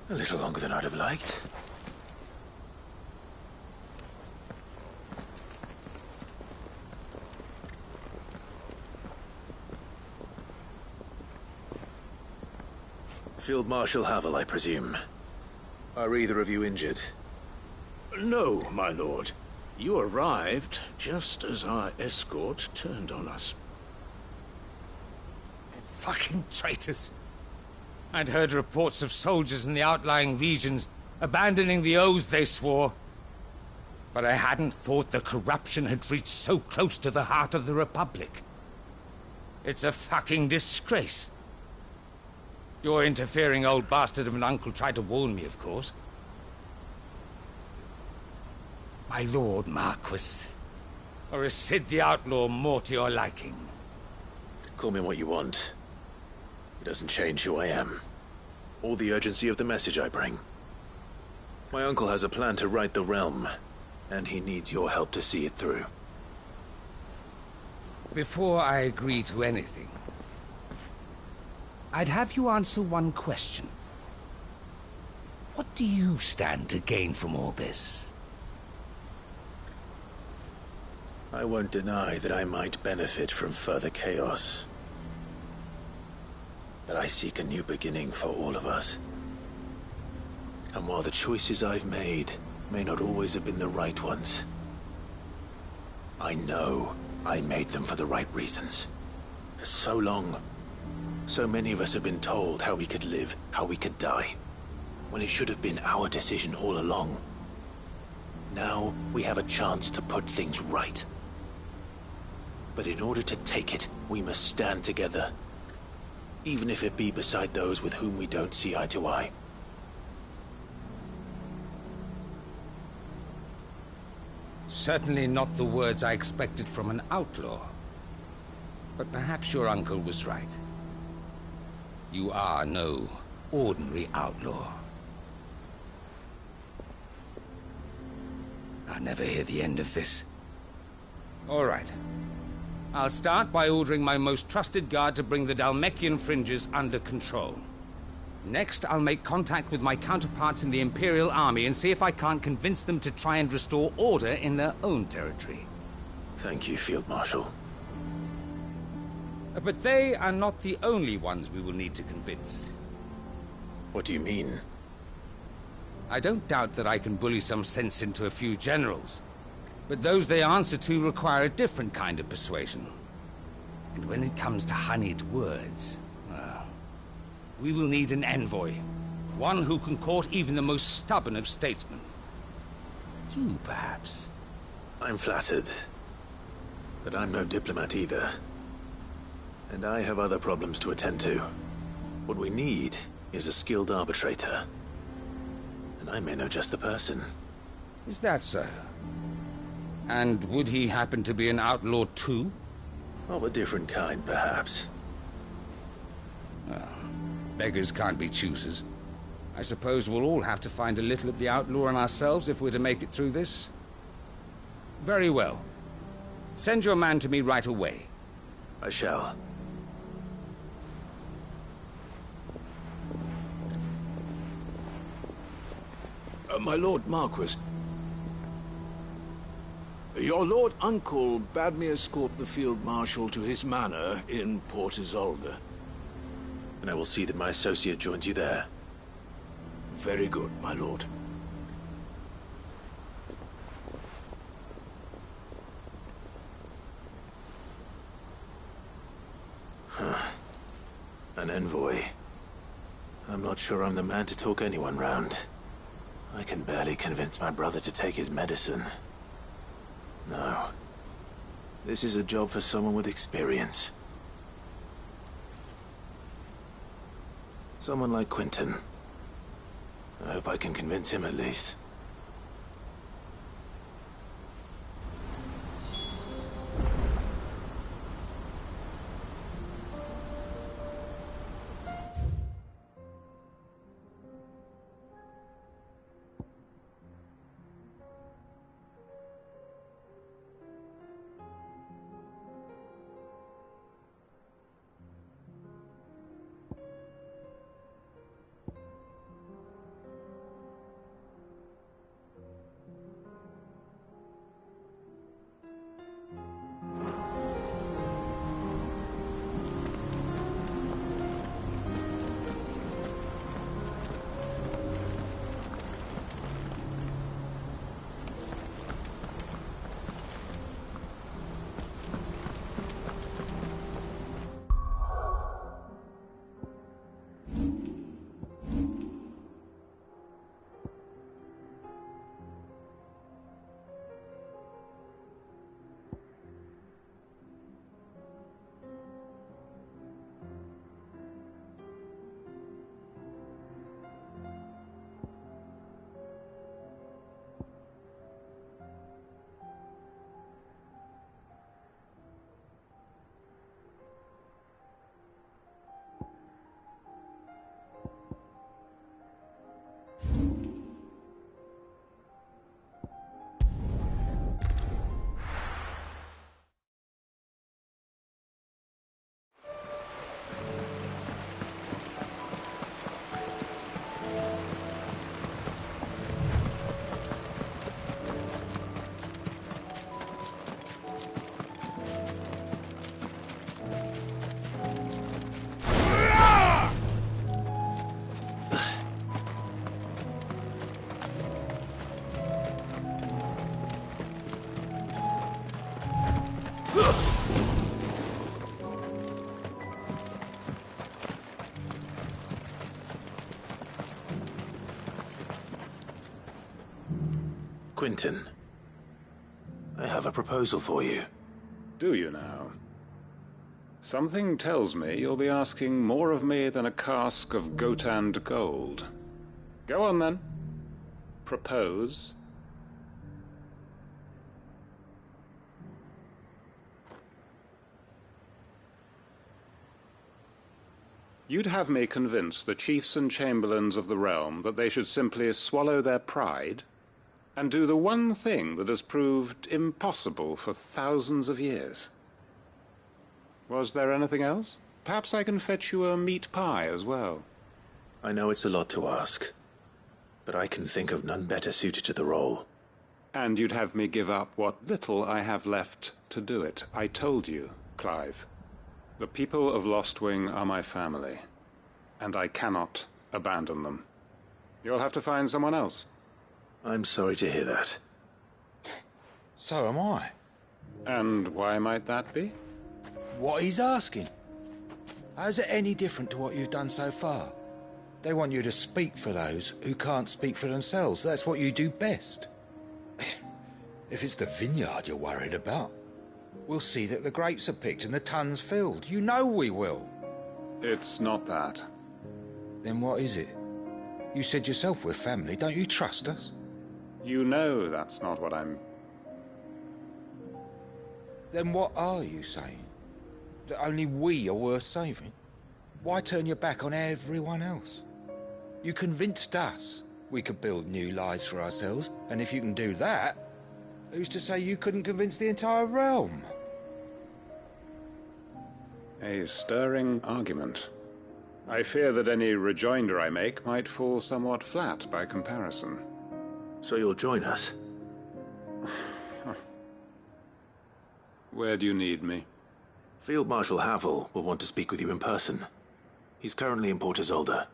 A little longer than I'd have liked. Field Marshal Havel, I presume. Are either of you injured? No, my lord. You arrived just as our escort turned on us. Fucking traitors. I'd heard reports of soldiers in the outlying regions abandoning the oaths they swore. But I hadn't thought the corruption had reached so close to the heart of the Republic. It's a fucking disgrace. Your interfering old bastard of an uncle tried to warn me, of course. My lord Marquis. Or is Sid the Outlaw more to your liking? Call me what you want. It doesn't change who I am, or the urgency of the message I bring. My uncle has a plan to right the realm, and he needs your help to see it through. Before I agree to anything, I'd have you answer one question. What do you stand to gain from all this? I won't deny that I might benefit from further chaos. But I seek a new beginning for all of us. And while the choices I've made may not always have been the right ones, I know I made them for the right reasons. For so long, so many of us have been told how we could live, how we could die, when it should have been our decision all along. Now we have a chance to put things right. But in order to take it, we must stand together. Even if it be beside those with whom we don't see eye to eye. Certainly not the words I expected from an outlaw. But perhaps your uncle was right. You are no ordinary outlaw. I'll never hear the end of this. All right. I'll start by ordering my most trusted guard to bring the Dalmekian fringes under control. Next, I'll make contact with my counterparts in the Imperial Army and see if I can't convince them to try and restore order in their own territory. Thank you, Field Marshal. But they are not the only ones we will need to convince. What do you mean? I don't doubt that I can bully some sense into a few generals. But those they answer to require a different kind of persuasion. And when it comes to honeyed words, well, we will need an envoy. One who can court even the most stubborn of statesmen. You, perhaps? I'm flattered. But I'm no diplomat either. And I have other problems to attend to. What we need is a skilled arbitrator. And I may know just the person. Is that so? And would he happen to be an outlaw too? Of a different kind, perhaps. Well, beggars can't be choosers. I suppose we'll all have to find a little of the outlaw in ourselves if we're to make it through this. Very well. Send your man to me right away. I shall. My Lord Marquis. Your Lord Uncle bade me escort the Field Marshal to his manor in Port Isolde. And I will see that my associate joins you there. Very good, my lord. Huh. An envoy. I'm not sure I'm the man to talk anyone round. I can barely convince my brother to take his medicine. No. This is a job for someone with experience. Someone like Quentin. I hope I can convince him at least. Quinton, I have a proposal for you. Do you now? Something tells me you'll be asking more of me than a cask of Gotand gold. Go on then. Propose. You'd have me convince the chiefs and chamberlains of the realm that they should simply swallow their pride and do the one thing that has proved impossible for thousands of years. Was there anything else? Perhaps I can fetch you a meat pie as well. I know it's a lot to ask, but I can think of none better suited to the role. And you'd have me give up what little I have left to do it. I told you, Clive. The people of Lostwing are my family, and I cannot abandon them. You'll have to find someone else. I'm sorry to hear that. So am I. And why might that be? What he's asking. How's it any different to what you've done so far? They want you to speak for those who can't speak for themselves. That's what you do best. If it's the vineyard you're worried about, we'll see that the grapes are picked and the tons filled. You know we will. It's not that. Then what is it? You said yourself we're family. Don't you trust us? You know that's not what I'm... Then what are you saying? That only we are worth saving? Why turn your back on everyone else? You convinced us we could build new lives for ourselves, and if you can do that, who's to say you couldn't convince the entire realm? A stirring argument. I fear that any rejoinder I make might fall somewhat flat by comparison. So you'll join us? Where do you need me? Field Marshal Havel will want to speak with you in person. He's currently in Port Isolde.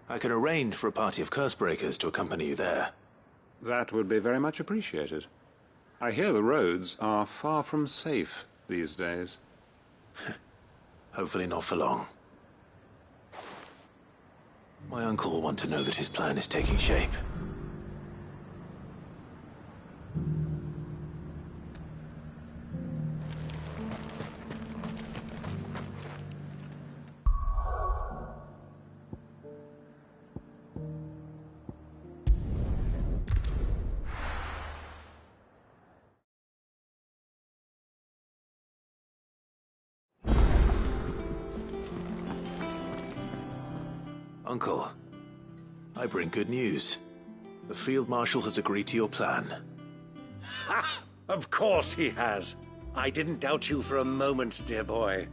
I can arrange for a party of Cursebreakers to accompany you there. That would be very much appreciated. I hear the roads are far from safe these days. Hopefully not for long. My uncle will want to know that his plan is taking shape. Uncle, I bring good news. The Field Marshal has agreed to your plan. Ha! Of course he has. I didn't doubt you for a moment, dear boy.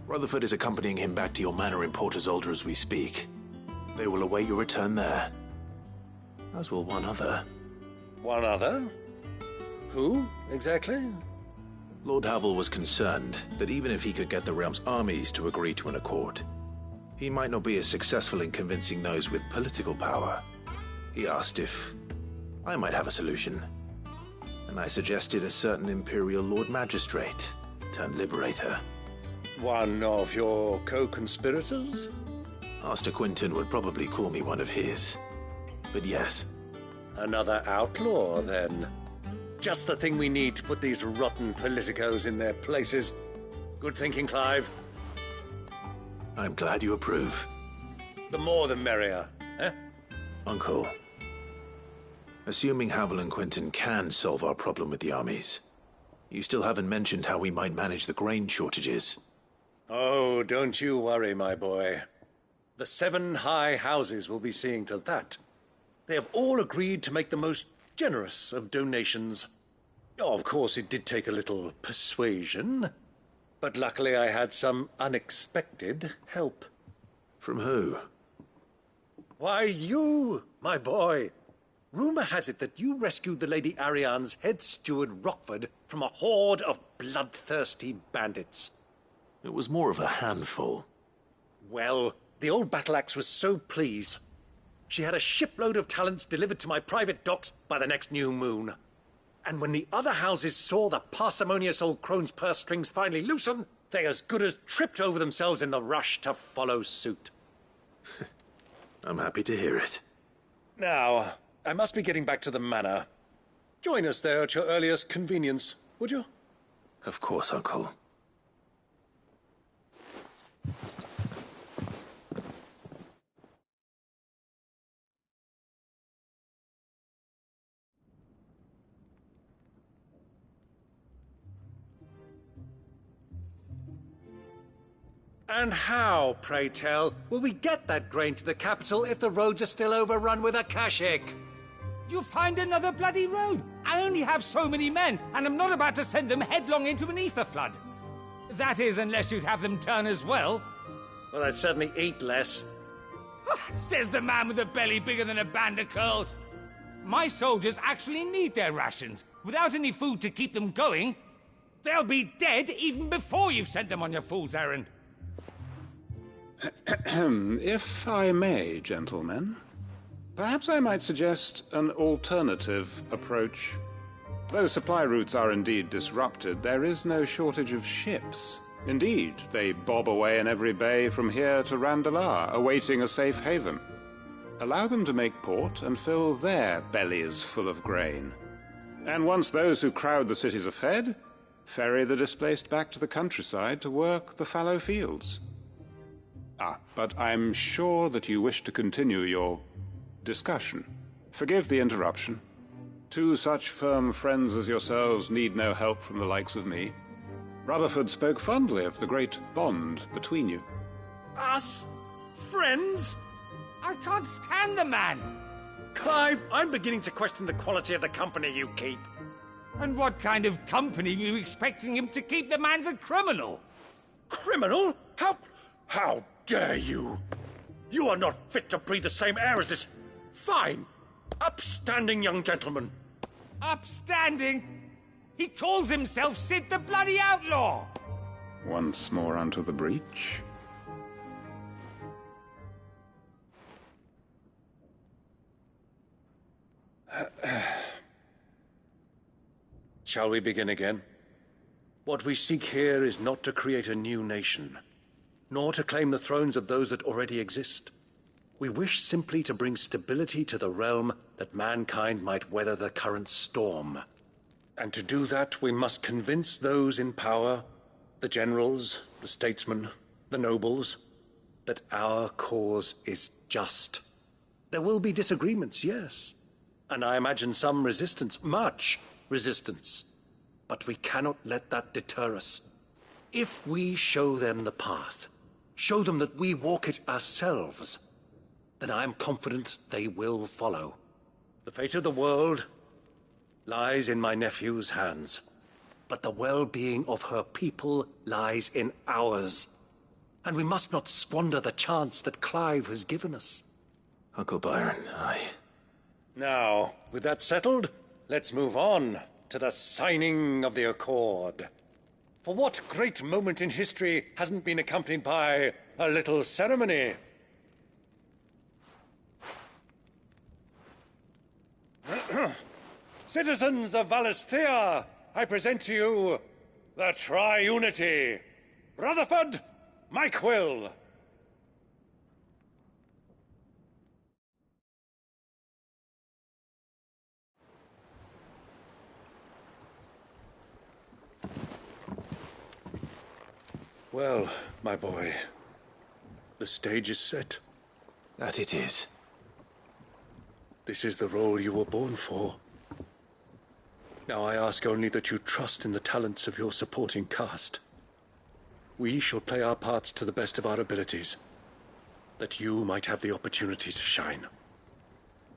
Rutherford is accompanying him back to your manor in Port Isolde as we speak. They will await your return there. As will one other. One other? Who, exactly? Lord Havel was concerned that even if he could get the realm's armies to agree to an accord, he might not be as successful in convincing those with political power. He asked if I might have a solution, and I suggested a certain Imperial Lord Magistrate turned Liberator. One of your co-conspirators? Master Quinton would probably call me one of his, but yes. Another outlaw, then. Just the thing we need to put these rotten politicos in their places. Good thinking, Clive. I'm glad you approve. The more the merrier, eh? Uncle, assuming Havel and Quinton can solve our problem with the armies, you still haven't mentioned how we might manage the grain shortages. Oh, don't you worry, my boy. The 7 high houses will be seeing to that. They have all agreed to make the most generous of donations. Oh, of course, it did take a little persuasion. But luckily I had some unexpected help. From who? Why, you, my boy. Rumor has it that you rescued the Lady Ariane's head steward Rockford from a horde of bloodthirsty bandits. It was more of a handful. Well, the old battle-axe was so pleased. She had a shipload of talents delivered to my private docks by the next new moon. And when the other houses saw the parsimonious old crone's purse strings finally loosen, they as good as tripped over themselves in the rush to follow suit. I'm happy to hear it. Now, I must be getting back to the manor. Join us there at your earliest convenience, would you? Of course, Uncle. And how, pray tell, will we get that grain to the capital if the roads are still overrun with Akashic? You'll find another bloody road. I only have so many men, and I'm not about to send them headlong into an ether flood. That is, unless you'd have them turn as well. Well, I'd certainly eat less. Says the man with a belly bigger than a band of curls. My soldiers actually need their rations. Without any food to keep them going, they'll be dead even before you've sent them on your fool's errand. If I may, gentlemen, perhaps I might suggest an alternative approach. Though supply routes are indeed disrupted, there is no shortage of ships. Indeed, they bob away in every bay from here to Randalar, awaiting a safe haven. Allow them to make port and fill their bellies full of grain. And once those who crowd the cities are fed, ferry the displaced back to the countryside to work the fallow fields. But I'm sure that you wish to continue your discussion. Forgive the interruption. Two such firm friends as yourselves need no help from the likes of me. Rutherford spoke fondly of the great bond between you. Us? Friends? I can't stand the man! Clive, I'm beginning to question the quality of the company you keep. And what kind of company are you expecting him to keep? The man's a criminal! Criminal? How dare you? You are not fit to breathe the same air as this fine, upstanding young gentleman. Upstanding? He calls himself Sid the Bloody Outlaw! Once more unto the breach. Shall we begin again? What we seek here is not to create a new nation, nor to claim the thrones of those that already exist. We wish simply to bring stability to the realm that mankind might weather the current storm. And to do that, we must convince those in power, the generals, the statesmen, the nobles, that our cause is just. There will be disagreements, yes, and I imagine some resistance, much resistance. But we cannot let that deter us. If we show them the path, show them that we walk it ourselves, then I am confident they will follow. The fate of the world lies in my nephew's hands, but the well-being of her people lies in ours. And we must not squander the chance that Clive has given us. Uncle Byron, Now, with that settled, let's move on to the signing of the Accord. For what great moment in history hasn't been accompanied by a little ceremony? Citizens of Valisthea, I present to you the Triunity. Rutherford, Mike Will. Well, my boy, the stage is set. That it is. This is the role you were born for. Now I ask only that you trust in the talents of your supporting cast. We shall play our parts to the best of our abilities, that you might have the opportunity to shine.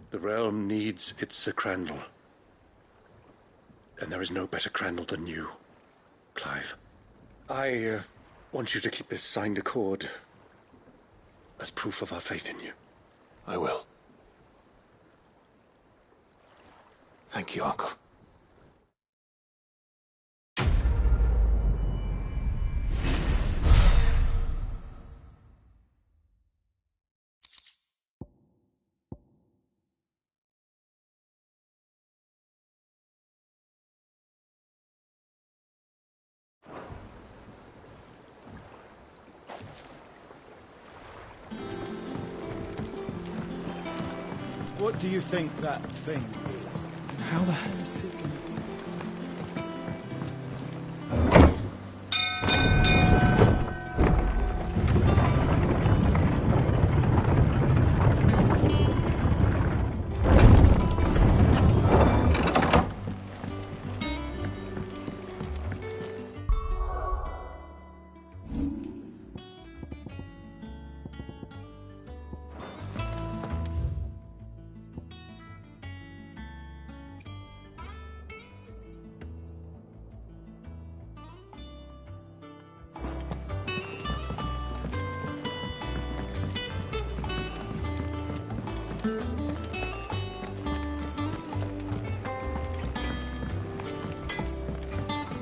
The realm needs its Sir Crandall. And there is no better Crandall than you, Clive. I want you to keep this signed accord as proof of our faith in you. I will. Thank you, Uncle. What do you think that thing is? How the hell is Sid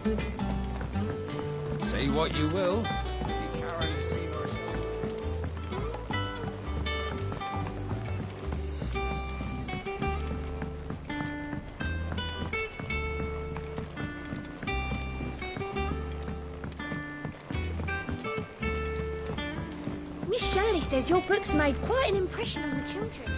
gonna do Say what you will. You can't see nor Miss Shirley says your books made quite an impression on the children.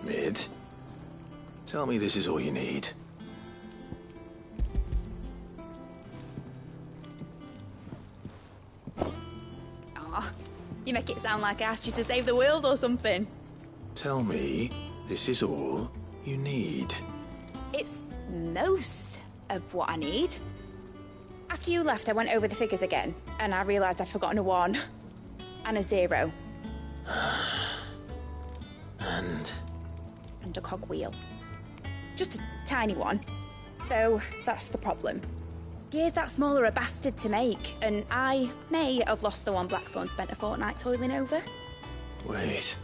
Mid? Tell me this is all you need. Aw, you make it sound like I asked you to save the world or something. Tell me this is all you need. It's most of what I need. After you left, I went over the figures again, and I realised I'd forgotten a 1 and a 0. And a cogwheel. Just a tiny one. Though, that's the problem. Gears that small are a bastard to make, and I may have lost the one Blackthorn spent a fortnight toiling over. Wait.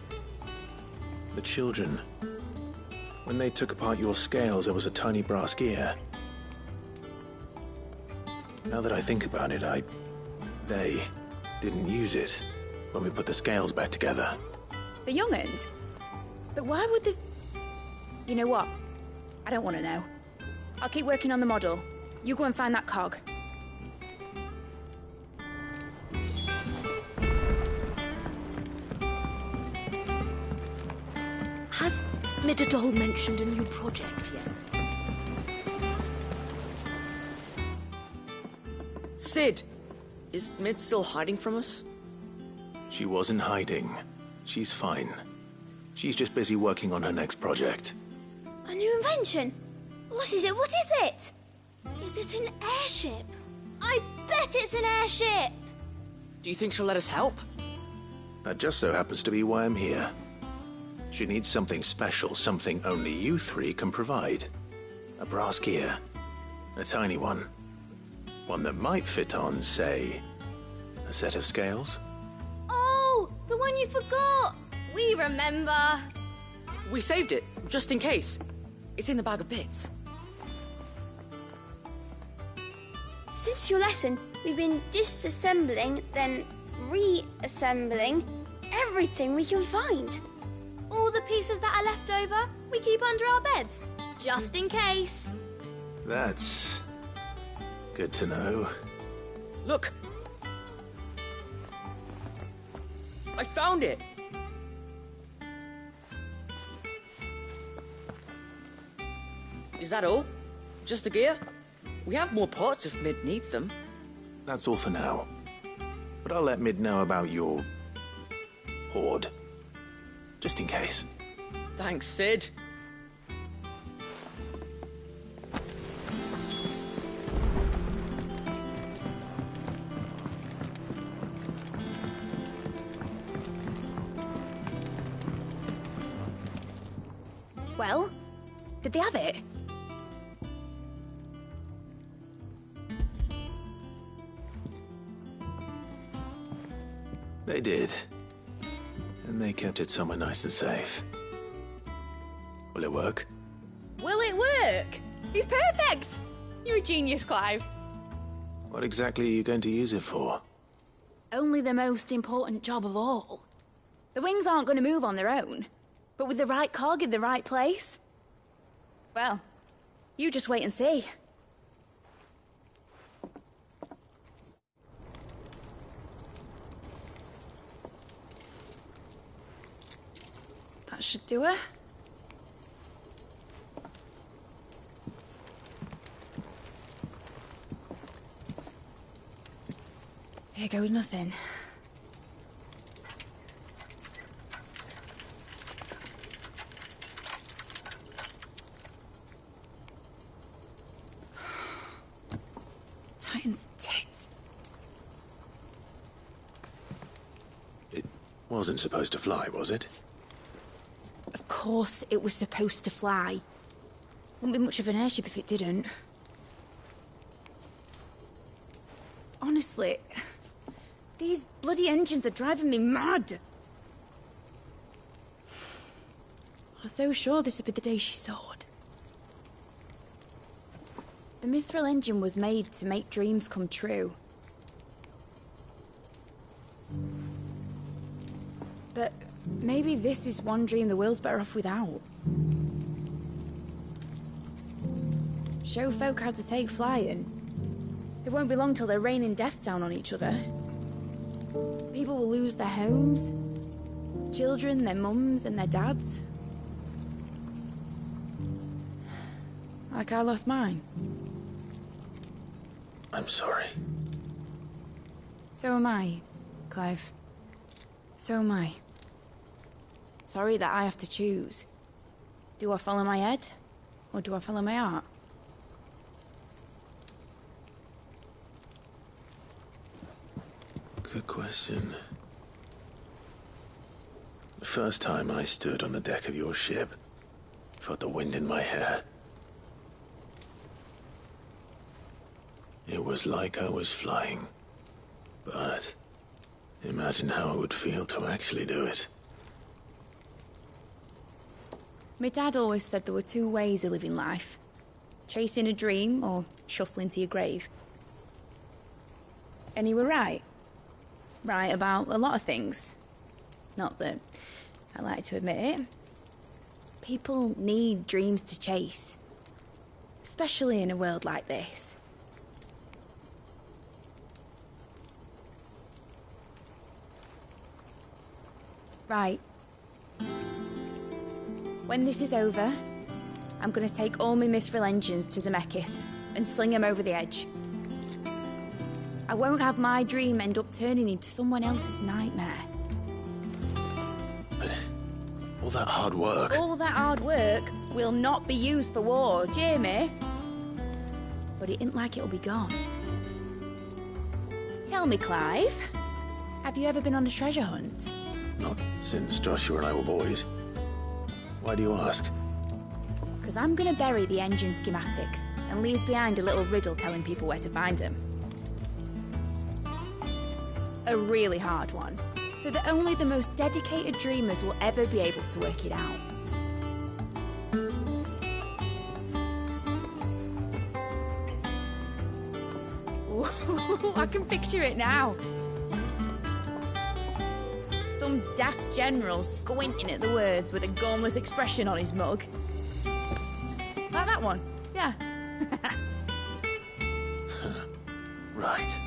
The children. When they took apart your scales, there was a tiny brass gear. Now that I think about it, they didn't use it when we put the scales back together. The young'uns? But why would the... You know what? I don't want to know. I'll keep working on the model. You go and find that cog. Has Midadol mentioned a new project yet? Sid! Is Mid still hiding from us? She wasn't hiding. She's fine. She's just busy working on her next project. A new invention? What is it? What is it? Is it an airship? I bet it's an airship! Do you think she'll let us help? That just so happens to be why I'm here. She needs something special, something only you three can provide. A brass gear. A tiny one. One that might fit on, say, a set of scales. Oh, the one you forgot! We remember! We saved it, just in case. It's in the bag of bits. Since your lesson, we've been disassembling, then reassembling everything we can find. All the pieces that are left over, we keep under our beds, just in case. That's good to know. Look! I found it! Is that all? Just the gear? We have more parts if Mid needs them. That's all for now. But I'll let Mid know about your hoard. Just in case. Thanks, Sid. Well, did they have it? They did. And they kept it somewhere nice and safe. Will it work? Will it work? It's perfect! You're a genius, Clive. What exactly are you going to use it for? Only the most important job of all. The wings aren't going to move on their own. But with the right cog in the right place... Well, you just wait and see. That should do her. Here goes nothing. Titan's tits. It wasn't supposed to fly, was it? Of course it was supposed to fly. Wouldn't be much of an airship if it didn't. Honestly, these bloody engines are driving me mad. I was so sure this would be the day she soared. The Mithril engine was made to make dreams come true. But maybe this is one dream the world's better off without. Show folk how to take flying. It won't be long till they're raining death down on each other. People will lose their homes. Children, their mums and their dads. Like I lost mine. I'm sorry. So am I, Clive. So am I. Sorry that I have to choose. Do I follow my head, or do I follow my heart? Good question. The first time I stood on the deck of your ship, felt the wind in my hair. It was like I was flying. But imagine how it would feel to actually do it. My dad always said there were two ways of living life. Chasing a dream or shuffling to your grave. And he were right. Right about a lot of things. Not that I like to admit it. People need dreams to chase. Especially in a world like this. Right. When this is over, I'm gonna take all my Mithril engines to Zemeckis and sling them over the edge. I won't have my dream end up turning into someone else's nightmare. But all that hard work... All that hard work will not be used for war, Jamie. But it ain't like it'll be gone. Tell me, Clive, have you ever been on a treasure hunt? Not since Joshua and I were boys. Why do you ask? Because I'm gonna bury the engine schematics and leave behind a little riddle telling people where to find them. A really hard one, so that only the most dedicated dreamers will ever be able to work it out. Ooh, I can picture it now. Some daft general squinting at the words with a gormless expression on his mug. Like that one, yeah. Right.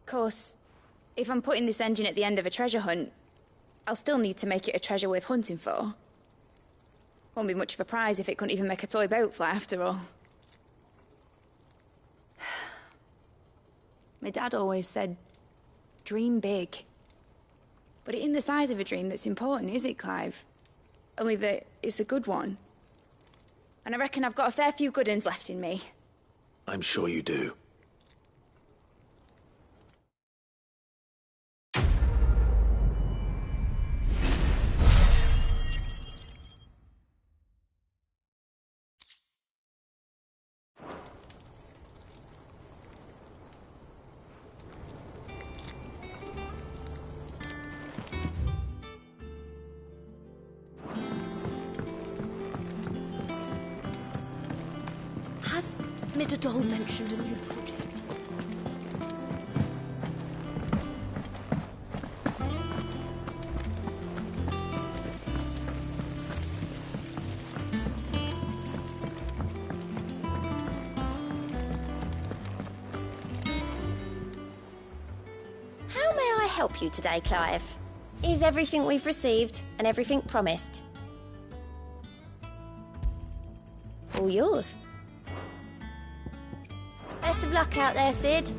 Of course, if I'm putting this engine at the end of a treasure hunt, I'll still need to make it a treasure worth hunting for. Won't be much of a prize if it couldn't even make a toy boat fly after all. My dad always said, dream big. But it ain't the size of a dream that's important, is it, Clive? Only that it's a good one. And I reckon I've got a fair few good uns left in me. I'm sure you do. Has Midadol mentioned a new project? help you today, Clive? Is everything we've received and everything promised? All yours. Best of luck out there, Sid.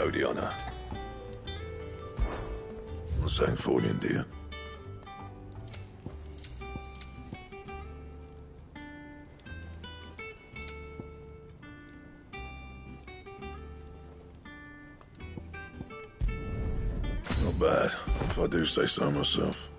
owe the honor. I'm saying Fording, dear. Not bad, if I do say so myself.